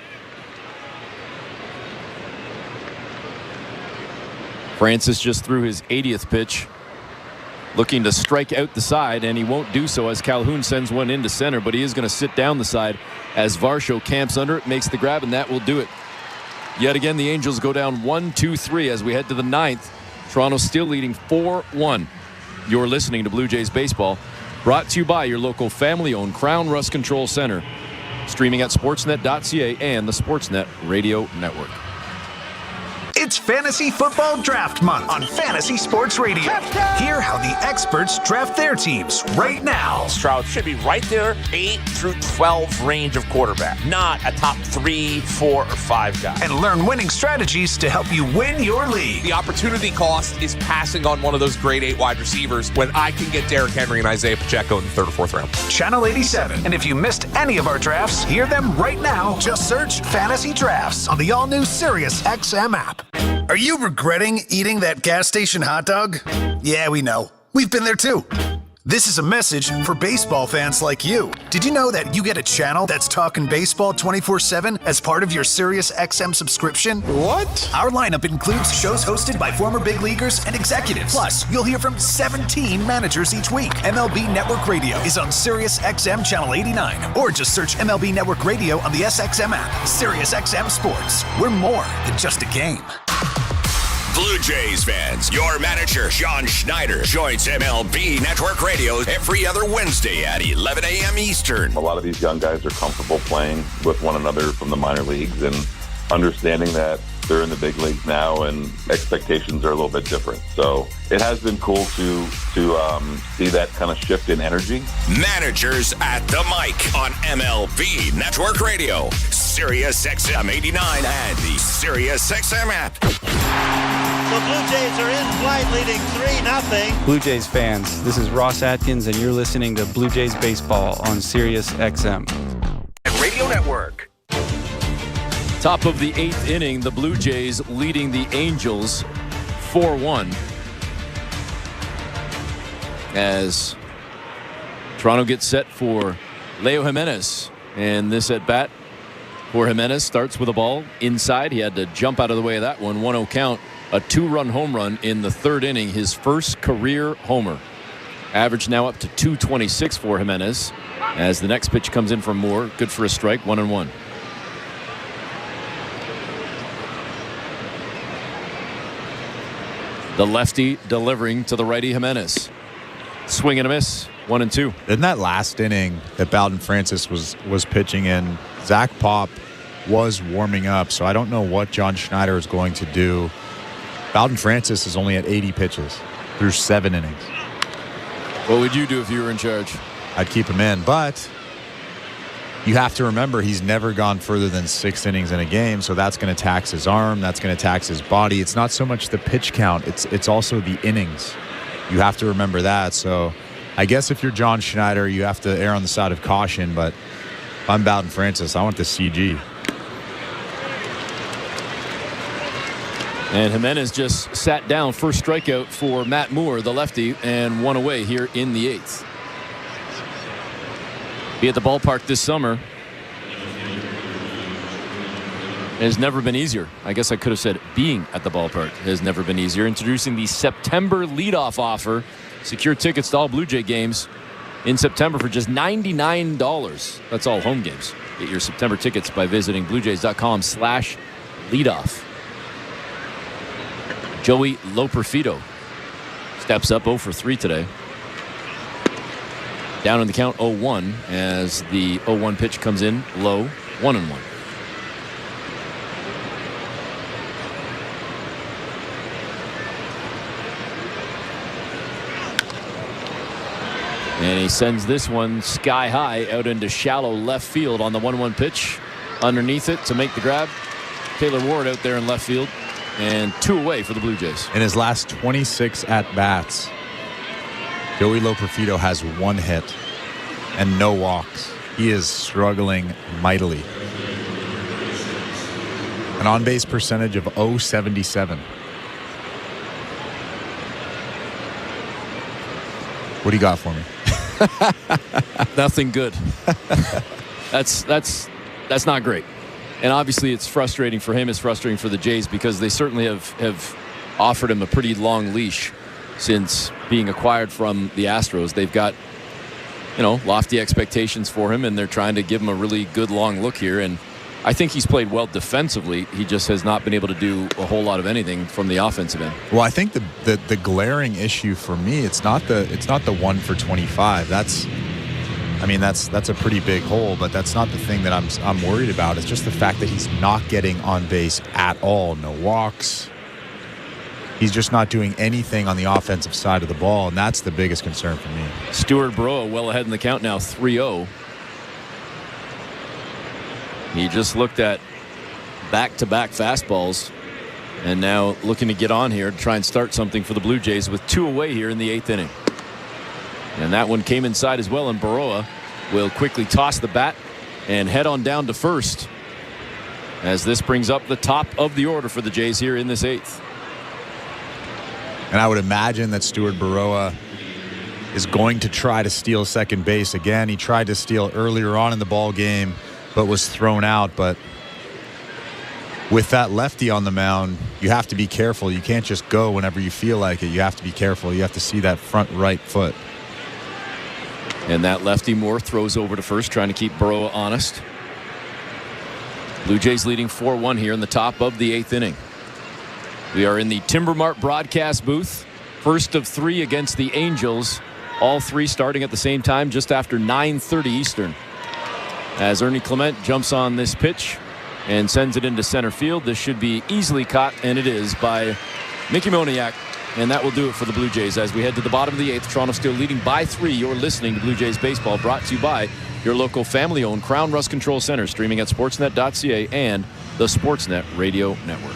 Francis just threw his 80th pitch, looking to strike out the side, and he won't do so as Calhoun sends one into center, but he is going to sit down the side as Varsho camps under it, makes the grab, and that will do it. Yet again, the Angels go down 1-2-3 as we head to the 9th. Toronto still leading 4-1. You're listening to Blue Jays Baseball, brought to you by your local family-owned Crown Rust Control Center. Streaming at sportsnet.ca and the Sportsnet Radio Network. It's Fantasy Football Draft Month on Fantasy Sports Radio. Hear how the experts draft their teams right now. Stroud should be right there, 8 through 12 range of quarterback, not a top 3, 4, or 5 guy. And learn winning strategies to help you win your league. The opportunity cost is passing on one of those grade 8 wide receivers when I can get Derrick Henry and Isaiah Pacheco in the 3rd or 4th round. Channel 87. And if you missed any of our drafts, hear them right now. Just search Fantasy Drafts on the all-new Sirius XM app. Are you regretting eating that gas station hot dog? Yeah, we know. We've been there too. This is a message for baseball fans like you. Did you know that you get a channel that's talking baseball 24/7 as part of your Sirius XM subscription? What? Our lineup includes shows hosted by former big leaguers and executives. Plus, you'll hear from 17 managers each week. MLB Network Radio is on Sirius XM Channel 89. Or just search MLB Network Radio on the SXM app. Sirius XM Sports. We're more than just a game. Blue Jays fans, your manager, Sean Schneider, joins MLB Network Radio every other Wednesday at 11 a.m. Eastern. A lot of these young guys are comfortable playing with one another from the minor leagues and understanding that they're in the big leagues now and expectations are a little bit different. So it has been cool to see that kind of shift in energy. Managers at the mic on MLB Network Radio, Sirius XM 89 and the Sirius XM app. The Blue Jays are in flight, leading 3-0. Blue Jays fans, this is Ross Atkins, and you're listening to Blue Jays Baseball on Sirius XM. Radio Network. Top of the 8th inning, the Blue Jays leading the Angels 4-1. As Toronto gets set for Leo Jimenez. And this at bat for Jimenez starts with a ball inside. He had to jump out of the way of that one. 1-0 count. A 2-run home run in the 3rd inning. His first career homer. Average now up to 226 for Jimenez. As the next pitch comes in from Moore. Good for a strike. 1-1. The lefty delivering to the righty Jimenez. Swing and a miss. 1-2. In that last inning that Bowden Francis was pitching in, Zach Pop was warming up, so I don't know what John Schneider is going to do. Bowden Francis is only at 80 pitches through 7 innings. What would you do if you were in charge? I'd keep him in, but you have to remember he's never gone further than 6 innings in a game, so that's going to tax his arm, that's going to tax his body. It's not so much the pitch count, it's also the innings. You have to remember that. So I guess if you're John Schneider, you have to err on the side of caution, but if I'm Bowden Francis, I want the CG. And Jimenez just sat down. First strikeout for Matt Moore, the lefty, and 1 away here in the 8th. Be at the ballpark this summer. It has never been easier. I guess I could have said being at the ballpark has never been easier. Introducing the September leadoff offer. Secure tickets to all Blue Jay games in September for just $99. That's all home games. Get your September tickets by visiting bluejays.com/leadoff. Joey Loperfido steps up 0 for 3 today. Down in the count 0-1 as the 0-1 pitch comes in low. 1-1. And he sends this one sky high out into shallow left field on the 1-1 pitch. Underneath it to make the grab. Taylor Ward out there in left field. And 2 away for the Blue Jays. In his last 26 at-bats, Joey Loperfido has 1 hit and no walks. He is struggling mightily. An on-base percentage of .077. What do you got for me? Nothing good. That's not great. And obviously it's frustrating for him. It's frustrating for the Jays because they certainly have offered him a pretty long leash since being acquired from the Astros. They've got, lofty expectations for him, and they're trying to give him a really good long look here. And I think he's played well defensively. He just has not been able to do a whole lot of anything from the offensive end. Well, I think the glaring issue for me, it's not the 1 for 25. That's a pretty big hole, but that's not the thing that I'm worried about. It's just the fact that he's not getting on base at all. No walks. He's just not doing anything on the offensive side of the ball, and that's the biggest concern for me. Stuart Burrow well ahead in the count now, 3-0. He just looked at back-to-back fastballs and now looking to get on here to try and start something for the Blue Jays with 2 away here in the 8th inning. And that one came inside as well, and Burrow will quickly toss the bat and head on down to first as this brings up the top of the order for the Jays here in this 8th. And I would imagine that Stuart Burrow is going to try to steal second base again. He tried to steal earlier on in the ball game, but was thrown out. But with that lefty on the mound, you have to be careful. You can't just go whenever you feel like it. You have to be careful. You have to see that front right foot. And that lefty Moore throws over to first, trying to keep Burrow honest. Blue Jays leading 4-1 here in the top of the 8th inning. We are in the Timber Mart broadcast booth. First of 3 against the Angels. All 3 starting at the same time just after 9:30 Eastern. As Ernie Clement jumps on this pitch and sends it into center field. This should be easily caught, and it is, by Mickey Moniak. And that will do it for the Blue Jays as we head to the bottom of the 8th. Toronto still leading by 3. You're listening to Blue Jays Baseball, brought to you by your local family-owned Crown Rust Control Center, streaming at sportsnet.ca and the Sportsnet Radio Network.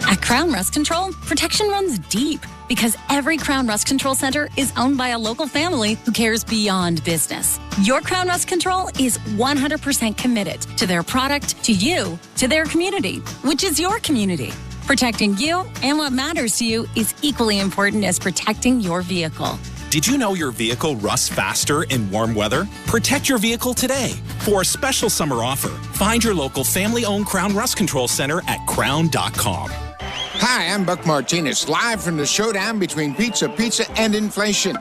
At Crown Rust Control, protection runs deep because every Crown Rust Control Center is owned by a local family who cares beyond business. Your Crown Rust Control is 100% committed to their product, to you, to their community, which is your community. Protecting you and what matters to you is equally important as protecting your vehicle. Did you know your vehicle rusts faster in warm weather? Protect your vehicle today. For a special summer offer, find your local family-owned Crown Rust Control Center at crown.com. Hi, I'm Buck Martinez, live from the showdown between Pizza and inflation.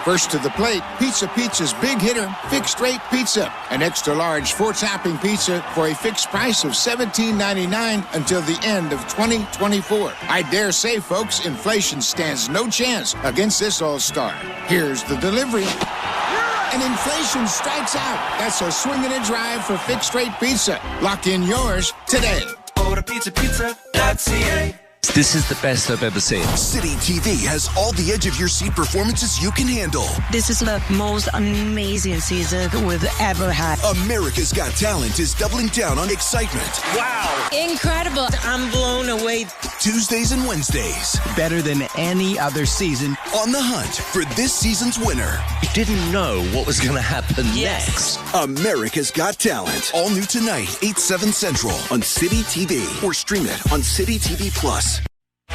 First to the plate, Pizza's big hitter, fixed rate pizza. An extra large 4-topping pizza for a fixed price of $17.99 until the end of 2024. I dare say, folks, inflation stands no chance against this all-star. Here's the delivery. And inflation strikes out. That's a swing and a drive for fixed rate pizza. Lock in yours today. Order pizza.ca. This is the best I've ever seen. City TV has all the edge-of-your-seat performances you can handle. This is the most amazing season we've ever had. America's Got Talent is doubling down on excitement. Wow. Incredible. I'm blown away. Tuesdays and Wednesdays. Better than any other season. On the hunt for this season's winner. You didn't know what was going to happen next. America's Got Talent. All new tonight, 8/7 Central on City TV. Or stream it on City TV Plus.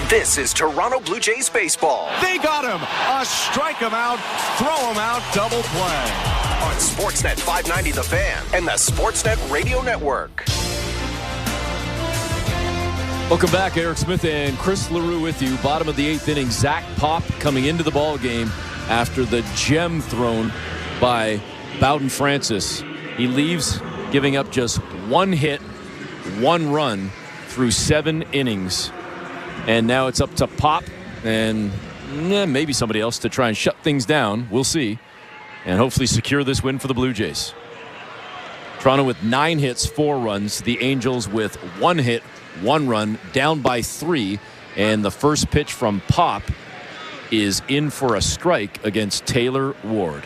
This is Toronto Blue Jays baseball. They got him. A strike him out, throw him out, double play. On Sportsnet 590 The Fan and the Sportsnet Radio Network. Welcome back. Eric Smith and Chris LaRue with you. Bottom of the 8th inning. Zach Pop coming into the ball game after the gem thrown by Bowden Francis. He leaves giving up just 1 hit, 1 run through 7 innings. And now it's up to Pop and maybe somebody else to try and shut things down. We'll see. And hopefully secure this win for the Blue Jays. Toronto with 9 hits, 4 runs. The Angels with 1 hit, 1 run, down by 3. And the first pitch from Pop is in for a strike against Taylor Ward.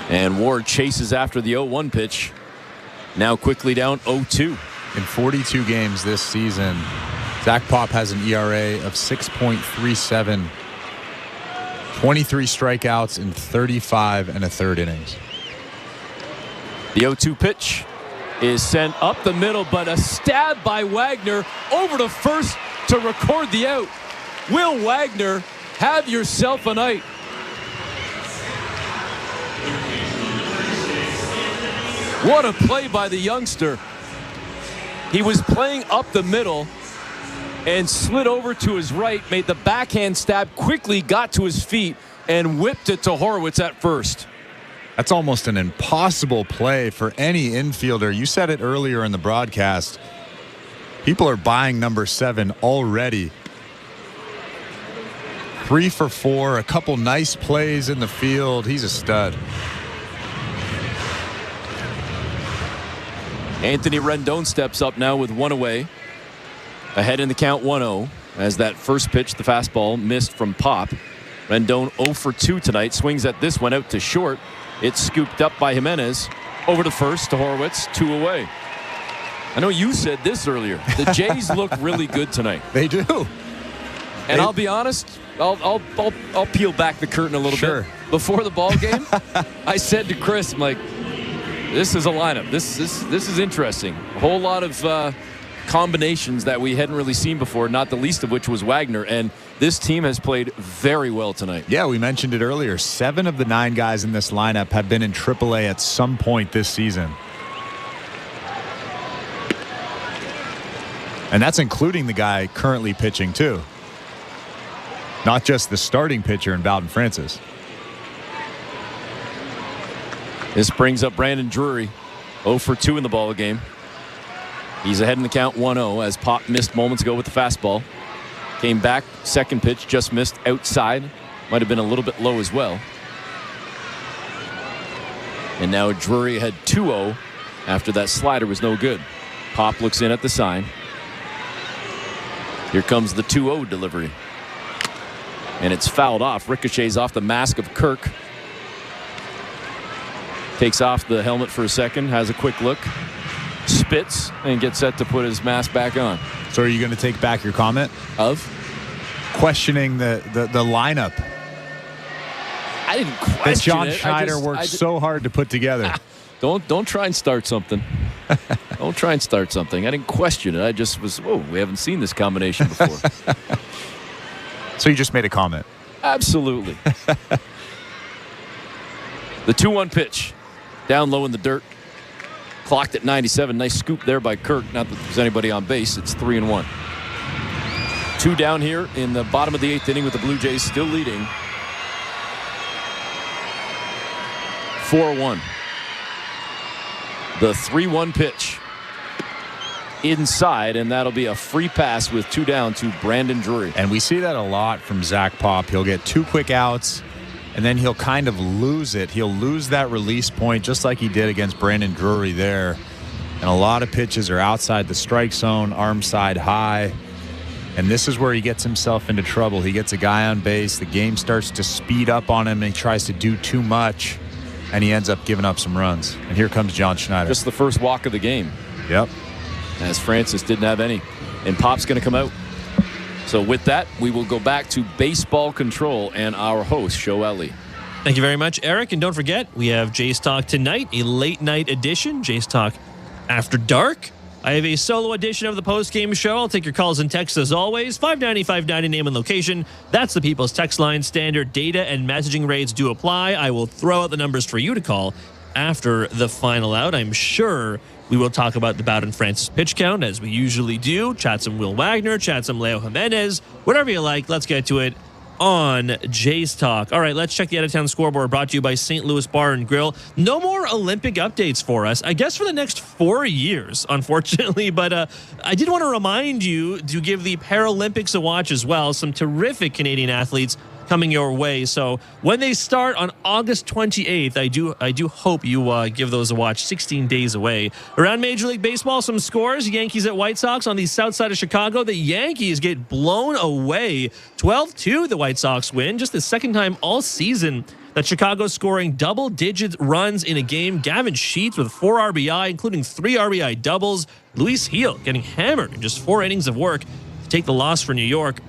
And Ward chases after the 0-1 pitch. Now quickly down 0-2. In 42 games this season, Zach Pop has an ERA of 6.37, 23 strikeouts in 35 1/3 innings. The 0-2 pitch is sent up the middle, but a stab by Wagner over to first to record the out. Will Wagner, have yourself a night. What a play by the youngster. He was playing up the middle and slid over to his right, made the backhand stab, quickly got to his feet, and whipped it to Horwitz at first. That's almost an impossible play for any infielder. You said it earlier in the broadcast. People are buying number 7 already. 3 for 4, a couple nice plays in the field. He's a stud. Anthony Rendon steps up now with 1 away. Ahead in the count 1-0 as that first pitch, the fastball, missed from Pop. Rendon 0 for 2 tonight. Swings at this one out to short. It's scooped up by Jimenez. Over to first to Horwitz. 2 away. I know you said this earlier. The Jays look really good tonight. They do. And I'll be honest, I'll peel back the curtain a little bit. Before the ball game, I said to Chris, I'm like, this is a lineup. This is interesting. A whole lot of combinations that we hadn't really seen before, not the least of which was Wagner. And this team has played very well tonight. Yeah, we mentioned it earlier. 7 of the 9 guys in this lineup have been in AAA at some point this season. And that's including the guy currently pitching, too. Not just the starting pitcher in Bowden Francis. This brings up Brandon Drury. 0 for 2 in the ball game. He's ahead in the count 1-0 as Pop missed moments ago with the fastball. Came back, second pitch, just missed outside. Might have been a little bit low as well. And now Drury had 2-0 after that slider was no good. Pop looks in at the sign. Here comes the 2-0 delivery. And it's fouled off. Ricochets off the mask of Kirk. Takes off the helmet for a second, has a quick look, spits, and gets set to put his mask back on. So are you going to take back your comment? Of? Questioning the lineup. I didn't question that John it. Schneider worked so hard to put together. Don't try and start something. Don't try and start something. I didn't question it. I just was, whoa, we haven't seen this combination before. So you just made a comment? Absolutely. The 2-1 pitch. Down low in the dirt. Clocked at 97. Nice scoop there by Kirk. Not that there's anybody on base. It's 3-1. 2 down here in the bottom of the 8th inning with the Blue Jays still leading. 4-1. The 3-1 pitch. Inside, and that'll be a free pass with 2 down to Brandon Drury. And we see that a lot from Zach Pop. He'll get 2 quick outs, and then he'll kind of lose it. He'll lose that release point just like he did against Brandon Drury there. And a lot of pitches are outside the strike zone, arm side high. And this is where he gets himself into trouble. He gets a guy on base. The game starts to speed up on him, and he tries to do too much, and he ends up giving up some runs. And here comes John Schneider. Just the first walk of the game. Yep. As Francis didn't have any. And Pop's going to come out. So with that, we will go back to baseball control and our host, Show Ellie. Thank you very much, Eric. And don't forget, we have Jays Talk tonight, a late night edition, Jays Talk After Dark. I have a solo edition of the post-game show. I'll take your calls and texts as always. 590-590, name and location. That's the People's Text Line. Standard data and messaging rates do apply. I will throw out the numbers for you to call after the final out. I'm sure we will talk about the Bowden Francis pitch count, as we usually do. Chat some Will Wagner, chat some Leo Jimenez, whatever you like. Let's get to it on Jays Talk. All right, let's check the out-of-town scoreboard, brought to you by St. Louis Bar and Grill. No more Olympic updates for us, I guess, for the next 4 years, unfortunately. But I did want to remind you to give the Paralympics a watch as well. Some terrific Canadian athletes coming your way. So when they start on August 28th, I do hope you give those a watch. 16 days away. Around Major League Baseball, some scores. Yankees at White Sox on the south side of Chicago. The Yankees get blown away. 12-2 the White Sox win. Just the second time all season that Chicago's scoring double-digit runs in a game. Gavin Sheets with 4 RBI, including 3 RBI doubles. Luis Gil getting hammered in just 4 innings of work to take the loss for New York.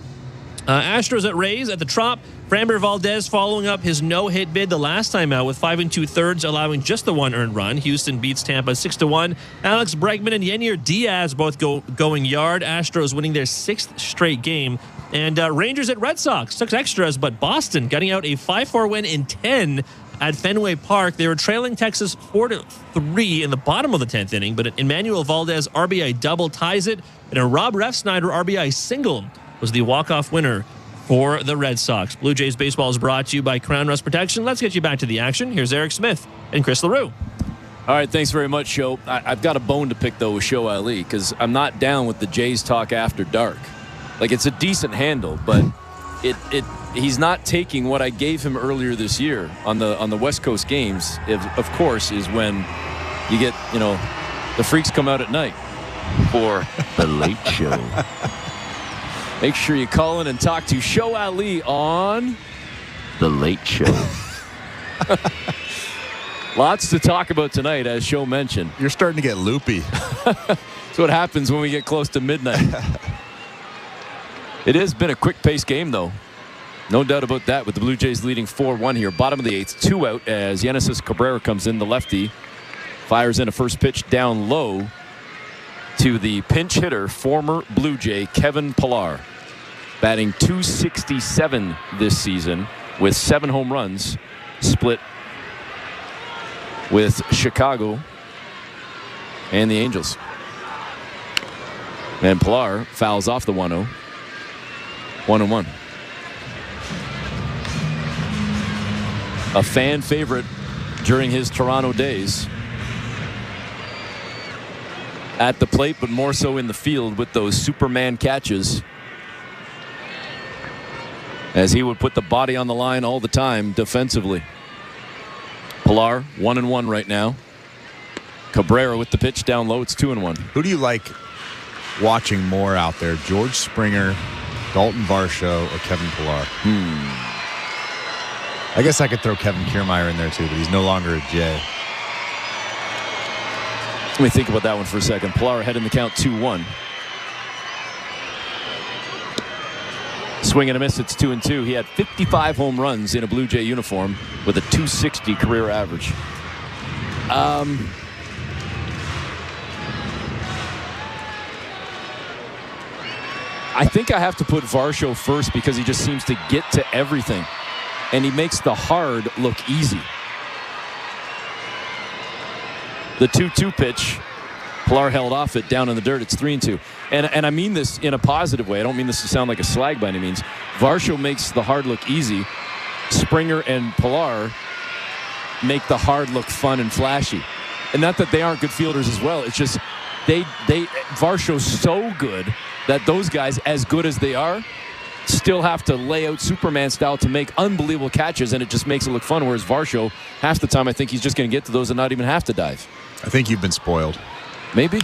Astros at Rays at the Trop. Framber Valdez following up his no-hit bid the last time out with 5 2/3, allowing just the one earned run. Houston beats Tampa 6-1. Alex Bregman and Yennier Diaz both going yard. Astros winning their 6th straight game. And Rangers at Red Sox took extras, but Boston gutting out a 5-4 win in 10 at Fenway Park. They were trailing Texas 4-3 in the bottom of the 10th inning, but an Emmanuel Valdez RBI double ties it, and a Rob Refsnyder RBI single was the walk-off winner for the Red Sox. Blue Jays baseball is brought to you by Crown Rust Protection. Let's get you back to the action. Here's Eric Smith and Chris LaRue. All right, thanks very much, Show. I've got a bone to pick, though, with Show Ali, because I'm not down with the Jays talk after dark. Like, it's a decent handle, but he's not taking what I gave him earlier this year on the West Coast games. Of course, is when you get, the freaks come out at night for the late show. Make sure you call in and talk to Show Ali on the Late Show. Lots to talk about tonight, as Show mentioned. You're starting to get loopy. That's what happens when we get close to midnight. It has been a quick-paced game, though. No doubt about that, with the Blue Jays leading 4-1 here. Bottom of the 8th, 2 out as Genesis Cabrera comes in, the lefty. Fires in a first pitch down low to the pinch hitter, former Blue Jay Kevin Pillar, batting .267 this season with 7 home runs, split with Chicago and the Angels. And Pillar fouls off the 1-0. 1-1. A fan favorite during his Toronto days. At the plate, but more so in the field with those Superman catches, as he would put the body on the line all the time defensively. Pillar 1-1 right now. Cabrera with the pitch down low. It's 2-1. Who do you like watching more out there, George Springer, Dalton Varsho, or Kevin Pillar? I guess I could throw Kevin Kiermaier in there too, but he's no longer a J. Let me think about that one for a second. Pillar ahead in the count 2-1. Swing and a miss. It's 2-2. He had 55 home runs in a Blue Jay uniform with a .260 career average. I think I have to put Varsho first because he just seems to get to everything, and he makes the hard look easy. The 2-2 pitch, Pillar held off it down in the dirt. It's 3-2. And I mean this in a positive way. I don't mean this to sound like a slag by any means. Varsho makes the hard look easy. Springer and Pillar make the hard look fun and flashy. And not that they aren't good fielders as well. It's just Varsho's so good that those guys, as good as they are, still have to lay out Superman style to make unbelievable catches, and it just makes it look fun. Whereas Varsho, half the time, I think he's just going to get to those and not even have to dive. I think you've been spoiled. Maybe.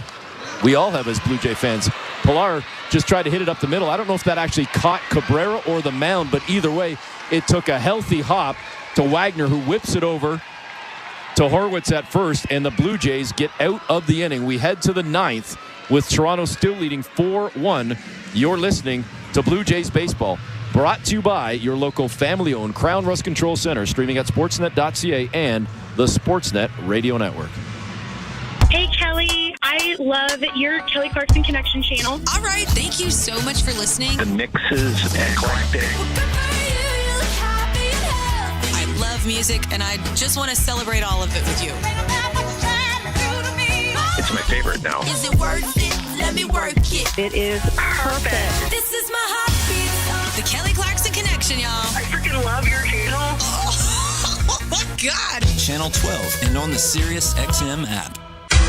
We all have as Blue Jay fans. Pillar just tried to hit it up the middle. I don't know if that actually caught Cabrera or the mound, but either way, it took a healthy hop to Wagner, who whips it over to Horwitz at first, and the Blue Jays get out of the inning. We head to the 9th with Toronto still leading 4-1. You're listening to Blue Jays Baseball, brought to you by your local family-owned Crown Rust Control Center, streaming at sportsnet.ca and the Sportsnet Radio Network. Hey, Kelly. I love your Kelly Clarkson Connection channel. All right. Thank you so much for listening. The mix is eclectic. I love music, and I just want to celebrate all of it with you. It's my favorite now. Is it worth it? Let me work it. It is perfect. This is my heartbeat. The Kelly Clarkson Connection, y'all. I freaking love your channel. Oh my God. Channel 12 and on the SiriusXM app.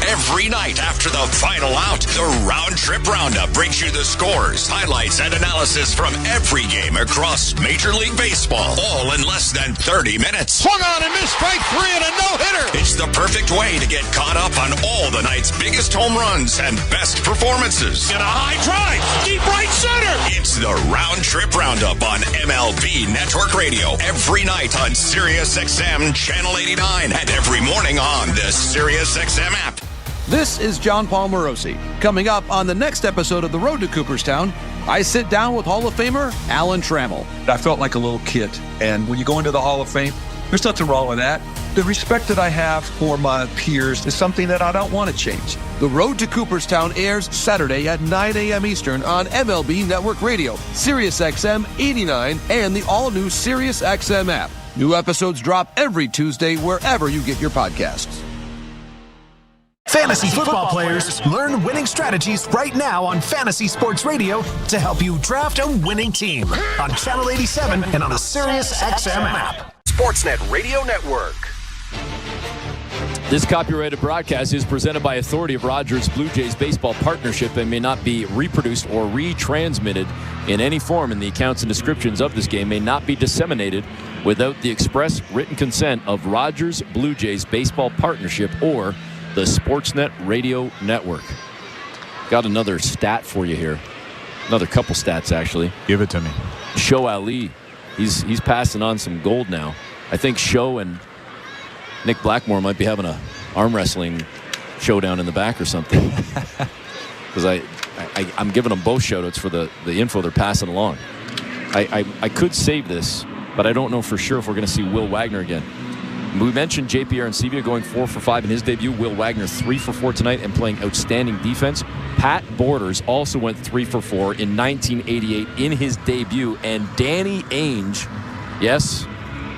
Every night after the final out, the Round Trip Roundup brings you the scores, highlights, and analysis from every game across Major League Baseball, all in less than 30 minutes. Swung on and missed, strike 3 and a no-hitter. It's the perfect way to get caught up on all the night's biggest home runs and best performances. And a high drive, deep right center. It's the Round Trip Roundup on MLB Network Radio every night on SiriusXM Channel 89 and every morning on the SiriusXM app. This is John Paul Morosi. Coming up on the next episode of The Road to Cooperstown, I sit down with Hall of Famer Alan Trammell. I felt like a little kid. And when you go into the Hall of Fame, there's nothing wrong with that. The respect that I have for my peers is something that I don't want to change. The Road to Cooperstown airs Saturday at 9 a.m. Eastern on MLB Network Radio, Sirius XM 89, and the all-new Sirius XM app. New episodes drop every Tuesday wherever you get your podcasts. Fantasy football players, learn winning strategies right now on Fantasy Sports Radio to help you draft a winning team on Channel 87 and on the Sirius XM app. Sportsnet Radio Network. This copyrighted broadcast is presented by authority of Rogers Blue Jays Baseball Partnership and may not be reproduced or retransmitted in any form, and the accounts and descriptions of this game may not be disseminated without the express written consent of Rogers Blue Jays Baseball Partnership or the Sportsnet Radio Network. Got another stat for you here. Another couple stats, actually. Give it to me. Show Ali, he's passing on some gold now. I think Show and Nick Blackmore might be having a arm wrestling showdown in the back or something. Because I'm giving them both shout-outs for the info they're passing along. I could save this, but I don't know for sure if we're going to see Will Wagner again. We mentioned JP Arencibia going 4 for 5 in his debut. Will Wagner 3 for 4 tonight and playing outstanding defense. Pat Borders also went 3 for 4 in 1988 in his debut. And Danny Ainge, yes,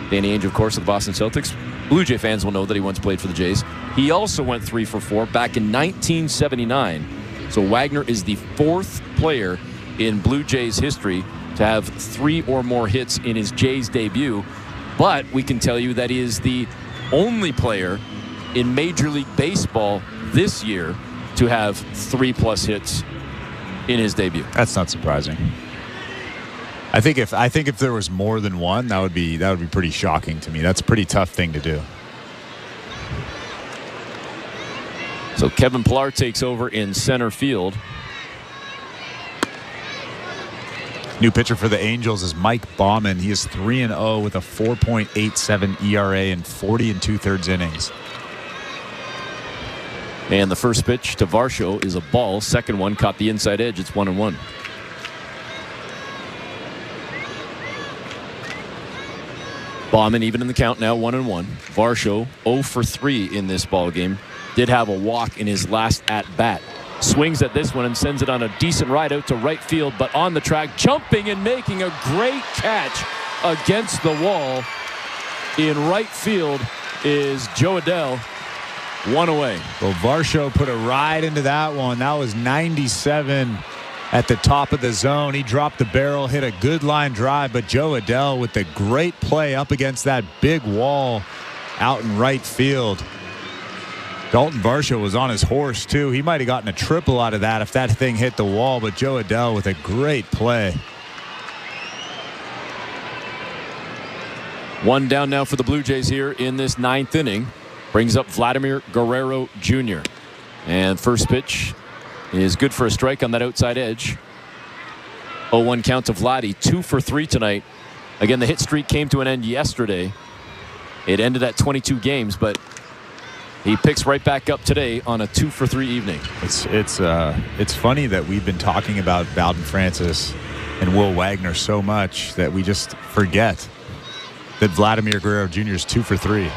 Danny Ainge, of course, of the Boston Celtics. Blue Jay fans will know that he once played for the Jays. He also went 3 for 4 back in 1979. So Wagner is the 4th player in Blue Jays history to have 3 or more hits in his Jays debut. But we can tell you that he is the only player in Major League Baseball this year to have 3+ hits in his debut. That's not surprising. I think if there was more than one, that would be pretty shocking to me. That's a pretty tough thing to do. So Kevin Pillar takes over in center field. New pitcher for the Angels is Mike Baumann. He is 3-0 with a 4.87 ERA in 40 2/3 innings. And the first pitch to Varsho is a ball. Second one caught the inside edge. It's 1-1. Baumann even in the count now, 1-1. Varsho 0 for 3 in this ball game. Did have a walk in his last at bat. Swings at this one and sends it on a decent ride out to right field, but on the track, jumping and making a great catch against the wall in right field is Joe Adell. One away. Well, Varsho put a ride into that one. That was 97 at the top of the zone. He dropped the barrel, hit a good line drive, but Joe Adell with the great play up against that big wall out in right field. Dalton Varsho was on his horse, too. He might have gotten a triple out of that if that thing hit the wall, but Joe Adell with a great play. One down now for the Blue Jays here in this 9th inning. Brings up Vladimir Guerrero Jr. And first pitch is good for a strike on that outside edge. 0-1 count to Vladdy. 2 for 3 tonight. Again, the hit streak came to an end yesterday. It ended at 22 games, but he picks right back up today on a 2 for 3 evening. It's funny that we've been talking about Bowden Francis and Will Wagner so much that we just forget that Vladimir Guerrero Jr. is 2 for 3.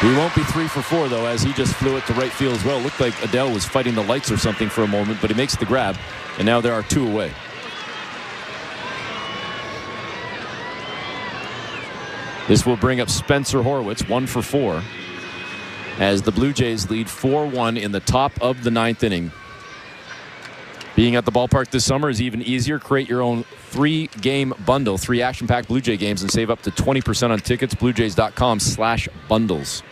He won't be 3 for 4 though, as he just flew it to right field as well. Looked like Adell was fighting the lights or something for a moment, but he makes the grab, and now there are 2 away. This will bring up Spencer Horwitz, 1 for 4, as the Blue Jays lead 4-1 in the top of the 9th inning. Being at the ballpark this summer is even easier. Create your own 3-game bundle, 3 action-packed Blue Jay games, and save up to 20% on tickets. BlueJays.com/bundles.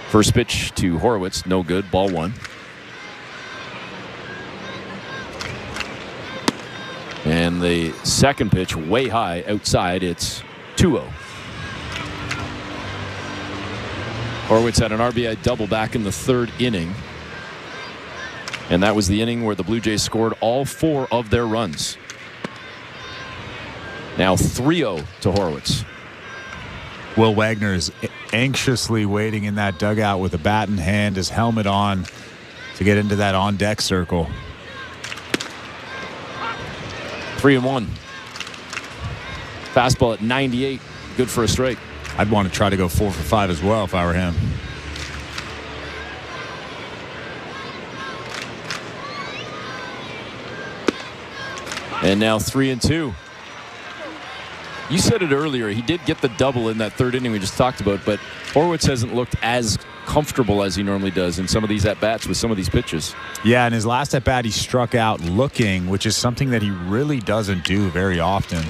First pitch to Horwitz, no good, ball 1. And the second pitch way high outside, it's 2-0. Horwitz had an RBI double back in the 3rd inning. And that was the inning where the Blue Jays scored all 4 of their runs. Now 3-0 to Horwitz. Will Wagner is anxiously waiting in that dugout with a bat in hand, his helmet on, to get into that on-deck circle. 3-1. Fastball at 98. Good for a strike. I'd want to try to go 4 for 5 as well if I were him. And now 3-2. You said it earlier. He did get the double in that third inning we just talked about, but Horwitz hasn't looked as comfortable as he normally does in some of these at-bats with some of these pitches. Yeah, in his last at-bat, he struck out looking, which is something that he really doesn't do very often.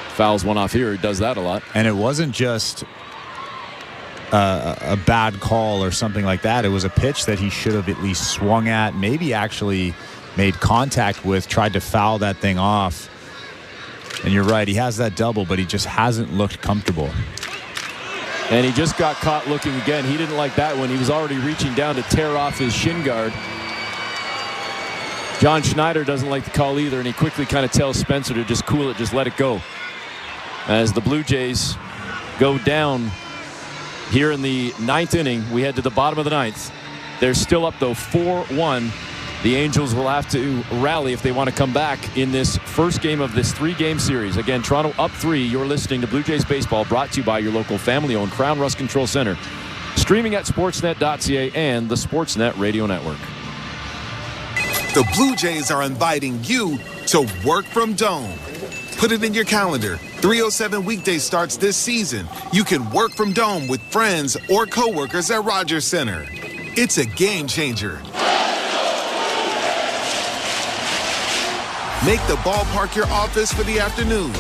Fouls one off here. He does that a lot. And it wasn't just a bad call or something like that. It was a pitch that he should have at least swung at, maybe actually made contact with, tried to foul that thing off. And you're right, he has that double, but he just hasn't looked comfortable. And he just got caught looking again. He didn't like that one. He was already reaching down to tear off his shin guard. John Schneider doesn't like the call either, and he quickly kind of tells Spencer to just cool it, just let it go. As the Blue Jays go down here in the 9th inning, we head to the bottom of the 9th. They're still up, though, 4-1. The Angels will have to rally if they want to come back in this first game of this 3-game series. Again, Toronto up 3. You're listening to Blue Jays Baseball, brought to you by your local family-owned Crown Rust Control Center. Streaming at sportsnet.ca and the Sportsnet Radio Network. The Blue Jays are inviting you to work from Dome. Put it in your calendar. 307 weekday starts this season. You can work from Dome with friends or coworkers at Rogers Center. It's a game changer. Make the ballpark your office for the afternoon.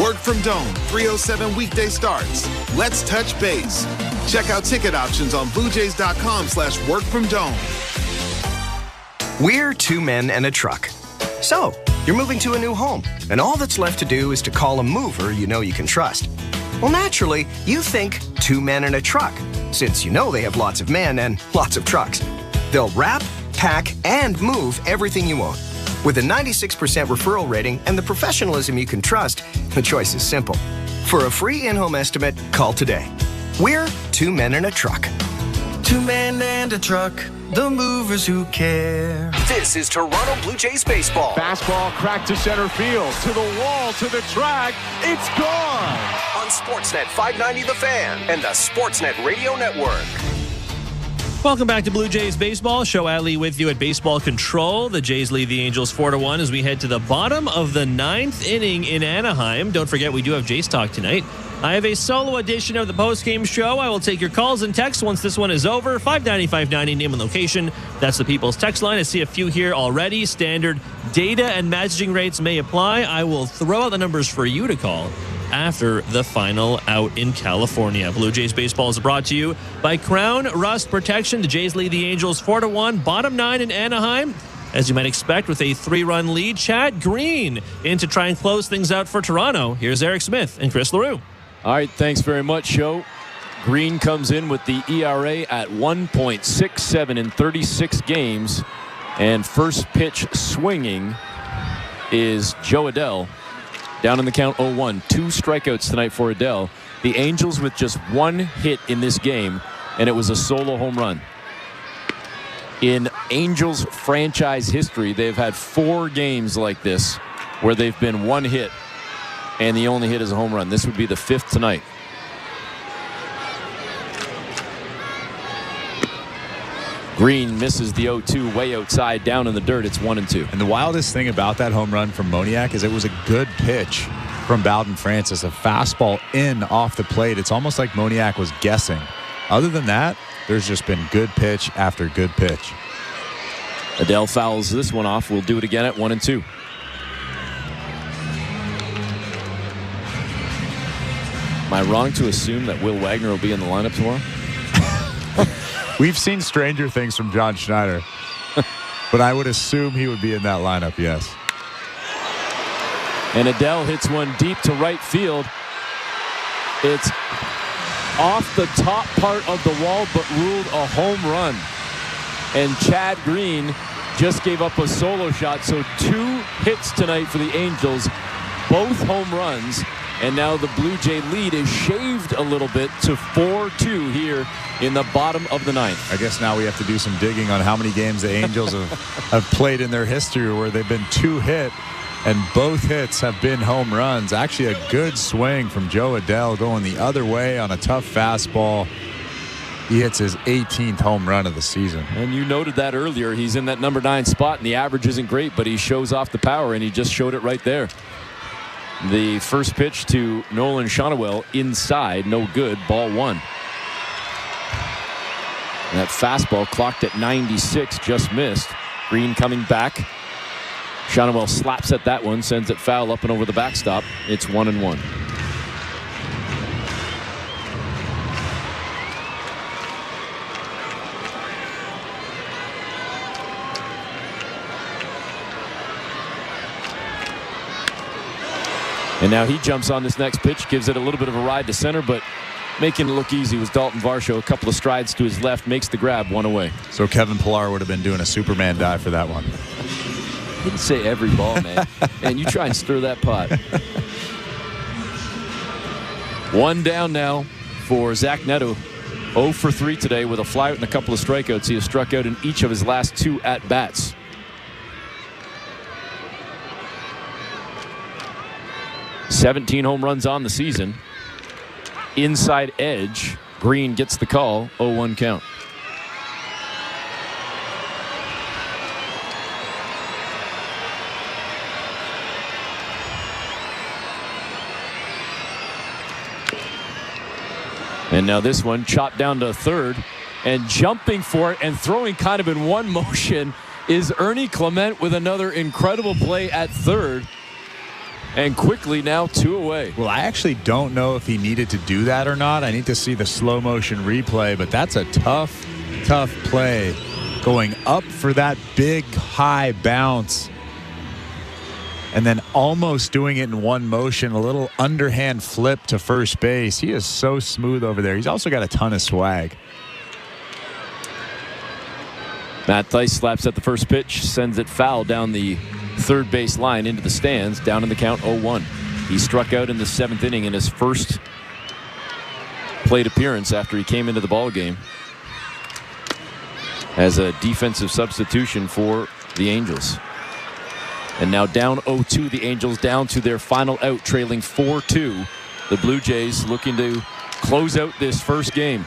Work from Dome, 307 weekday starts. Let's touch base. Check out ticket options on BlueJays.com/workfromdome. We're 2 men and a truck. So, you're moving to a new home, and all that's left to do is to call a mover you know you can trust. Well, naturally, you think 2 men and a truck, since you know they have lots of men and lots of trucks. They'll wrap, pack, and move everything you own. With a 96% referral rating and the professionalism you can trust, the choice is simple. For a free in-home estimate, call today. We're 2 men and a truck. 2 men and a truck, the movers who care. This is Toronto Blue Jays baseball. Fastball cracked to center field, to the wall, to the track. It's gone. On Sportsnet 590 The Fan and the Sportsnet Radio Network. Welcome back to Blue Jays Baseball. Show Adley with you at Baseball Control. The Jays lead the Angels 4-1 as we head to the bottom of the 9th inning in Anaheim. Don't forget, we do have Jays Talk tonight. I have a solo edition of the postgame show. I will take your calls and texts once this one is over. 590-590, name and location. That's the People's Text line. I see a few here already. Standard data and messaging rates may apply. I will throw out the numbers for you to call after the final out in California. Blue Jays Baseball is brought to you by Crown Rust Protection. The Jays lead the Angels 4-1, bottom 9 in Anaheim. As you might expect, with a 3-run lead, Chad Green in to try and close things out for Toronto. Here's Eric Smith and Chris LaRue. All right, thanks very much, Joe. Green comes in with the ERA at 1.67 in 36 games. And first pitch swinging is Joe Adell. Down in the count 0-1. 2 strikeouts tonight for Adell. The Angels with just 1 hit in this game, and it was a solo home run. In Angels franchise history, they've had 4 games like this where they've been 1 hit, and the only hit is a home run. This would be the 5th tonight. Green misses the 0-2 way outside, down in the dirt. It's 1-2. And the wildest thing about that home run from Moniak is it was a good pitch from Bowden Francis. A fastball in off the plate. It's almost like Moniak was guessing. Other than that, there's just been good pitch after good pitch. Adell fouls this one off. We'll do it again at 1-2. Am I wrong to assume that Will Wagner will be in the lineup tomorrow? We've seen stranger things from John Schneider, but I would assume he would be in that lineup, yes. And Adell hits one deep to right field. It's off the top part of the wall, but ruled a home run. And Chad Green just gave up a solo shot. So 2 hits tonight for the Angels, both home runs. And now the Blue Jay lead is shaved a little bit to 4-2 here in the bottom of the ninth. I guess now we have to do some digging on how many games the Angels have played in their history where they've been 2-hit, and both hits have been home runs. Actually, a good swing from Joe Adell going the other way on a tough fastball. He hits his 18th home run of the season. And you noted that earlier. He's in that number 9 spot, and the average isn't great, but he shows off the power, and he just showed it right there. The first pitch to Nolan Shonowell inside, no good, ball 1. And that fastball clocked at 96, just missed. Green coming back. Shonowell slaps at that one, sends it foul up and over the backstop. It's 1-1. And now he jumps on this next pitch, gives it a little bit of a ride to center, but making it look easy was Dalton Varsho. A couple of strides to his left, makes the grab, 1 away. So Kevin Pillar would have been doing a Superman dive for that one. Didn't say every ball, man. And you try and stir that pot. 1 down now for Zach Neto. 0 for 3 today with a flyout and a couple of strikeouts. He has struck out in each of his last 2 at-bats. .17 home runs on the season. Inside edge. Green gets the call. 0-1 count. And now this one chopped down to third, and jumping for it and throwing kind of in one motion is Ernie Clement with another incredible play at third. And quickly now 2 away. Well, I actually don't know if he needed to do that or not. I need to see the slow motion replay, but that's a tough play. Going up for that big high bounce and then almost doing it in one motion, a little underhand flip to first base. He is so smooth over there. He's also got a ton of swag. Matt Thaiss slaps at the first pitch, sends it foul down the third base line into the stands, down in the count 0-1. He struck out in the 7th inning in his first plate appearance after he came into the ball game as a defensive substitution for the Angels. And now down 0-2, the Angels down to their final out, trailing 4-2. The Blue Jays looking to close out this first game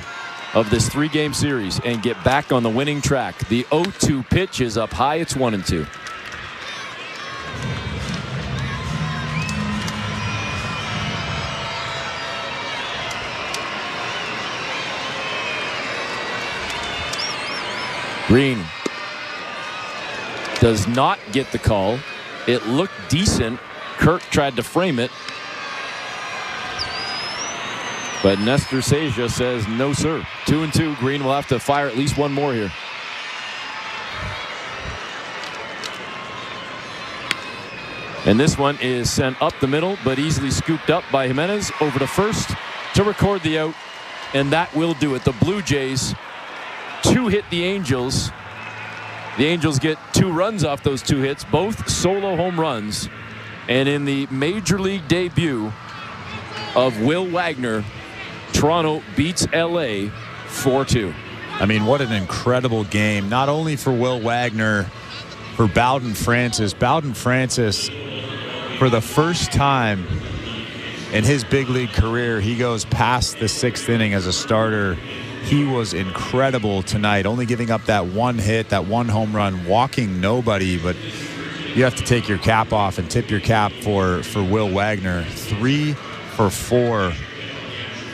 of this 3-game series and get back on the winning track. The 0-2 pitch is up high. It's 1-2. Green does not get the call. It looked decent. Kirk tried to frame it, but Nestor Seja says no, sir. 2-2. Green will have to fire at least one more here. And this one is sent up the middle, but easily scooped up by Jimenez over to first to record the out, and that will do it. The Blue Jays 2-hit the Angels. The Angels get 2 runs off those 2 hits, both solo home runs. And in the Major League debut of Will Wagner, Toronto beats LA 4-2. I mean, what an incredible game, not only for Will Wagner, for Bowden Francis. Bowden Francis, for the first time in his big league career, he goes past the 6th inning as a starter. He was incredible tonight, only giving up that 1 hit, that 1 home run, walking nobody. But you have to take your cap off and tip your cap for Will Wagner. 3 for 4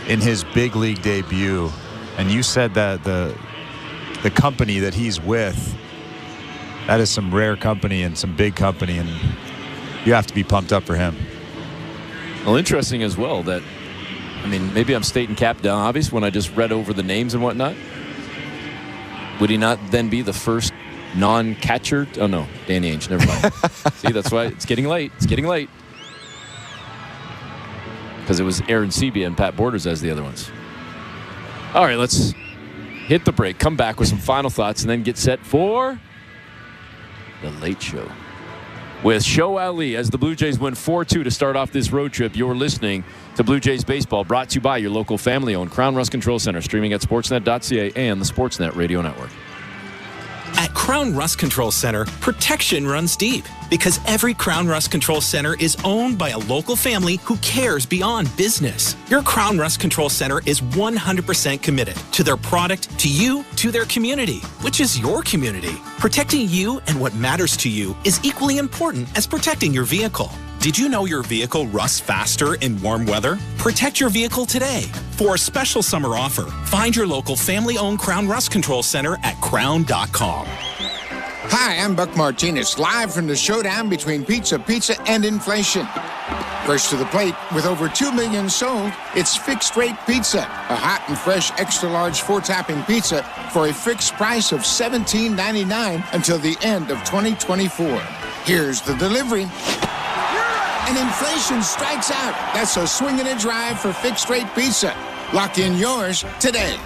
in his big league debut. And you said that the company that he's with, that is some rare company and some big company, and you have to be pumped up for him. Well, interesting as well that, I mean, maybe I'm stating cap down obvious when I just read over the names and whatnot. Would he not then be the first non-catcher? Oh, no, Danny Ainge, never mind. See, that's why it's getting late. It's getting late. Because it was Aaron Sebia and Pat Borders as the other ones. All right, let's hit the break, come back with some final thoughts, and then get set for The Late Show. with Show Ali as the Blue Jays win 4-2 to start off this road trip. You're listening to Blue Jays Baseball, brought to you by your local family-owned Crown Rust Control Center, streaming at sportsnet.ca and the Sportsnet Radio Network. At Crown Rust Control Center, protection runs deep because every Crown Rust Control Center is owned by a local family who cares beyond business. Your Crown Rust Control Center is 100% committed to their product, to you, to their community, which is your community. Protecting you and what matters to you is equally important as protecting your vehicle. Did you know your vehicle rusts faster in warm weather? Protect your vehicle today. For a special summer offer, find your local family-owned Crown Rust Control Center at crown.com. Hi, I'm Buck Martinez, live from the showdown between pizza and inflation. First to the plate, with over 2 million sold, it's Fixed Rate Pizza, a hot and fresh extra-large 4-topping pizza for a fixed price of $17.99 until the end of 2024. Here's the delivery. And inflation strikes out. That's a swing and a drive for Fixed Rate Pizza. Lock in yours today.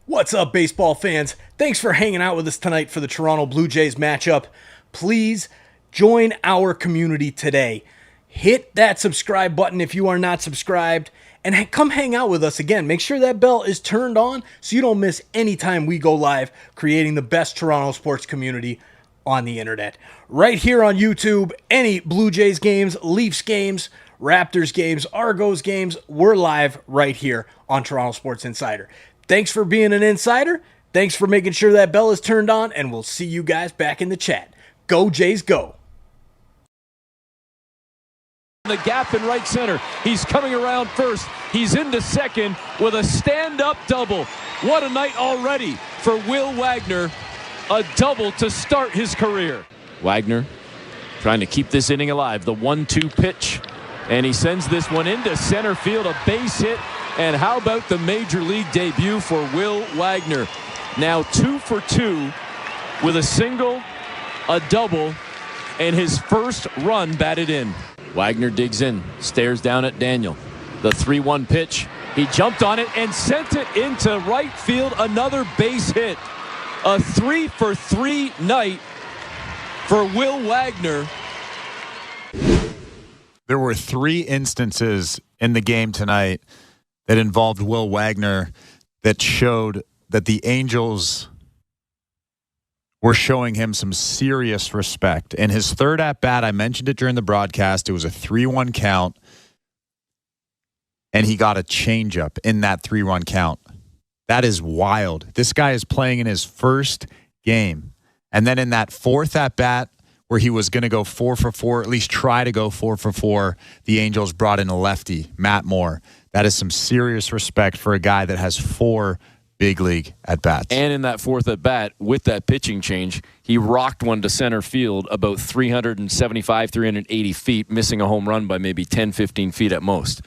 What's up, baseball fans? Thanks for hanging out with us tonight for the Toronto Blue Jays matchup. Please join our community today. Hit that subscribe button if you are not subscribed, and come hang out with us again. Make sure that bell is turned on so you don't miss any time we go live, creating the best Toronto sports community on the internet. Right here on YouTube, any Blue Jays games, Leafs games, Raptors games, Argos games, we're live right here on Toronto Sports Insider. Thanks for being an insider. Thanks for making sure that bell is turned on, and we'll see you guys back in the chat. Go Jays, go. The gap in right center. He's coming around first. He's into second with a stand-up double. What a night already for Will Wagner. A double to start his career. Wagner trying to keep this inning alive. The 1-2 pitch. And he sends this one into center field. A base hit. And how about the major league debut for Will Wagner? Now 2 for 2 with a single, a double, and his first run batted in. Wagner digs in, stares down at Daniel. The 3-1 pitch. He jumped on it and sent it into right field. Another base hit. A 3 for 3 night for Will Wagner. There were 3 instances in the game tonight that involved Will Wagner that showed that the Angels were showing him some serious respect. In his third at-bat, I mentioned it during the broadcast, it was a 3-1 count, and he got a changeup in that 3-1 count. That is wild. This guy is playing in his first game. And then in that fourth at-bat, where he was going to go 4 for 4, at least try to go 4 for 4, the Angels brought in a lefty, Matt Moore. That is some serious respect for a guy that has 4 big league at-bats. And in that fourth at-bat, with that pitching change, he rocked one to center field about 375, 380 feet, missing a home run by maybe 10, 15 feet at most.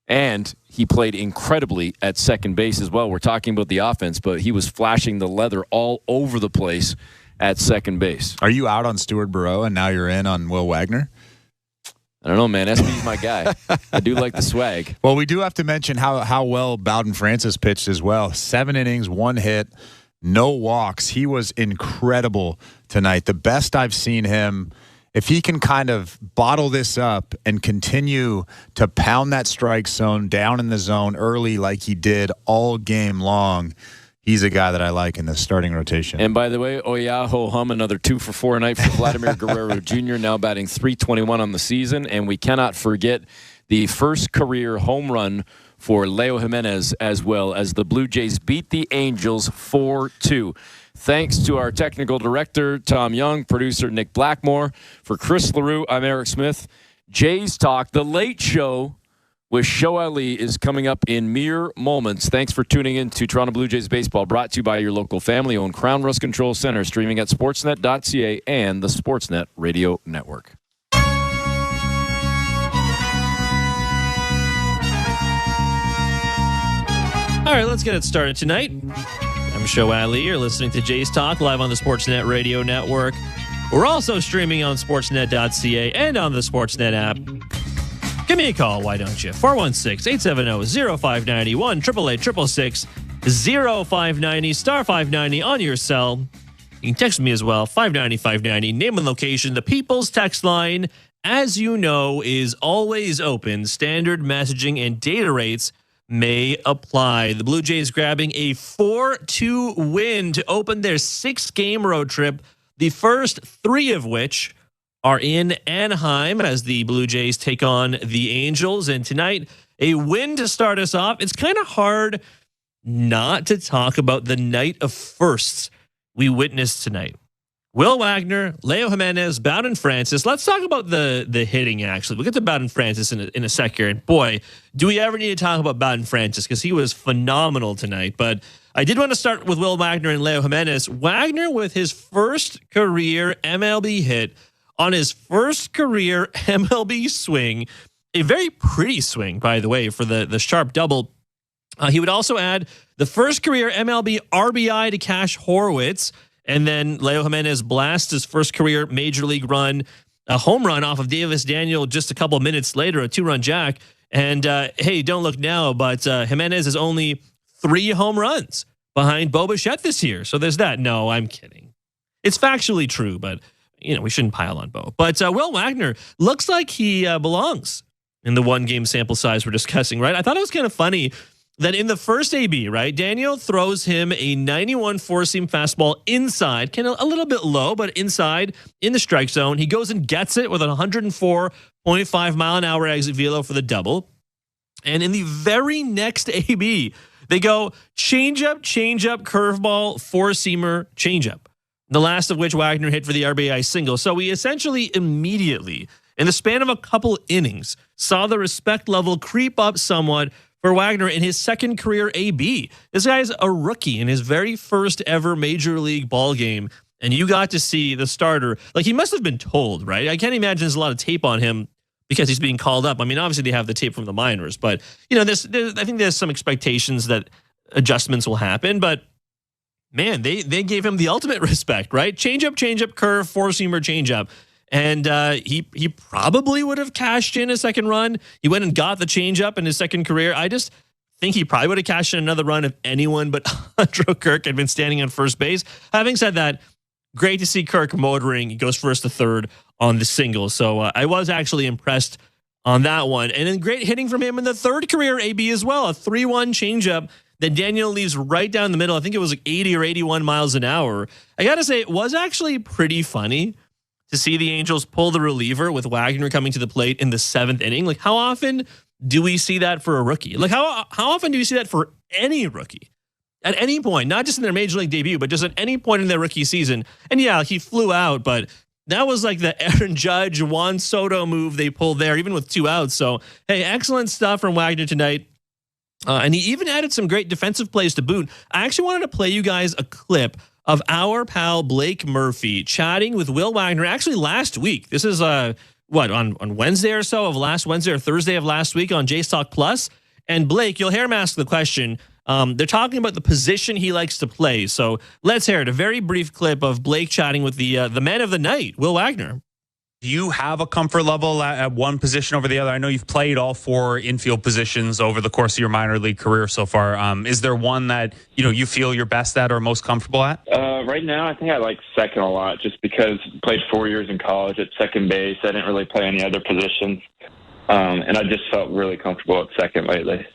And he played incredibly at second base as well. We're talking about the offense, but he was flashing the leather all over the place at second base. Are you out on Stuart Burrow and now you're in on Will Wagner? I don't know, man. SB's my guy. I do like the swag. Well, we do have to mention how well Bowden Francis pitched as well. 7 innings, 1 hit, no walks. He was incredible tonight. The best I've seen him. If he can kind of bottle this up and continue to pound that strike zone down in the zone early like he did all game long, he's a guy that I like in the starting rotation. And by the way, Oyaho Hum, another 2 for 4 night for Vladimir Guerrero Jr., now batting .321 on the season. And we cannot forget the first career home run for Leo Jimenez as well, as the Blue Jays beat the Angels 4-2. Thanks to our technical director, Tom Young, producer Nick Blackmore. For Chris LaRue, I'm Eric Smith. Jays Talk, the late show with Show Ali is coming up in mere moments. Thanks for tuning in to Toronto Blue Jays Baseball, brought to you by your local family-owned Crown Rust Control Center, streaming at sportsnet.ca and the Sportsnet Radio Network. All right, let's get it started tonight. I'm Show Ali. You're listening to Jays Talk live on the Sportsnet Radio Network. We're also streaming on sportsnet.ca and on the Sportsnet app. Give me a call, why don't you? 416-870-0591, 888-666 0590 star 590 on your cell. You can text me as well, 590-590, name and location. The People's Text Line, as you know, is always open. Standard messaging and data rates may apply. The Blue Jays grabbing a 4-2 win to open their 6-game road trip, the first 3 of which are in Anaheim as the Blue Jays take on the Angels. And tonight, a win to start us off. It's kind of hard not to talk about the night of firsts we witnessed tonight. Will Wagner, Leo Jimenez, Bowden Francis. Let's talk about the hitting, actually. We'll get to Bowden Francis in a sec here. And boy, do we ever need to talk about Bowden Francis, because he was phenomenal tonight. But I did want to start with Will Wagner and Leo Jimenez. Wagner with his first career MLB hit on his first career MLB swing. A very pretty swing, by the way, for the sharp double. He would also add the first career MLB RBI to Cash Horwitz. And then Leo Jimenez blasts his first career major league run, a home run off of Davis Daniel just a couple minutes later, a 2-run jack. And hey, don't look now, but Jimenez is only 3 home runs behind Bo Bichette this year. So there's that. No, I'm kidding. It's factually true, but we shouldn't pile on Bo. But Will Wagner looks like he belongs in the 1-game sample size we're discussing, right? I thought it was kind of funny that in the first AB, right, Daniel throws him a 91 four-seam fastball inside, kind of a little bit low, but inside in the strike zone. He goes and gets it with a 104.5 mile an hour exit velo for the double. And in the very next AB, they go changeup, curveball, four-seamer, changeup. The last of which Wagner hit for the RBI single. So we essentially immediately, in the span of a couple innings, saw the respect level creep up somewhat for Wagner in his second career AB. This guy's a rookie in his very first ever major league ball game, and you got to see the starter. Like, he must have been told, right? I can't imagine there's a lot of tape on him because he's being called up. I mean, obviously they have the tape from the minors, but I think there's some expectations that adjustments will happen. But man, they gave him the ultimate respect, right? Changeup, curve, four-seamer, changeup. And he probably would have cashed in a second run. He went and got the changeup in his second career. I just think he probably would have cashed in another run if anyone but Andrew Kirk had been standing on first base. Having said that, great to see Kirk motoring. He goes first to third on the single. So I was actually impressed on that one. And then great hitting from him in the third career AB as well. A 3-1 changeup that Daniel leaves right down the middle. I think it was like 80 or 81 miles an hour. I got to say, it was actually pretty funny to see the Angels pull the reliever with Wagner coming to the plate in the 7th inning. Like, how often do we see that for a rookie? Like, how often do you see that for any rookie? At any point, not just in their major league debut, but just at any point in their rookie season. And yeah, he flew out, but that was like the Aaron Judge, Juan Soto move they pulled there, even with 2 outs. So, hey, excellent stuff from Wagner tonight. And he even added some great defensive plays to boot. I actually wanted to play you guys a clip of our pal Blake Murphy chatting with Will Wagner actually last week. This is on Wednesday or so of last Wednesday or Thursday of last week on Jays Talk Plus. And Blake, you'll hear him ask the question. They're talking about the position he likes to play. So let's hear it. A very brief clip of Blake chatting with the man of the night, Will Wagner. Do you have a comfort level at one position over the other? I know you've played all 4 infield positions over the course of your minor league career so far. Is there one that you feel you're best at or most comfortable at? Right now, I think I like second a lot, just because I played 4 years in college at second base. I didn't really play any other positions, and I just felt really comfortable at second lately.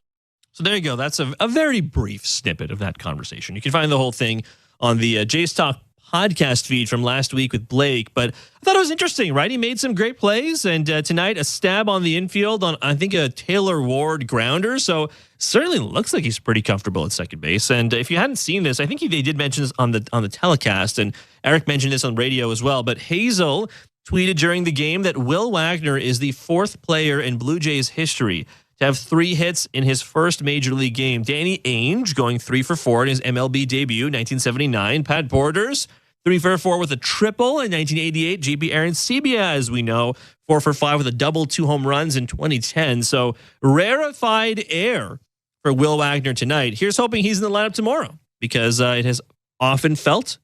So there you go. That's a very brief snippet of that conversation. You can find the whole thing on the Jays Talk podcast feed from last week with Blake, but I thought it was interesting, right? He made some great plays, and tonight a stab on the infield on, I think, a Taylor Ward grounder. So certainly looks like he's pretty comfortable at second base. And if you hadn't seen this, I think they did mention this on the telecast, and Eric mentioned this on radio as well. But Hazel tweeted during the game that Will Wagner is the 4th player in Blue Jays history to have 3 hits in his first major league game. Danny Ainge going 3 for 4 in his MLB debut, 1979. Pat Borders 3 for 4 with a triple in 1988. JP Arancibia, as we know, 4 for 5 with a double, 2 home runs in 2010. So rarefied air for Will Wagner tonight. Here's hoping he's in the lineup tomorrow, because it has often felt,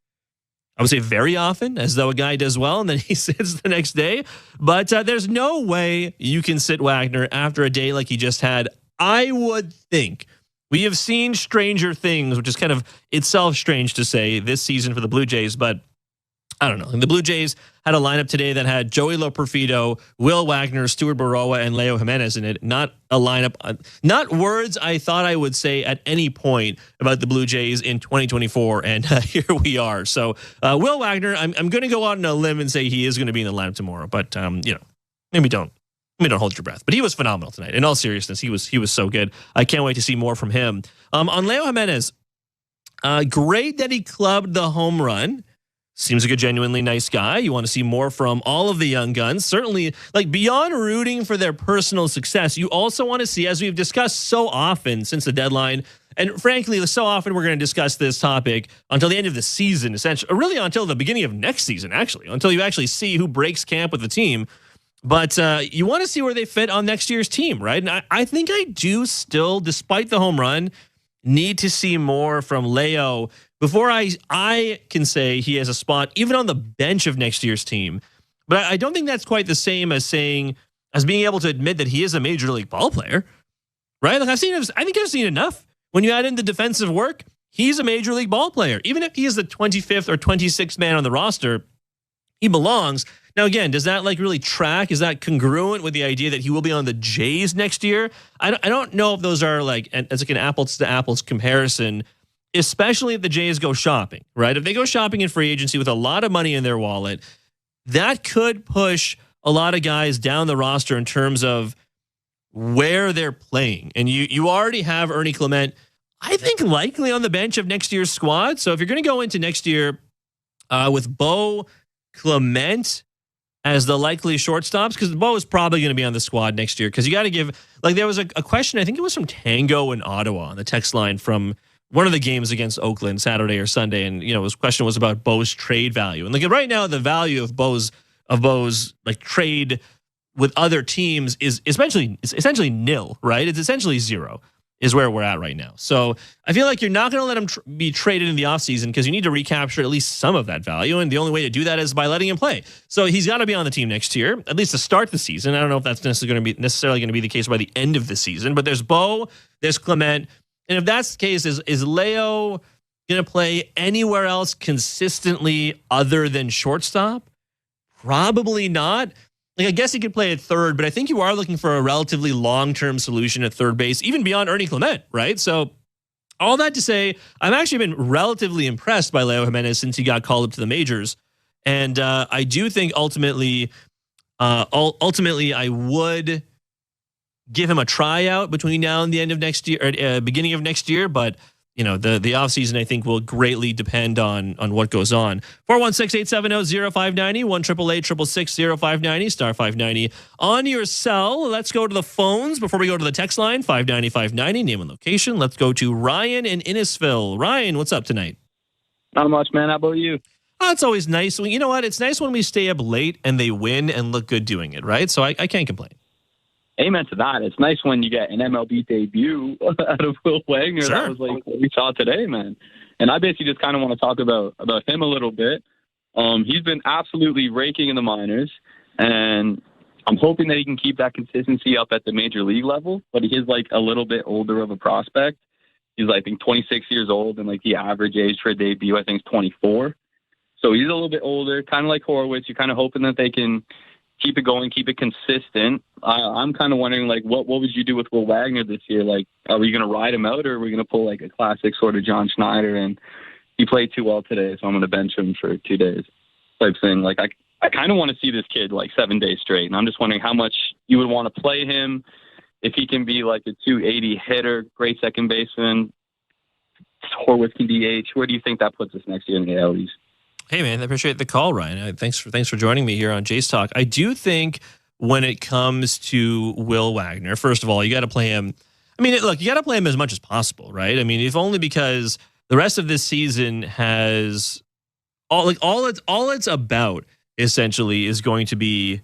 I would say very often, as though a guy does well and then he sits the next day. But there's no way you can sit Wagner after a day like he just had. I would think We have seen stranger things, which is kind of itself strange to say this season for the Blue Jays, but I don't know. The Blue Jays had a lineup today that had Joey Loperfido, Will Wagner, Stuart Baroa, and Leo Jimenez in it. Not a lineup, not words I thought I would say at any point about the Blue Jays in 2024, and here we are. So Will Wagner, I'm going to go out on a limb and say he is going to be in the lineup tomorrow, but maybe don't hold your breath. But he was phenomenal tonight. In all seriousness, he was so good. I can't wait to see more from him. On Leo Jimenez, great that he clubbed the home run. Seems like a genuinely nice guy. You want to see more from all of the young guns. Certainly, like beyond rooting for their personal success, you also want to see, as we've discussed so often since the deadline, and frankly, so often we're going to discuss this topic until the end of the season, essentially, or really until the beginning of next season, actually, until you actually see who breaks camp with the team. But you want to see where they fit on next year's team, right? And I think I do still, despite the home run, need to see more from Leo before I can say he has a spot even on the bench of next year's team. But I don't think that's quite the same as being able to admit that he is a major league ball player, right? Like I think I've seen enough. When you add in the defensive work, he's a major league ball player. Even if he is the 25th or 26th man on the roster, he belongs. Now, again, does that really track? Is that congruent with the idea that he will be on the Jays next year? I don't know if those are as an apples to apples comparison, especially if the Jays go shopping, right? If they go shopping in free agency with a lot of money in their wallet, that could push a lot of guys down the roster in terms of where they're playing. And you already have Ernie Clement, I think, likely on the bench of next year's squad. So if you're going to go into next year with Bo, Clement as the likely shortstops, because Bo is probably going to be on the squad next year, because you got to give, there was a question, I think it was from Tango in Ottawa on the text line from one of the games against Oakland Saturday or Sunday, and his question was about Bo's trade value. And right now, the value of Bo's trade with other teams is essentially nil, right? It's essentially zero is where we're at right now. So I feel like you're not going to let him be traded in the offseason because you need to recapture at least some of that value, and the only way to do that is by letting him play. So he's got to be on the team next year, at least to start the season. I don't know if that's necessarily going to be the case by the end of the season, but there's Bo, there's Clement. And if that's the case, is Leo going to play anywhere else consistently other than shortstop? Probably not. I guess he could play at third, but I think you are looking for a relatively long-term solution at third base, even beyond Ernie Clement, right? So all that to say, I've actually been relatively impressed by Leo Jimenez since he got called up to the majors. And I do think ultimately I would give him a tryout between now and the end of next year, or beginning of next year. But, the offseason, I think, will greatly depend on what goes on. 416-870-0590, 1-888-666-0590, star 590 on your cell. Let's go to the phones before we go to the text line, 590-590, name and location. Let's go to Ryan in Innisfil. Ryan, what's up tonight? Not much, man. How about you? Oh, it's always nice. You know what? It's nice when we stay up late and they win and look good doing it, right? So I can't complain. Amen to that. It's nice when you get an MLB debut out of Will Wagner. Sure. That was what we saw today, man. And I basically just kind of want to talk about him a little bit. He's been absolutely raking in the minors, and I'm hoping that he can keep that consistency up at the major league level. But he is a little bit older of a prospect. He's I think 26 years old, and the average age for a debut I think is 24. So he's a little bit older, kind of like Horwitz. You're kind of hoping that they can keep it going, keep it consistent. I'm kind of wondering, what would you do with Will Wagner this year? Are we going to ride him out, or are we going to pull a classic sort of John Schneider, and he played too well today, so I'm going to bench him for 2 days type thing? I kind of want to see this kid 7 days straight, and I'm just wondering how much you would want to play him, if he can be a 280 hitter, great second baseman, Horwitz can DH. Where do you think that puts us next year in the AL East? Hey, man, I appreciate the call, Ryan. Thanks for joining me here on Jays Talk. I do think when it comes to Will Wagner, first of all, you got to play him. You got to play him as much as possible, right? If only because the rest of this season has all it's about essentially is going to be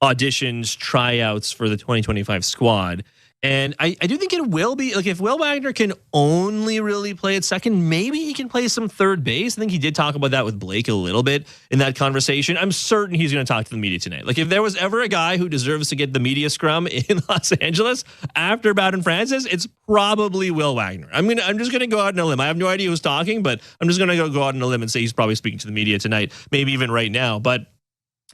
auditions, tryouts for the 2025 squad. And I do think it will be, like, if Will Wagner can only really play at second, maybe he can play some third base. I think he did talk about that with Blake a little bit in that conversation. I'm certain he's going to talk to the media tonight. Like, if there was ever a guy who deserves to get the media scrum in Los Angeles after Bowden Francis, it's probably Will Wagner. I'm just going to go out on a limb. I have no idea who's talking, but I'm just going to go out on a limb and say he's probably speaking to the media tonight, maybe even right now. But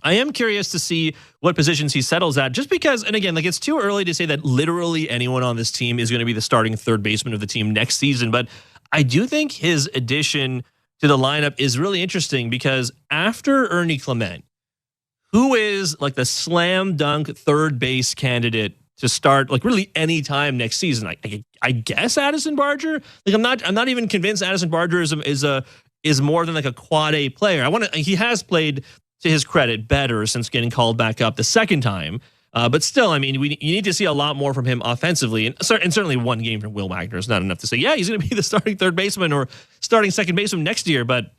I am curious to see what positions he settles at, just because, and again, like, it's too early to say that literally anyone on this team is going to be the starting third baseman of the team next season. But I do think his addition to the lineup is really interesting, because after Ernie Clement, who is like the slam dunk third base candidate to start like really any time next season? I guess Addison Barger. Like, I'm not even convinced Addison Barger is more than like a quad A player. He has played, to his credit, better since getting called back up the second time. But still, I mean, you need to see a lot more from him offensively. And certainly one game from Will Wagner is not enough to say, yeah, he's going to be the starting third baseman or starting second baseman next year. But,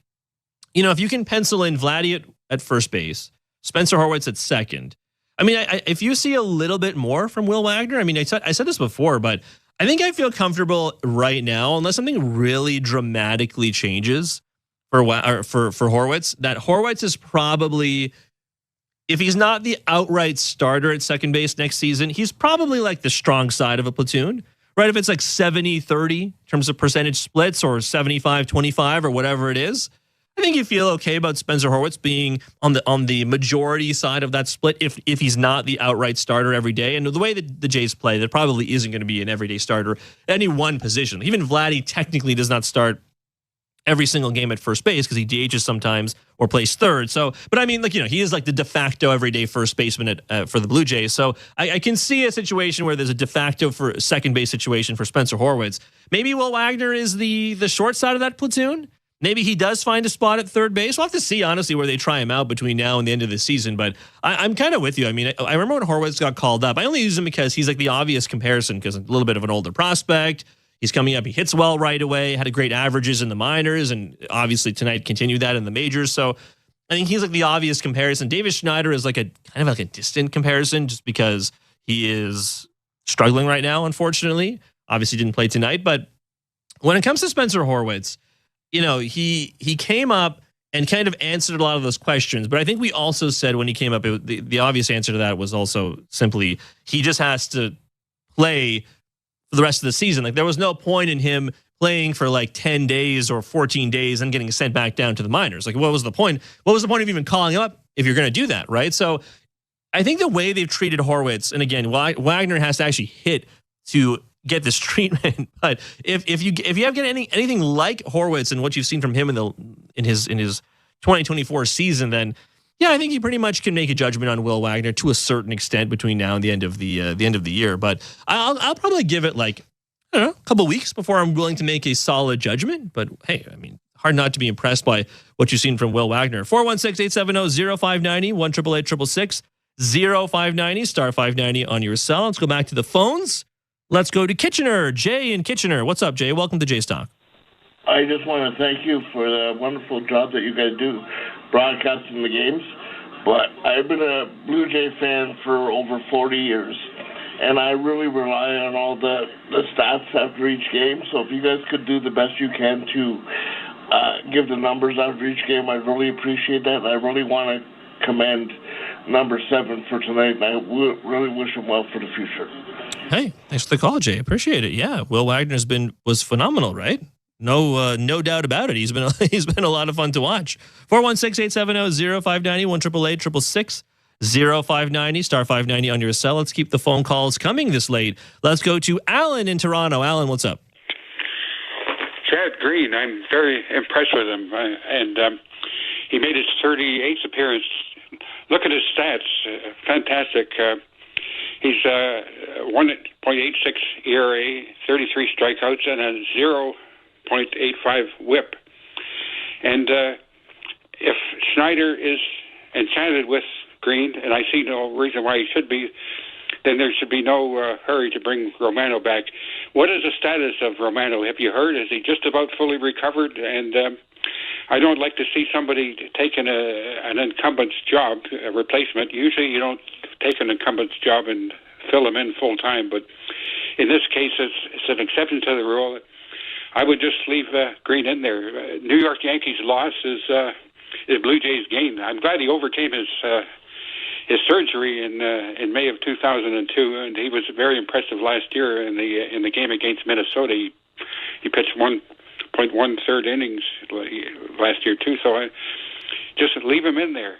you know, if you can pencil in Vladdy at first base, Spencer Horwitz at second. I mean, if you see a little bit more from Will Wagner, I mean, I said this before, but I think I feel comfortable right now, unless something really dramatically changes for Horwitz, that Horwitz is probably, if he's not the outright starter at second base next season, he's probably like the strong side of a platoon, right? If it's like 70-30 in terms of percentage splits, or 75-25 or whatever it is, I think you feel okay about Spencer Horwitz being on the majority side of that split if he's not the outright starter every day. And the way that the Jays play, there probably isn't going to be an everyday starter at any one position. Even Vladdy technically does not start every single game at first base because he DHs sometimes or plays third. So, but I mean, like, you know, he is like the de facto everyday first baseman for the Blue Jays. So I can see a situation where there's a de facto for second base situation for Spencer Horwitz. Maybe Will Wagner is the short side of that platoon. Maybe he does find a spot at third base. We'll have to see, honestly, where they try him out between now and the end of the season. But I'm kind of with you. I mean, I remember when Horwitz got called up. I only use him because he's like the obvious comparison, because a little bit of an older prospect. He's coming up. He hits well right away, had a great averages in the minors, and obviously tonight continued that in the majors. So I think he's like the obvious comparison. Davis Schneider is like a kind of like a distant comparison, just because he is struggling right now, unfortunately. Obviously didn't play tonight. But when it comes to Spencer Horwitz, you know, he came up and kind of answered a lot of those questions. But I think we also said when he came up, the obvious answer to that was also simply he just has to play for the rest of the season. Like, there was no point in him playing for like 10 days or 14 days and getting sent back down to the minors. Like, what was the point? What was the point of even calling him up if you're going to do that, right? So I think the way they've treated Horwitz, and again, Wagner has to actually hit to get this treatment. But if you have anything like Horwitz and what you've seen from him in his 2024 season, then yeah, I think you pretty much can make a judgment on Will Wagner to a certain extent between now and the end of the year. But I'll probably give it like, I don't know, a couple weeks before I'm willing to make a solid judgment. But hey, I mean, hard not to be impressed by what you've seen from Will Wagner. 416-870-0590, 1-888-666-0590, star 590 on your cell. Let's go back to the phones. Let's go to Kitchener. Jay in Kitchener. What's up, Jay? Welcome to Jay's Talk. I just want to thank you for the wonderful job that you guys do broadcasting the games. But I've been a Blue Jay fan for over 40 years, and I really rely on all the stats after each game. So if you guys could do the best you can to give the numbers after each game, I'd really appreciate that. And I really want to commend number 7 for tonight, and I really wish him well for the future. Hey, thanks for the call, Jay. Appreciate it. Yeah, Will Wagner was phenomenal, right? No doubt about it. He's been a lot of fun to watch. 416-870-0590, 1-888-666-0590, star 590 on your cell. Let's keep the phone calls coming this late. Let's go to Alan in Toronto. Alan, what's up? Chad Green, I'm very impressed with him. And he made his 38th appearance. Look at his stats. Fantastic. He's 1.86 ERA, 33 strikeouts, and a 0.85 whip. And if Schneider is enchanted with Green, and I see no reason why he should be, then there should be no hurry to bring Romano back. What is the status of Romano? Have you heard? Is he just about fully recovered? And I don't like to see somebody taking an incumbent's job, a replacement. Usually you don't take an incumbent's job and fill him in full time, but in this case, it's an exception to the rule. I would just leave Green in there. New York Yankees' loss is Blue Jays' gain. I'm glad he overcame his surgery in May of 2002, and he was very impressive last year in the game against Minnesota. He pitched 1.13 innings last year too. So I just leave him in there.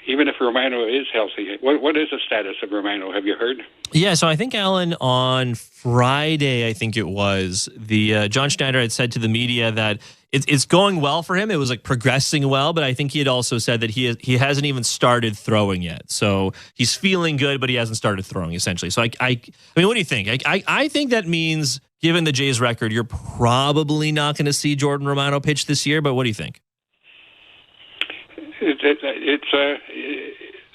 Even if Romano is healthy. What is the status of Romano? Have you heard? Yeah, so I think, Alan, on Friday, I think it was, the John Schneider had said to the media that it's going well for him. It was like progressing well, but I think he had also said that he hasn't even started throwing yet. So he's feeling good, but he hasn't started throwing, essentially. So I mean, what do you think? I think that means, given the Jays' record, you're probably not going to see Jordan Romano pitch this year, but what do you think?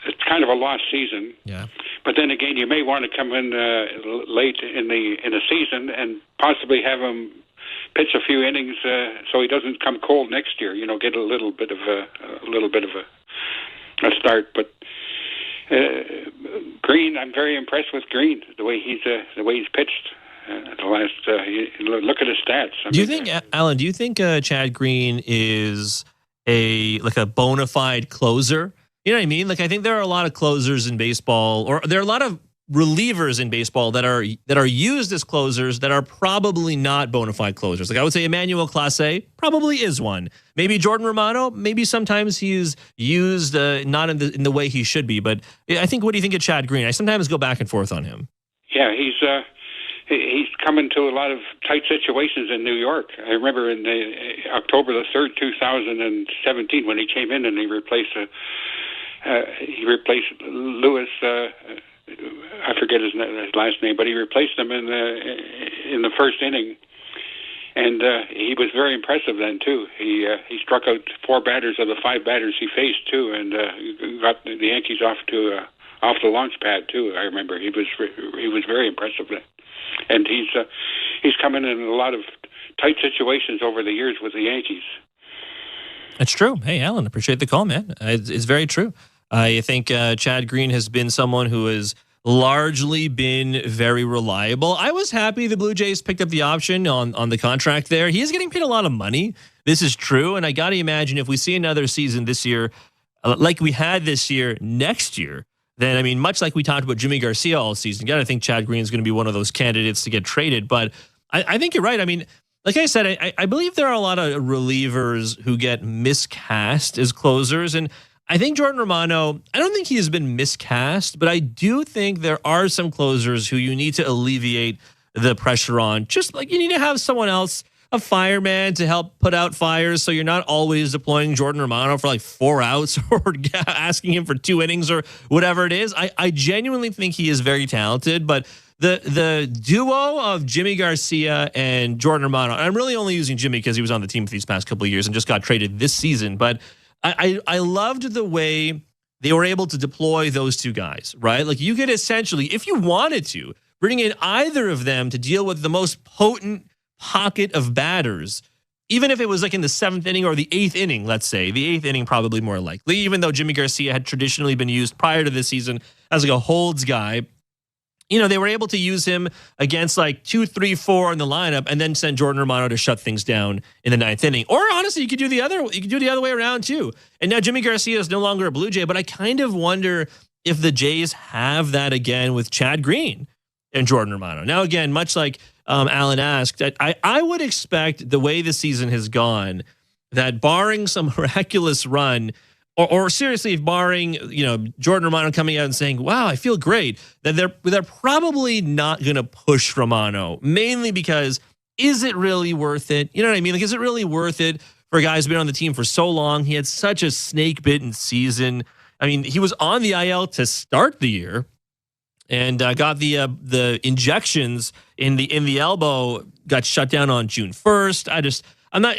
It's kind of a lost season. Yeah. But then again, you may want to come in late in the season and possibly have him pitch a few innings so he doesn't come cold next year. Get a little bit of a start. But Green, I'm very impressed with Green, the way he's pitched. The last look at his stats. Do you think, Alan? Do you think Chad Green is a bona fide closer? You know what I mean? Like, I think there are a lot of closers in baseball, or there are a lot of relievers in baseball that are used as closers that are probably not bona fide closers. Like, I would say Emmanuel Clase probably is one. Maybe Jordan Romano. Maybe sometimes he's used not in the way he should be. But I think, what do you think of Chad Green? I sometimes go back and forth on him. Yeah, he's come into a lot of tight situations in New York. I remember in October the 3rd, 2017, when he came in and he replaced Lewis. I forget his last name, but he replaced him in the first inning, and he was very impressive then too. He struck out 4 batters of the 5 batters he faced too, and got the Yankees off the launch pad too. I remember he was very impressive then. And he's come in a lot of tight situations over the years with the Yankees. That's true. Hey, Alan, appreciate the call, man. It's very true. I think Chad Green has been someone who has largely been very reliable. I was happy the Blue Jays picked up the option on the contract there. He is getting paid a lot of money. This is true. And I got to imagine if we see another season this year, like we had this year, next year, then, I mean, much like we talked about Jimmy Garcia all season, again, I think Chad Green is going to be one of those candidates to get traded. But I think you're right. I mean, like I said, I believe there are a lot of relievers who get miscast as closers. And I think Jordan Romano, I don't think he has been miscast, but I do think there are some closers who you need to alleviate the pressure on. Just like you need to have someone else, a fireman, to help put out fires, so you're not always deploying Jordan Romano for like 4 outs or asking him for 2 innings or whatever it is. I genuinely think he is very talented, but the duo of Jimmy Garcia and Jordan Romano, I'm really only using Jimmy because he was on the team for these past couple of years and just got traded this season, but I loved the way they were able to deploy those 2 guys, right? Like, you could essentially, if you wanted to, bring in either of them to deal with the most potent pocket of batters, even if it was like in the 7th inning or the 8th inning, let's say. The 8th inning probably more likely, even though Jimmy Garcia had traditionally been used prior to this season as like a holds guy. They were able to use him against like 2, 3, 4 in the lineup and then send Jordan Romano to shut things down in the 9th inning. Or honestly, you could do the other way around too. And now Jimmy Garcia is no longer a Blue Jay, but I kind of wonder if the Jays have that again with Chad Green and Jordan Romano. Now, again, much like Alan asked, I would expect, the way the season has gone, that barring some miraculous run, or seriously, barring Jordan Romano coming out and saying, "Wow, I feel great," that they're probably not going to push Romano, mainly because, is it really worth it? You know what I mean? Like, is it really worth it for a guy who's been on the team for so long? He had such a snake-bitten season. I mean, he was on the IL to start the year, and got the injections in the elbow, got shut down on June 1st.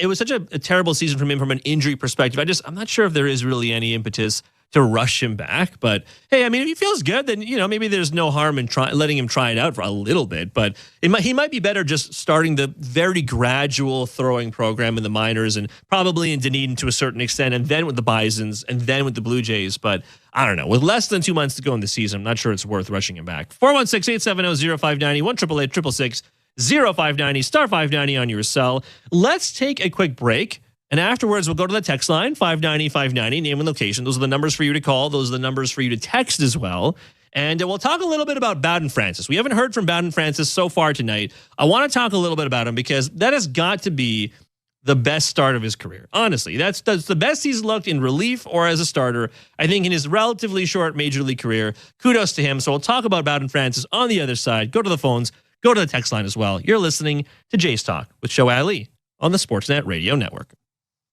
It was such a terrible season from him from an injury perspective. I'm not sure if there is really any impetus to rush him back. But hey, I mean, if he feels good, then, maybe there's no harm in letting him try it out for a little bit. But he might be better just starting the very gradual throwing program in the minors and probably in Dunedin to a certain extent, and then with the Bisons and then with the Blue Jays. But I don't know. With less than 2 months to go in the season, I'm not sure it's worth rushing him back. 416-870-0590, 1-888-866-0590, star 590 on your cell. Let's take a quick break. And afterwards, we'll go to the text line, 590-590, name and location. Those are the numbers for you to call. Those are the numbers for you to text as well. And we'll talk a little bit about Bowden Francis. We haven't heard from Bowden Francis so far tonight. I want to talk a little bit about him because that has got to be the best start of his career. Honestly, that's the best he's looked in relief or as a starter, I think, in his relatively short Major League career. Kudos to him. So we'll talk about Bowden Francis on the other side. Go to the phones. Go to the text line as well. You're listening to Jays Talk with Show Ali on the Sportsnet Radio Network.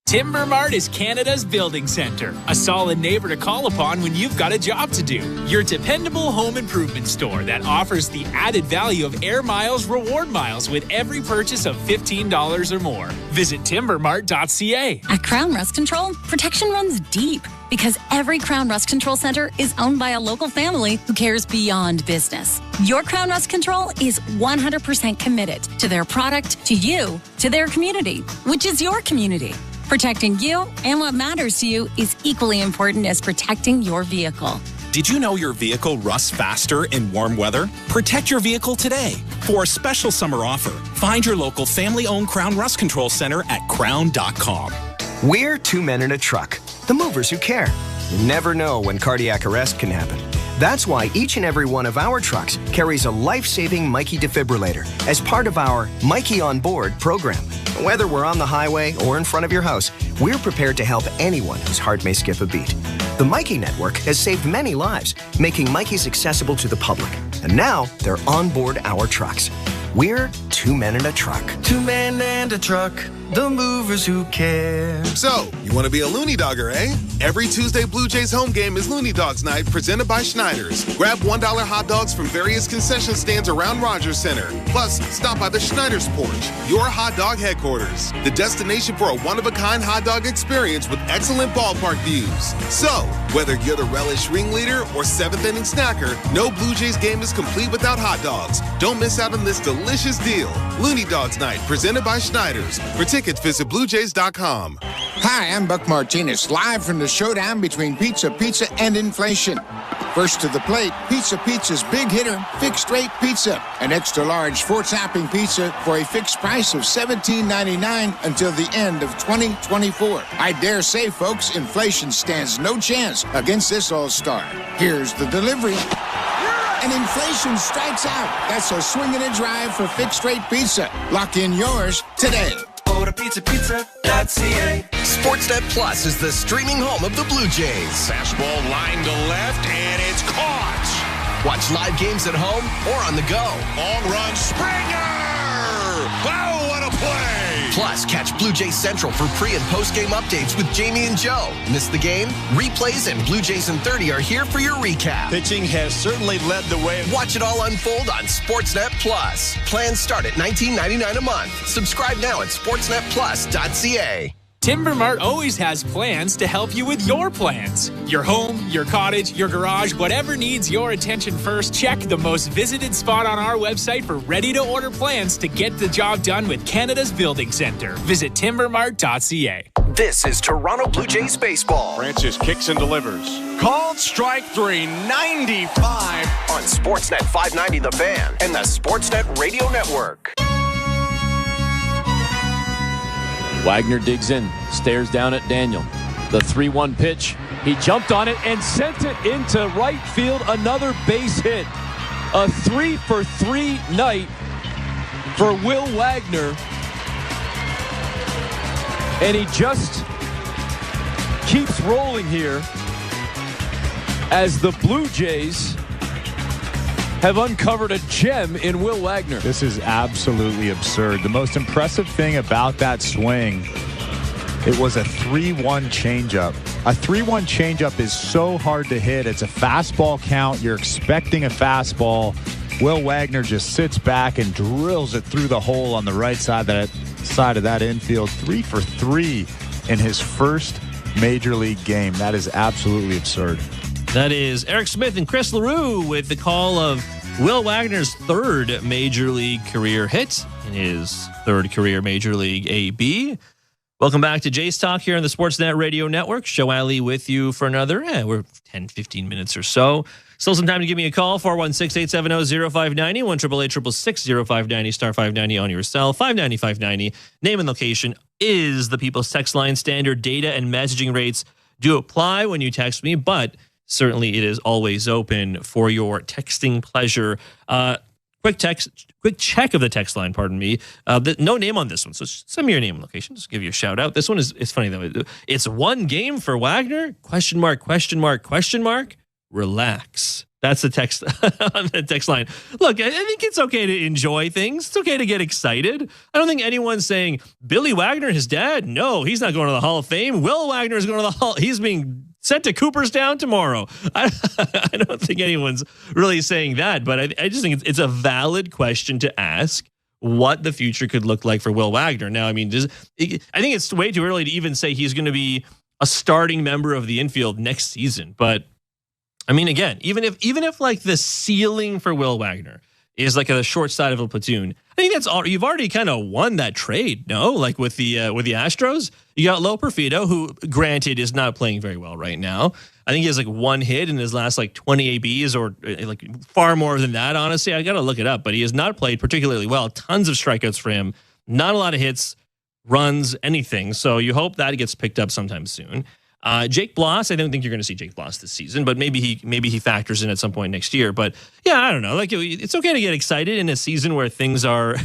Timber Mart is Canada's building center, a solid neighbor to call upon when you've got a job to do. Your dependable home improvement store that offers the added value of Air Miles reward miles with every purchase of $15 or more. Visit timbermart.ca. At Crown Rust Control, protection runs deep because every Crown Rust Control Center is owned by a local family who cares beyond business. Your Crown Rust Control is 100% committed to their product, to you, to their community, which is your community. Protecting you and what matters to you is equally important as protecting your vehicle. Did you know your vehicle rusts faster in warm weather? Protect your vehicle today. For a special summer offer, find your local family-owned Crown Rust Control Center at crown.com. We're 2 men in a truck, the movers who care. You never know when cardiac arrest can happen. That's why each and every one of our trucks carries a life-saving Mikey defibrillator as part of our Mikey on Board program. Whether we're on the highway or in front of your house, we're prepared to help anyone whose heart may skip a beat. The Mikey Network has saved many lives, making Mikeys accessible to the public. And now they're on board our trucks. We're 2 men in a truck. 2 men and a truck, the movers who care. So, you want to be a Looney Dogger, eh? Every Tuesday Blue Jays home game is Looney Dogs Night, presented by Schneider's. Grab $1 hot dogs from various concession stands around Rogers Center. Plus, stop by the Schneider's Porch, your hot dog headquarters. The destination for a one-of-a-kind hot dog experience with excellent ballpark views. So, whether you're the relish ringleader or 7th-inning snacker, no Blue Jays game is complete without hot dogs. Don't miss out on this delicious deal. Looney Dogs Night, presented by Schneider's. For tickets, visit BlueJays.com. Hi, I'm Buck Martinez, live from the showdown between Pizza and inflation. First to the plate, Pizza's big hitter, fixed rate pizza. An extra large 4-topping pizza for a fixed price of $17.99 until the end of 2024. I dare say, folks, inflation stands no chance against this all-star. Here's the delivery. And inflation strikes out. That's a swing and a drive for fixed rate pizza. Lock in yours today. Order pizza.ca. Sportsnet Plus is the streaming home of the Blue Jays. Fastball line to left, and it's caught. Watch live games at home or on the go. Long run, Springer! Wow, what a play! Plus, catch Blue Jays Central for pre- and post-game updates with Jamie and Joe. Miss the game? Replays and Blue Jays in 30 are here for your recap. Pitching has certainly led the way. Watch it all unfold on Sportsnet Plus. Plans start at $19.99 a month. Subscribe now at sportsnetplus.ca. Timber Mart always has plans to help you with your plans. Your home, your cottage, your garage, whatever needs your attention first, check the most visited spot on our website for ready-to-order plans to get the job done with Canada's Building Center. Visit timbermart.ca. This is Toronto Blue Jays baseball. Francis kicks and delivers. Called strike 3, 95. On Sportsnet 590 The Fan and the Sportsnet Radio Network. Wagner digs in, stares down at Daniel. The 3-1 pitch. He jumped on it and sent it into right field. Another base hit. A 3-for-3 night for Will Wagner. And he just keeps rolling here as the Blue Jays have uncovered a gem in Will Wagner. This is absolutely absurd. The most impressive thing about that swing, it was a 3-1 changeup. A 3-1 changeup is so hard to hit. It's a fastball count. You're expecting a fastball. Will Wagner just sits back and drills it through the hole on the right side of that infield. 3 for 3 in his first Major League game. That is absolutely absurd. That is Eric Smith and Chris LaRue with the call of Will Wagner's third Major League career hit in his third career Major League AB. Welcome back to Jays Talk here on the Sportsnet Radio Network. Joe Alley with you for another, we're 10, 15 minutes or so. Still some time to give me a call, 416-870-0590, 1-888-666-0590, star 590 on your cell, 590-590. Name and location is the People's Text Line. Standard data and messaging rates do apply when you text me, but certainly it is always open for your texting pleasure. Quick check of the text line, pardon me. No name on this one, so send me your name and location. Just give you a shout out. This one it's funny though. It's one game for Wagner? Question mark, question mark, question mark. Relax. That's the text on the text line. Look, I think it's okay to enjoy things. It's okay to get excited. I don't think anyone's saying Billy Wagner, his dad, no, he's not going to the Hall of Fame. Will Wagner is going to the Hall. He's being sent to Cooperstown tomorrow. I don't think anyone's really saying that, but I just think it's a valid question to ask what the future could look like for Will Wagner. Now, I mean, I think it's way too early to even say he's going to be a starting member of the infield next season. But I mean, again, even if like the ceiling for Will Wagner is like a short side of a platoon, I think that's all. You've already kind of won that trade, no? Like with the Astros, you got Lo Perfido, who granted is not playing very well right now. I think he has like one hit in his last like 20 ABs, or like far more than that. Honestly, I got to look it up, but he has not played particularly well. Tons of strikeouts for him, not a lot of hits, runs, anything. So you hope that gets picked up sometime soon. Jake Bloss, I don't think you're going to see Jake Bloss this season, but maybe he factors in at some point next year. But yeah, I don't know. Like, it's okay to get excited in a season where things are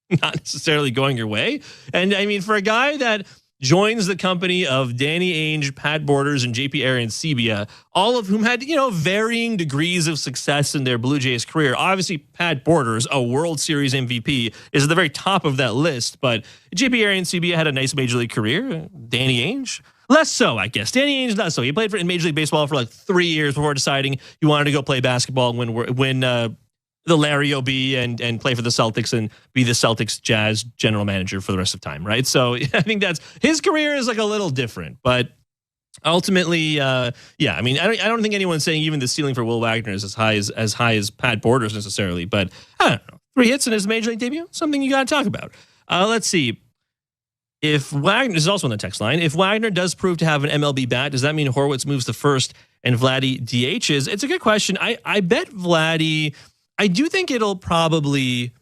not necessarily going your way. And I mean, for a guy that joins the company of Danny Ainge, Pat Borders, and JP Arencibia, all of whom had, varying degrees of success in their Blue Jays career. Obviously, Pat Borders, a World Series MVP, is at the very top of that list. But JP Arencibia had a nice Major League career. Danny Ainge, less so, I guess. Danny Ainge, not so. He played in Major League Baseball for like 3 years before deciding he wanted to go play basketball and win the Larry O.B. and play for the Celtics and be the Celtics Jazz general manager for the rest of time, right? So I think that's his career is like a little different, but ultimately, yeah. I mean, I don't think anyone's saying even the ceiling for Will Wagner is as high as Pat Borders necessarily, but I don't know. 3 hits in his Major League debut, something you got to talk about. Let's see. If Wagner, this is also on the text line, if Wagner does prove to have an MLB bat, does that mean Horwitz moves to first and Vladdy DHs? It's a good question. I bet Vladdy, I do think it'll probably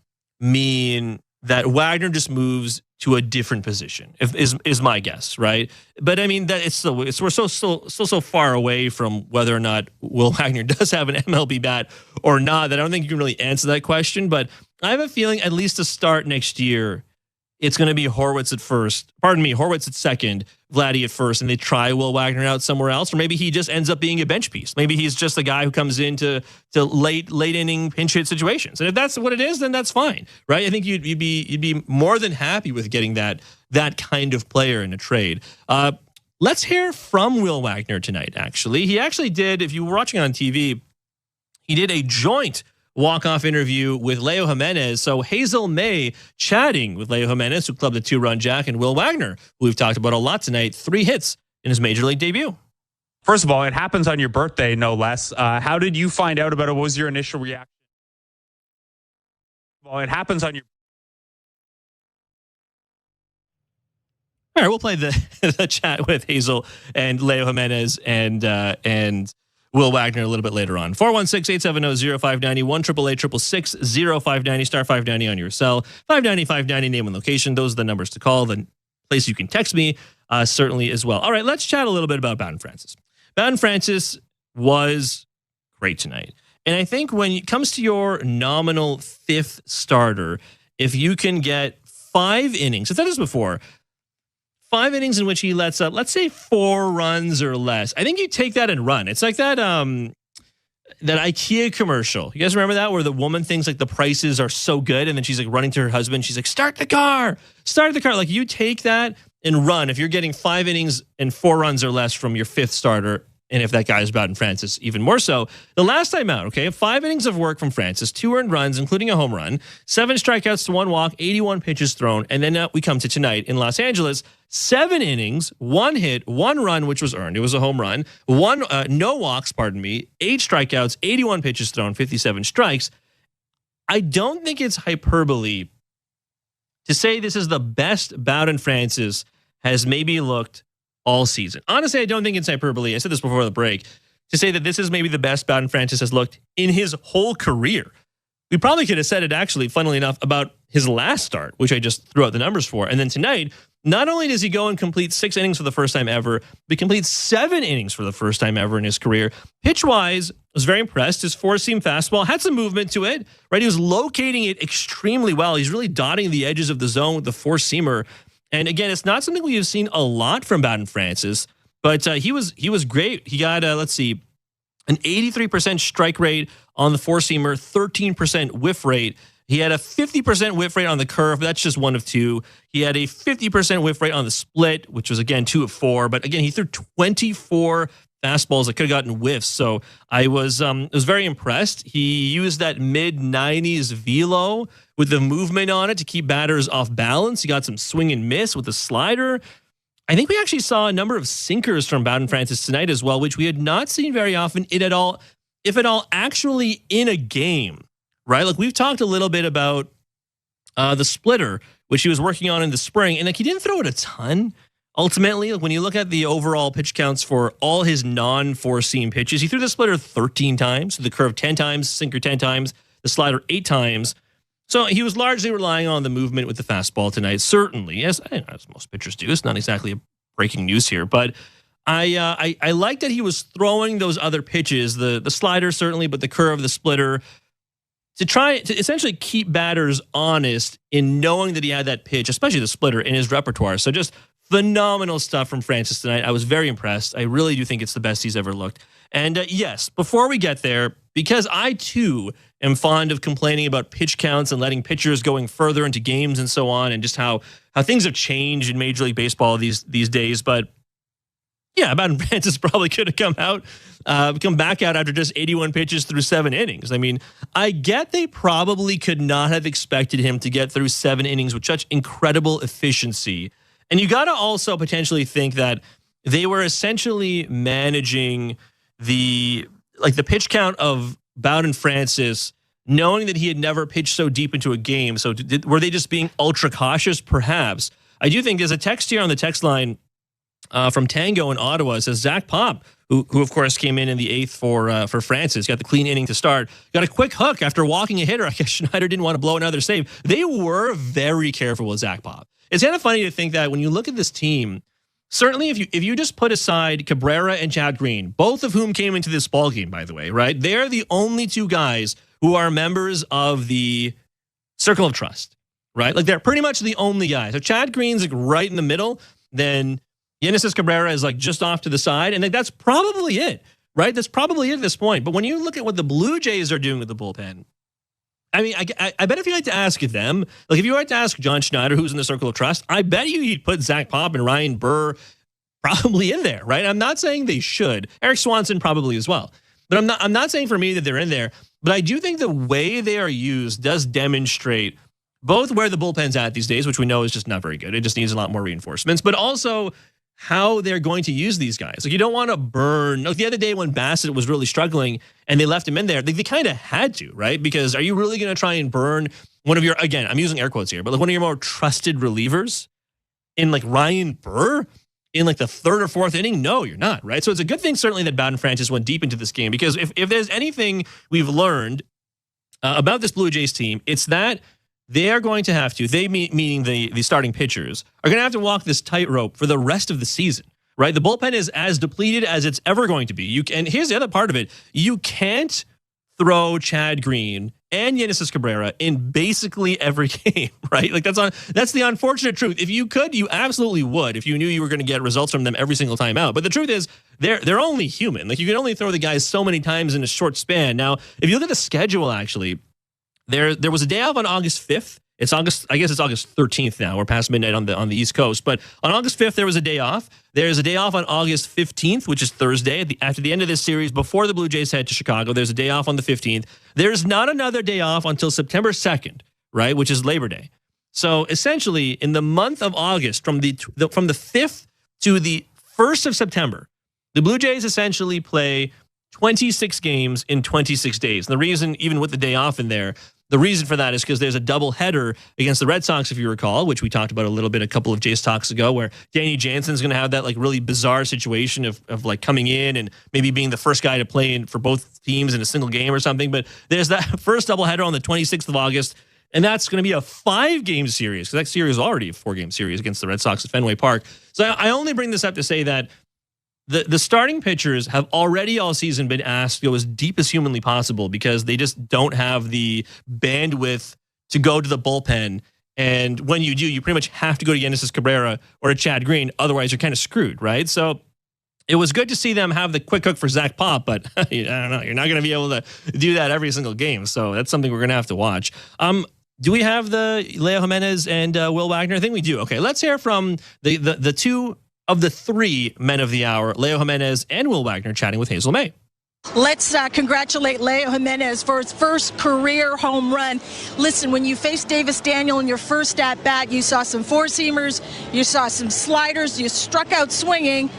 mean that Wagner just moves to a different position, is my guess, right? But I mean, that we're still so far away from whether or not Will Wagner does have an MLB bat or not that I don't think you can really answer that question. But I have a feeling at least to start next year, it's going to be Horwitz at second, Vladdy at first, and they try Will Wagner out somewhere else. Or maybe he just ends up being a bench piece. Maybe he's just a guy who comes into late inning pinch hit situations. And if that's what it is, then that's fine, right? I think you'd be more than happy with getting that kind of player in a trade. Let's hear from Will Wagner tonight, actually. He actually did, if you were watching on TV, he did a joint walk-off interview with Leo Jimenez. So Hazel May chatting with Leo Jimenez, who clubbed a 2-run jack, and Will Wagner, who we've talked about a lot tonight, 3 hits in his Major League debut. First of all, it happens on your birthday, no less. How did you find out about it? What was your initial reaction? Well, it happens on your... All right, we'll play the chat with Hazel and Leo Jimenez and Will Wagner a little bit later on. 416-870-0590, 1-888-666-0590, star 590 on your cell. 590-590, name and location. Those are the numbers to call. The place you can text me certainly as well. All right, let's chat a little bit about Bowden Francis. Bowden Francis was great tonight. And I think when it comes to your nominal 5th starter, if you can get 5 innings, I've said this before, 5 innings in which he lets up, let's say 4 runs or less. I think you take that and run. It's like that IKEA commercial. You guys remember that, where the woman thinks like the prices are so good, and then she's like running to her husband. She's like, start the car. Like, you take that and run. If you're getting 5 innings and 4 runs or less from your 5th starter, and if that guy is Bowden Francis, even more so. The last time out, okay, 5 innings of work from Francis, 2 earned runs, including a home run, 7 strikeouts to 1 walk, 81 pitches thrown, and then we come to tonight in Los Angeles, 7 innings, 1 hit, 1 run, which was earned. It was a home run. No walks, 8 strikeouts, 81 pitches thrown, 57 strikes. I don't think it's hyperbole to say this is the best Bowden Francis has maybe looked all season. Honestly, I don't think it's hyperbole. I said this before the break. To say that this is maybe the best Bowden Francis has looked in his whole career. We probably could have said it actually, funnily enough, about his last start, which I just threw out the numbers for. And then tonight, not only does he go and complete 6 innings for the first time ever, but completes 7 innings for the first time ever in his career. Pitch-wise, I was very impressed. His 4-seam fastball had some movement to it, right? He was locating it extremely well. He's really dotting the edges of the zone with the 4-seamer. And again, it's not something we have seen a lot from Bowden Francis, but he was great. He got, an 83% strike rate on the 4-seamer, 13% whiff rate. He had a 50% whiff rate on the curve, but that's just 1 of 2. He had a 50% whiff rate on the split, which was, again, 2 of 4. But, again, he threw 24 fastballs that could have gotten whiffs. So I was very impressed. He used that mid-90s velo with the movement on it to keep batters off balance. He got some swing and miss with the slider. I think we actually saw a number of sinkers from Bowden Francis tonight as well, which we had not seen very often, if at all, actually in a game. Right? Like we've talked a little bit about the splitter, which he was working on in the spring. And like he didn't throw it a ton. Ultimately, like when you look at the overall pitch counts for all his non-4-seam pitches, he threw the splitter 13 times, the curve 10 times, sinker 10 times, the slider 8 times. So he was largely relying on the movement with the fastball tonight, certainly, as most pitchers do. It's not exactly a breaking news here, but I like that he was throwing those other pitches, the slider certainly, but the curve, the splitter, to try to essentially keep batters honest in knowing that he had that pitch, especially the splitter, in his repertoire. So just phenomenal stuff from Francis tonight. I was very impressed. I really do think it's the best he's ever looked. And yes, before we get there, because I too am fond of complaining about pitch counts and letting pitchers going further into games and so on, and just how things have changed in Major League Baseball these days. But yeah, Bowden Francis probably could have come back out after just 81 pitches through 7 innings. I mean, I get they probably could not have expected him to get through 7 innings with such incredible efficiency. And you got to also potentially think that they were essentially managing the pitch count of Bowden Francis, knowing that he had never pitched so deep into a game. So were they just being ultra cautious? Perhaps. I do think there's a text here on the text line from Tango in Ottawa. It says Zach Pop, who of course came in the 8th for Francis, got the clean inning to start, got a quick hook after walking a hitter. I guess Schneider didn't want to blow another save. They were very careful with Zach Pop. It's kind of funny to think that when you look at this team, certainly if you just put aside Cabrera and Chad Green, both of whom came into this ballgame, by the way, right? They're the only 2 guys who are members of the Circle of Trust, right? Like they're pretty much the only guys. So Chad Green's like right in the middle, then Genesis Cabrera is like just off to the side, and that's probably it, right? That's probably it at this point. But when you look at what the Blue Jays are doing with the bullpen, I mean, I bet if you had to ask them, like if you had to ask John Schneider, who's in the Circle of Trust, I bet he'd put Zach Pop and Ryan Burr probably in there, right? I'm not saying they should. Eric Swanson probably as well. But I'm not saying for me that they're in there. But I do think the way they are used does demonstrate both where the bullpen's at these days, which we know is just not very good. It just needs a lot more reinforcements, but also how they're going to use these guys. Like you don't want to burn. Like the other day when Bassett was really struggling and they left him in there, they kind of had to, right? Because are you really going to try and burn one of your, again, I'm using air quotes here, but like one of your more trusted relievers in like Ryan Burr in like the 3rd or 4th inning? No, you're not, right? So it's a good thing certainly that Bowden Francis went deep into this game, because if there's anything we've learned about this Blue Jays team, it's that they are going to have to, meaning the starting pitchers, are going to have to walk this tightrope for the rest of the season, right? The bullpen is as depleted as it's ever going to be. And here's the other part of it. You can't throw Chad Green and Genesis Cabrera in basically every game, right? Like that's the unfortunate truth. If you could, you absolutely would, if you knew you were going to get results from them every single time out. But the truth is, they're only human. Like you can only throw the guys so many times in a short span. Now, if you look at the schedule, actually, there was a day off on August 5th. I guess it's August 13th now. We're past midnight on the East Coast. But on August 5th, there was a day off. There's a day off on August 15th, which is Thursday. After the end of this series, before the Blue Jays head to Chicago, there's a day off on the 15th. There's not another day off until September 2nd, right, which is Labor Day. So essentially, in the month of August, from the 5th to the 1st of September, the Blue Jays essentially play 26 games in 26 days. And the reason, even with the day off in there, the reason for that is because there's a double header against the Red Sox, if you recall, which we talked about a little bit a couple of Jays talks ago, where Danny Jansen's going to have that like really bizarre situation of like coming in and maybe being the first guy to play in for both teams in a single game or something. But there's that first double header on the 26th of August, and that's going to be a 5-game series because that series is already a 4-game series against the Red Sox at Fenway Park. So I only bring this up to say that the starting pitchers have already all season been asked to go as deep as humanly possible because they just don't have the bandwidth to go to the bullpen. And when you do, you pretty much have to go to Yoenis Cabrera or to Chad Green. Otherwise, you're kind of screwed, right? So it was good to see them have the quick hook for Zach Pop, but I don't know. You're not going to be able to do that every single game. So that's something we're going to have to watch. Do we have the Leo Jimenez and Will Wagner? I think we do. Okay, let's hear from the two of the 3 men of the hour, Leo Jimenez and Will Wagner, chatting with Hazel May. Let's congratulate Leo Jimenez for his first career home run. Listen, when you faced Davis Daniel in your first at-bat, you saw some four-seamers, you saw some sliders, you struck out swinging.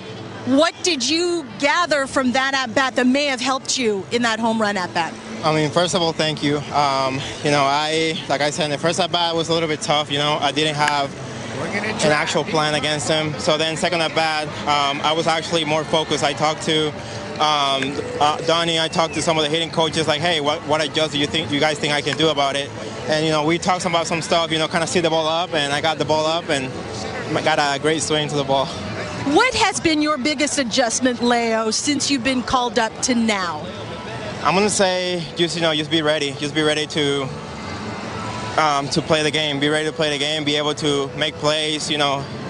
What did you gather from that at-bat that may have helped you in that home run at-bat? I mean, first of all, thank you. Like I said, in the first at-bat was a little bit tough. I didn't have an actual plan against him. So then second at bat, I was actually more focused. I talked to Donnie, I talked to some of the hitting coaches, like, hey, what adjust do you guys think I can do about it? And, we talked about some stuff, kind of see the ball up, and I got the ball up and got a great swing to the ball. What has been your biggest adjustment, Leo, since you've been called up to now? I'm going to say just be ready. Just be ready to play the game. Be ready to play the game, be able to make plays,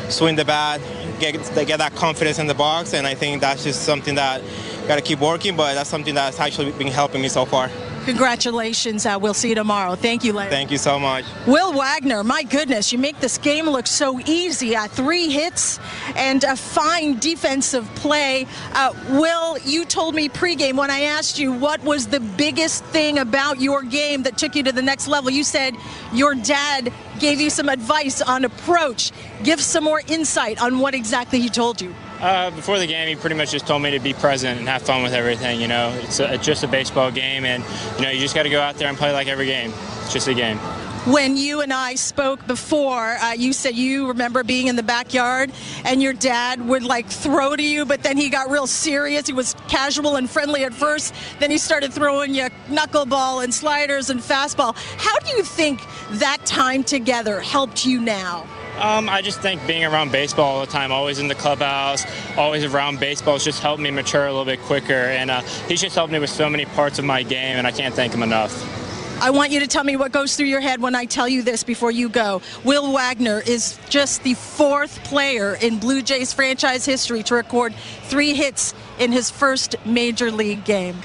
swing the bat, get that confidence in the box. And I think that's just something that got to keep working, but that's something that's actually been helping me so far. Congratulations. We'll see you tomorrow. Thank you, Leo. Thank you so much. Will Wagner, my goodness, you make this game look so easy. 3 hits and a fine defensive play. Will, you told me pregame when I asked you what was the biggest thing about your game that took you to the next level. You said your dad gave you some advice on approach. Give some more insight on what exactly he told you. Before the game, he pretty much just told me to be present and have fun with everything. It's just a baseball game, and you just got to go out there and play like every game. It's just a game. When you and I spoke before, you said you remember being in the backyard and your dad would throw to you, but then he got real serious. He was casual and friendly at first. Then he started throwing you knuckleball and sliders and fastball. How do you think that time together helped you now? I just think being around baseball all the time, always in the clubhouse, always around baseball, has just helped me mature a little bit quicker. And he's just helped me with so many parts of my game, and I can't thank him enough. I want you to tell me what goes through your head when I tell you this before you go. Will Wagner is just the 4th player in Blue Jays franchise history to record 3 hits in his first major league game.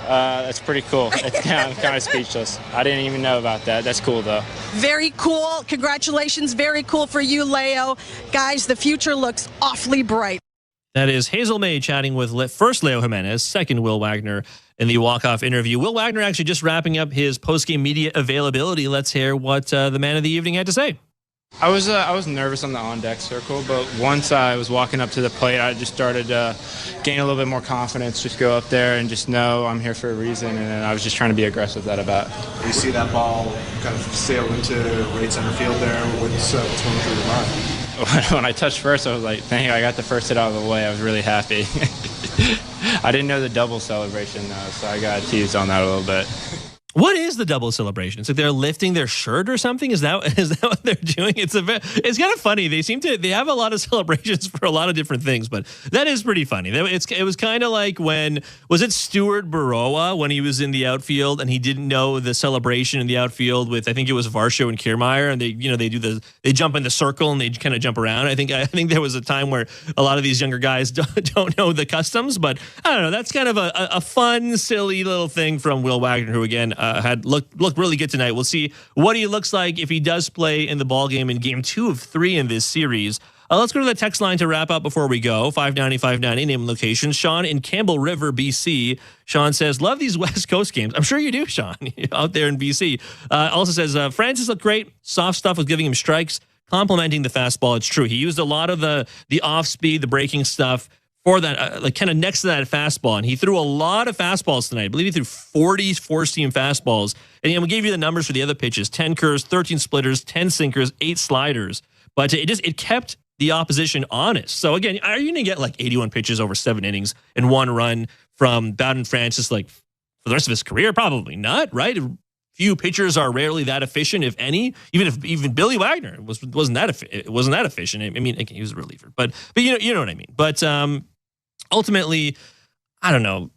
That's pretty cool. I'm kind of speechless. I didn't even know about that. That's cool, though. Very cool. Congratulations. Very cool for you, Leo. Guys, the future looks awfully bright. That is Hazel May chatting with first Leo Jimenez, second Will Wagner in the walk-off interview. Will Wagner actually just wrapping up his post-game media availability. Let's hear what the man of the evening had to say. I was nervous on the on-deck circle, but once I was walking up to the plate, I just started to gain a little bit more confidence, just go up there and just know I'm here for a reason, and I was just trying to be aggressive with that at-bat. You see that ball kind of sail into right center field there. What's going through your mind? When I touched first, I was like, dang, I got the first hit out of the way. I was really happy. I didn't know the double celebration, so I got teased on that a little bit. What is the double celebration? It's like they're lifting their shirt or something. Is that what they're doing? It's kind of funny. They have a lot of celebrations for a lot of different things, but that is pretty funny. It was kind of like was it Stuart Baroa when he was in the outfield and he didn't know the celebration in the outfield with, I think it was Varsho and Kiermaier, and they jump in the circle and they kind of jump around. I think there was a time where a lot of these younger guys don't know the customs, but I don't know. That's kind of a fun, silly little thing from Will Wagner, who again had looked really good tonight. We'll see what he looks like if he does play in the ball game in game 2 of 3 in this series. Let's go to the text line to wrap up before we go. 590-590, name and location. Sean in Campbell River, BC. Sean says, love these West Coast games. I'm sure you do, Sean, out there in BC. Also says, Francis looked great. Soft stuff was giving him strikes, complimenting the fastball. It's true. He used a lot of the off speed, the breaking stuff for that, like kind of next to that fastball. And he threw a lot of fastballs tonight. I believe he threw 40 four-seam fastballs. And we gave you the numbers for the other pitches: 10 curves, 13 splitters, 10 sinkers, 8 sliders. But it kept the opposition honest. So again, are you going to get like 81 pitches over 7 innings and 1 run from Bowden Francis like for the rest of his career? Probably not, right? Few pitchers are rarely that efficient, if any. Even Billy Wagner wasn't that efficient. I mean, he was a reliever, but you know what I mean. But ultimately, I don't know,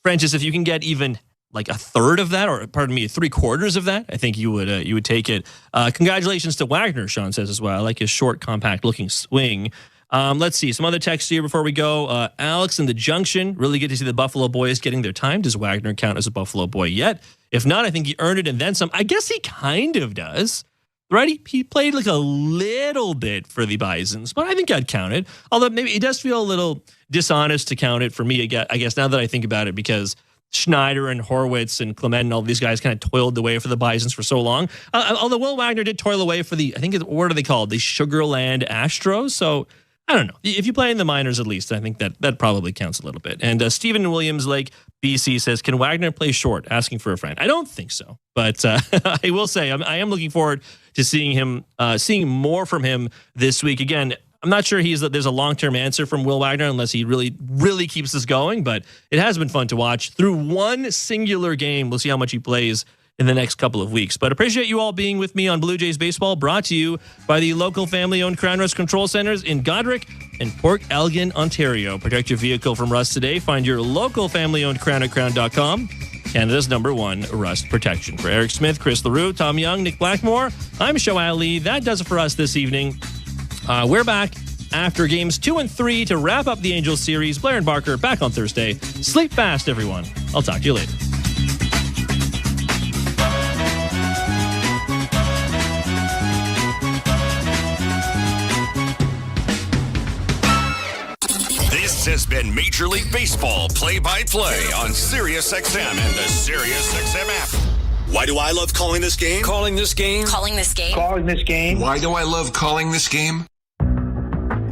Francis, if you can get even like a third of that, or pardon me, 3/4 of that, I think you would take it. Congratulations to Wagner, Sean says as well. I like his short, compact looking swing. Let's see some other texts here before we go. Alex in the Junction, really good to see the Buffalo boys getting their time. Does Wagner count as a Buffalo boy yet? If not, I think he earned it and then some. I guess he kind of does, right? He played like a little bit for the Bisons, but I think I'd count it. Although maybe it does feel a little dishonest to count it for me, I guess, now that I think about it, because Schneider and Horwitz and Clement and all these guys kind of toiled away for the Bisons for so long. Although Will Wagner did toil away for what are they called? The Sugarland Astros. So I don't know. If you play in the minors, at least, I think that probably counts a little bit. And Stephen Williams Lake, BC, says, can Wagner play short? Asking for a friend. I don't think so. But I will say I am looking forward to seeing more from him this week. Again, I'm not sure there's a long-term answer from Will Wagner unless he really, really keeps this going. But it has been fun to watch. Through one singular game, we'll see how much he plays in the next couple of weeks. But appreciate you all being with me on Blue Jays Baseball, brought to you by the local family-owned Crown Rust Control Centers in Godric and Port Elgin, Ontario. Protect your vehicle from rust today. Find your local family-owned Crown at crown.com. Canada's #1 rust protection. For Eric Smith, Chris LaRue, Tom Young, Nick Blackmore, I'm Shoal Lee. That does it for us this evening. We're back after games 2 and 3 to wrap up the Angels series. Blair and Barker back on Thursday. Sleep fast, everyone. I'll talk to you later. This has been Major League Baseball play-by-play on SiriusXM and the SiriusXM app. Why do I love calling this game? Calling this game? Calling this game? Calling this game? Why do I love calling this game?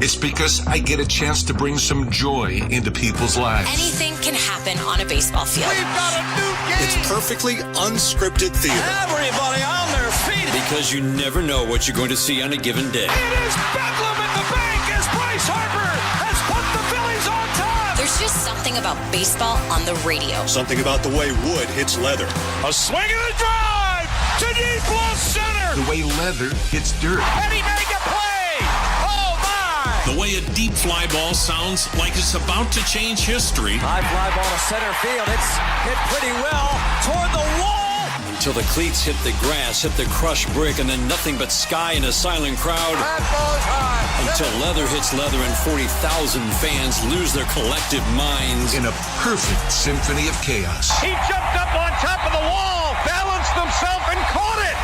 It's because I get a chance to bring some joy into people's lives. Anything can happen on a baseball field. We've got a new game! It's perfectly unscripted theater. Everybody on their feet! Because you never know what you're going to see on a given day. It is bedlam in the bank as Bryce Harper has put the Phillies on top! There's just something about baseball on the radio. Something about the way wood hits leather. A swing and a drive to deep left center! The way leather hits dirt. And he made a play! The way a deep fly ball sounds like it's about to change history. High fly ball to center field. It's hit pretty well toward the wall. Until the cleats hit the grass, hit the crushed brick, and then nothing but sky and a silent crowd. That ball's high. Until leather hits leather and 40,000 fans lose their collective minds. In a perfect symphony of chaos. He jumped up on top of the wall, balanced himself, and caught it.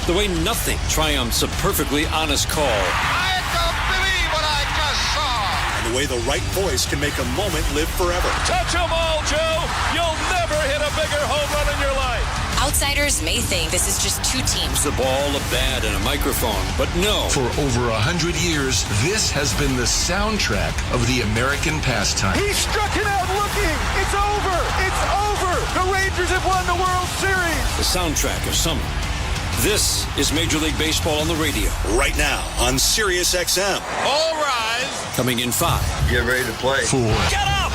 The way nothing triumphs a perfectly honest call. I don't believe what I just saw. And the way the right voice can make a moment live forever. Touch 'em all, Joe. You'll never hit a bigger home run in your life. Outsiders may think this is just two teams. The ball, a bat, and a microphone. But no. For over 100 years, this has been the soundtrack of the American pastime. He struck it out looking. It's over. It's over. The Rangers have won the World Series. The soundtrack of summer. This is Major League Baseball on the radio. Right now on SiriusXM. All rise. Coming in 5. Get ready to play. 4. Get up.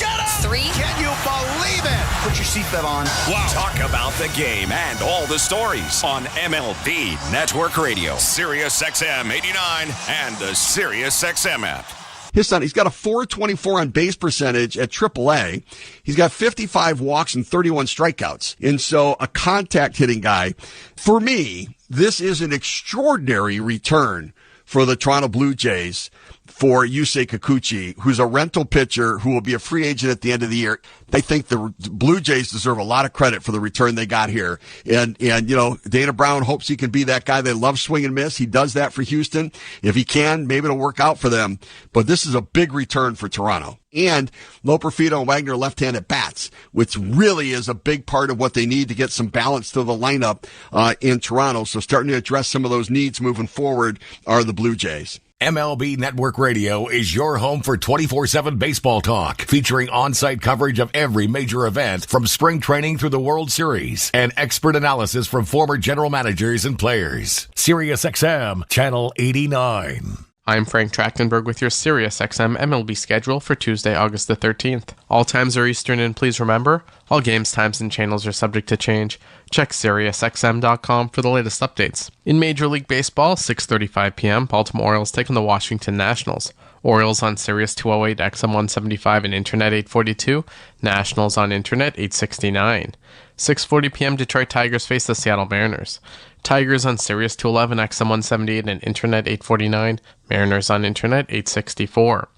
Get up. 3. Can you believe it? Put your seatbelt on. Wow. Talk about the game and all the stories on MLB Network Radio, SiriusXM 89 and the SiriusXM app. His son, he's got a .424 on base percentage at AAA. He's got 55 walks and 31 strikeouts. And so a contact hitting guy. For me, this is an extraordinary return for the Toronto Blue Jays. for Yusei Kikuchi, who's a rental pitcher who will be a free agent at the end of the year. I think the Blue Jays deserve a lot of credit for the return they got here. And Dana Brown hopes he can be that guy. They love swing and miss. He does that for Houston. If he can, maybe it'll work out for them. But this is a big return for Toronto. And Loperfido and Wagner left-handed bats, which really is a big part of what they need to get some balance to the lineup in Toronto. So starting to address some of those needs moving forward are the Blue Jays. MLB Network Radio is your home for 24/7 baseball talk, featuring on-site coverage of every major event from spring training through the World Series and expert analysis from former general managers and players. SiriusXM Channel 89. I'm Frank Trachtenberg with your SiriusXM MLB schedule for Tuesday, August the 13th. All times are Eastern, and please remember, all games, times, and channels are subject to change. Check SiriusXM.com for the latest updates. In Major League Baseball, 6:35 p.m., Baltimore Orioles take on the Washington Nationals. Orioles on Sirius 208, XM 175, and Internet 842. Nationals on Internet 869. 6:40 p.m., Detroit Tigers face the Seattle Mariners. Tigers on Sirius 211, XM 178, and Internet 849. Mariners on Internet 864.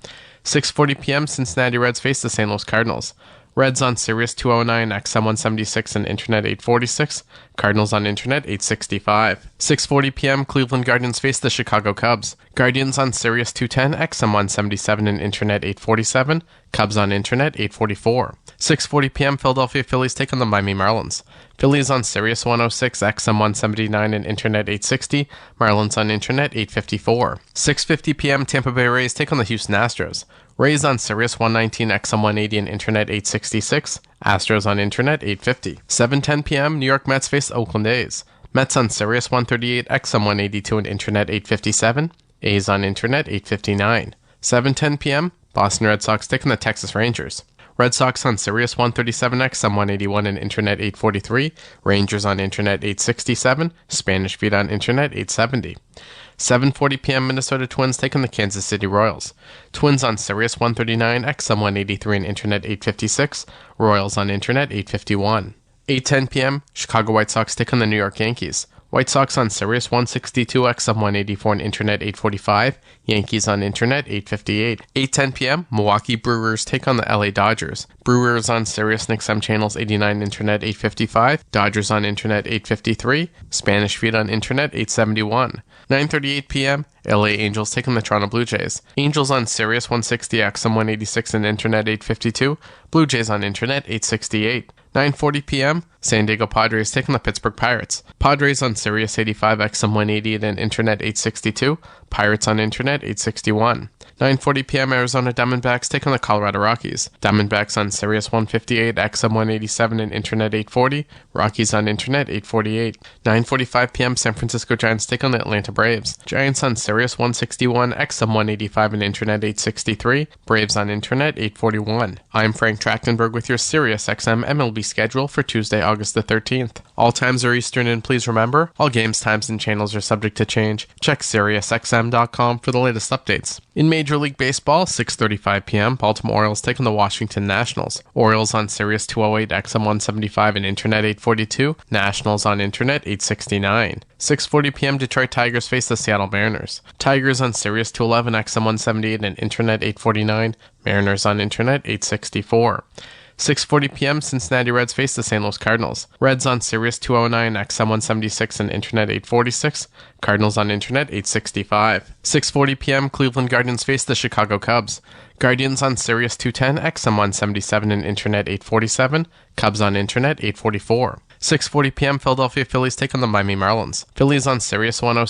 6:40 p.m., Cincinnati Reds face the St. Louis Cardinals. Reds on Sirius 209, XM 176, and Internet 846. Cardinals on Internet 865. 6:40 p.m., Cleveland Guardians face the Chicago Cubs. Guardians on Sirius 210, XM 177, and Internet 847. Cubs on Internet 844. 6:40 p.m., Philadelphia Phillies take on the Miami Marlins. Phillies on Sirius 106, XM 179, and Internet 860. Marlins on Internet 854. 6:50 p.m., Tampa Bay Rays take on the Houston Astros. Rays on Sirius 119, XM 180, and Internet 866. Astros on Internet 850. 7:10 p.m., New York Mets face the Oakland A's. Mets on Sirius 138, XM 182, and Internet 857. A's on Internet 859. 7:10 p.m., Boston Red Sox take on the Texas Rangers. Red Sox on Sirius 137, XM 181, and Internet 843. Rangers on Internet 867. Spanish Feed on Internet 870. 7:40 p.m., Minnesota Twins take on the Kansas City Royals. Twins on Sirius 139, XM 183, and Internet 856. Royals on Internet 851. 8:10 p.m., Chicago White Sox take on the New York Yankees. White Sox on Sirius 162, XM 184, and Internet 845. Yankees on Internet 858. 8:10 p.m., Milwaukee Brewers take on the LA Dodgers. Brewers on Sirius and XM channels 89, Internet 855. Dodgers on Internet 853. Spanish Feed on Internet 871. 9:38 p.m., LA Angels take on the Toronto Blue Jays. Angels on Sirius 160, XM 186, and Internet 852. Blue Jays on Internet 868. 9:40 p.m., San Diego Padres take on the Pittsburgh Pirates. Padres on Sirius 85, XM 180, and Internet 862. Pirates on Internet 861. 9:40 p.m., Arizona Diamondbacks take on the Colorado Rockies. Diamondbacks on Sirius 158, XM 187, and Internet 840. Rockies on Internet 848. 9:45 p.m., San Francisco Giants take on the Atlanta Braves. Giants on Sirius 161, XM 185, and Internet 863. Braves on Internet 841. I'm Frank Trachtenberg with your Sirius XM MLB schedule for Tuesday, August the 13th. All times are Eastern, and please remember, all games, times, and channels are subject to change. Check SiriusXM.com for the latest updates. In Major League Baseball, 6:35 p.m., Baltimore Orioles take on the Washington Nationals. Orioles on Sirius 208, XM 175, and Internet 842. Nationals on Internet 869. 6:40 p.m., Detroit Tigers face the Seattle Mariners. Tigers on Sirius 211, XM 178, and Internet 849. Mariners on Internet 864. 6:40 p.m., Cincinnati Reds face the St. Louis Cardinals. Reds on Sirius 209, XM 176, and Internet 846. Cardinals on Internet 865. 6:40 p.m., Cleveland Guardians face the Chicago Cubs. Guardians on Sirius 210, XM 177, and Internet 847. Cubs on Internet 844. 6:40 p.m., Philadelphia Phillies take on the Miami Marlins. Phillies on Sirius 106,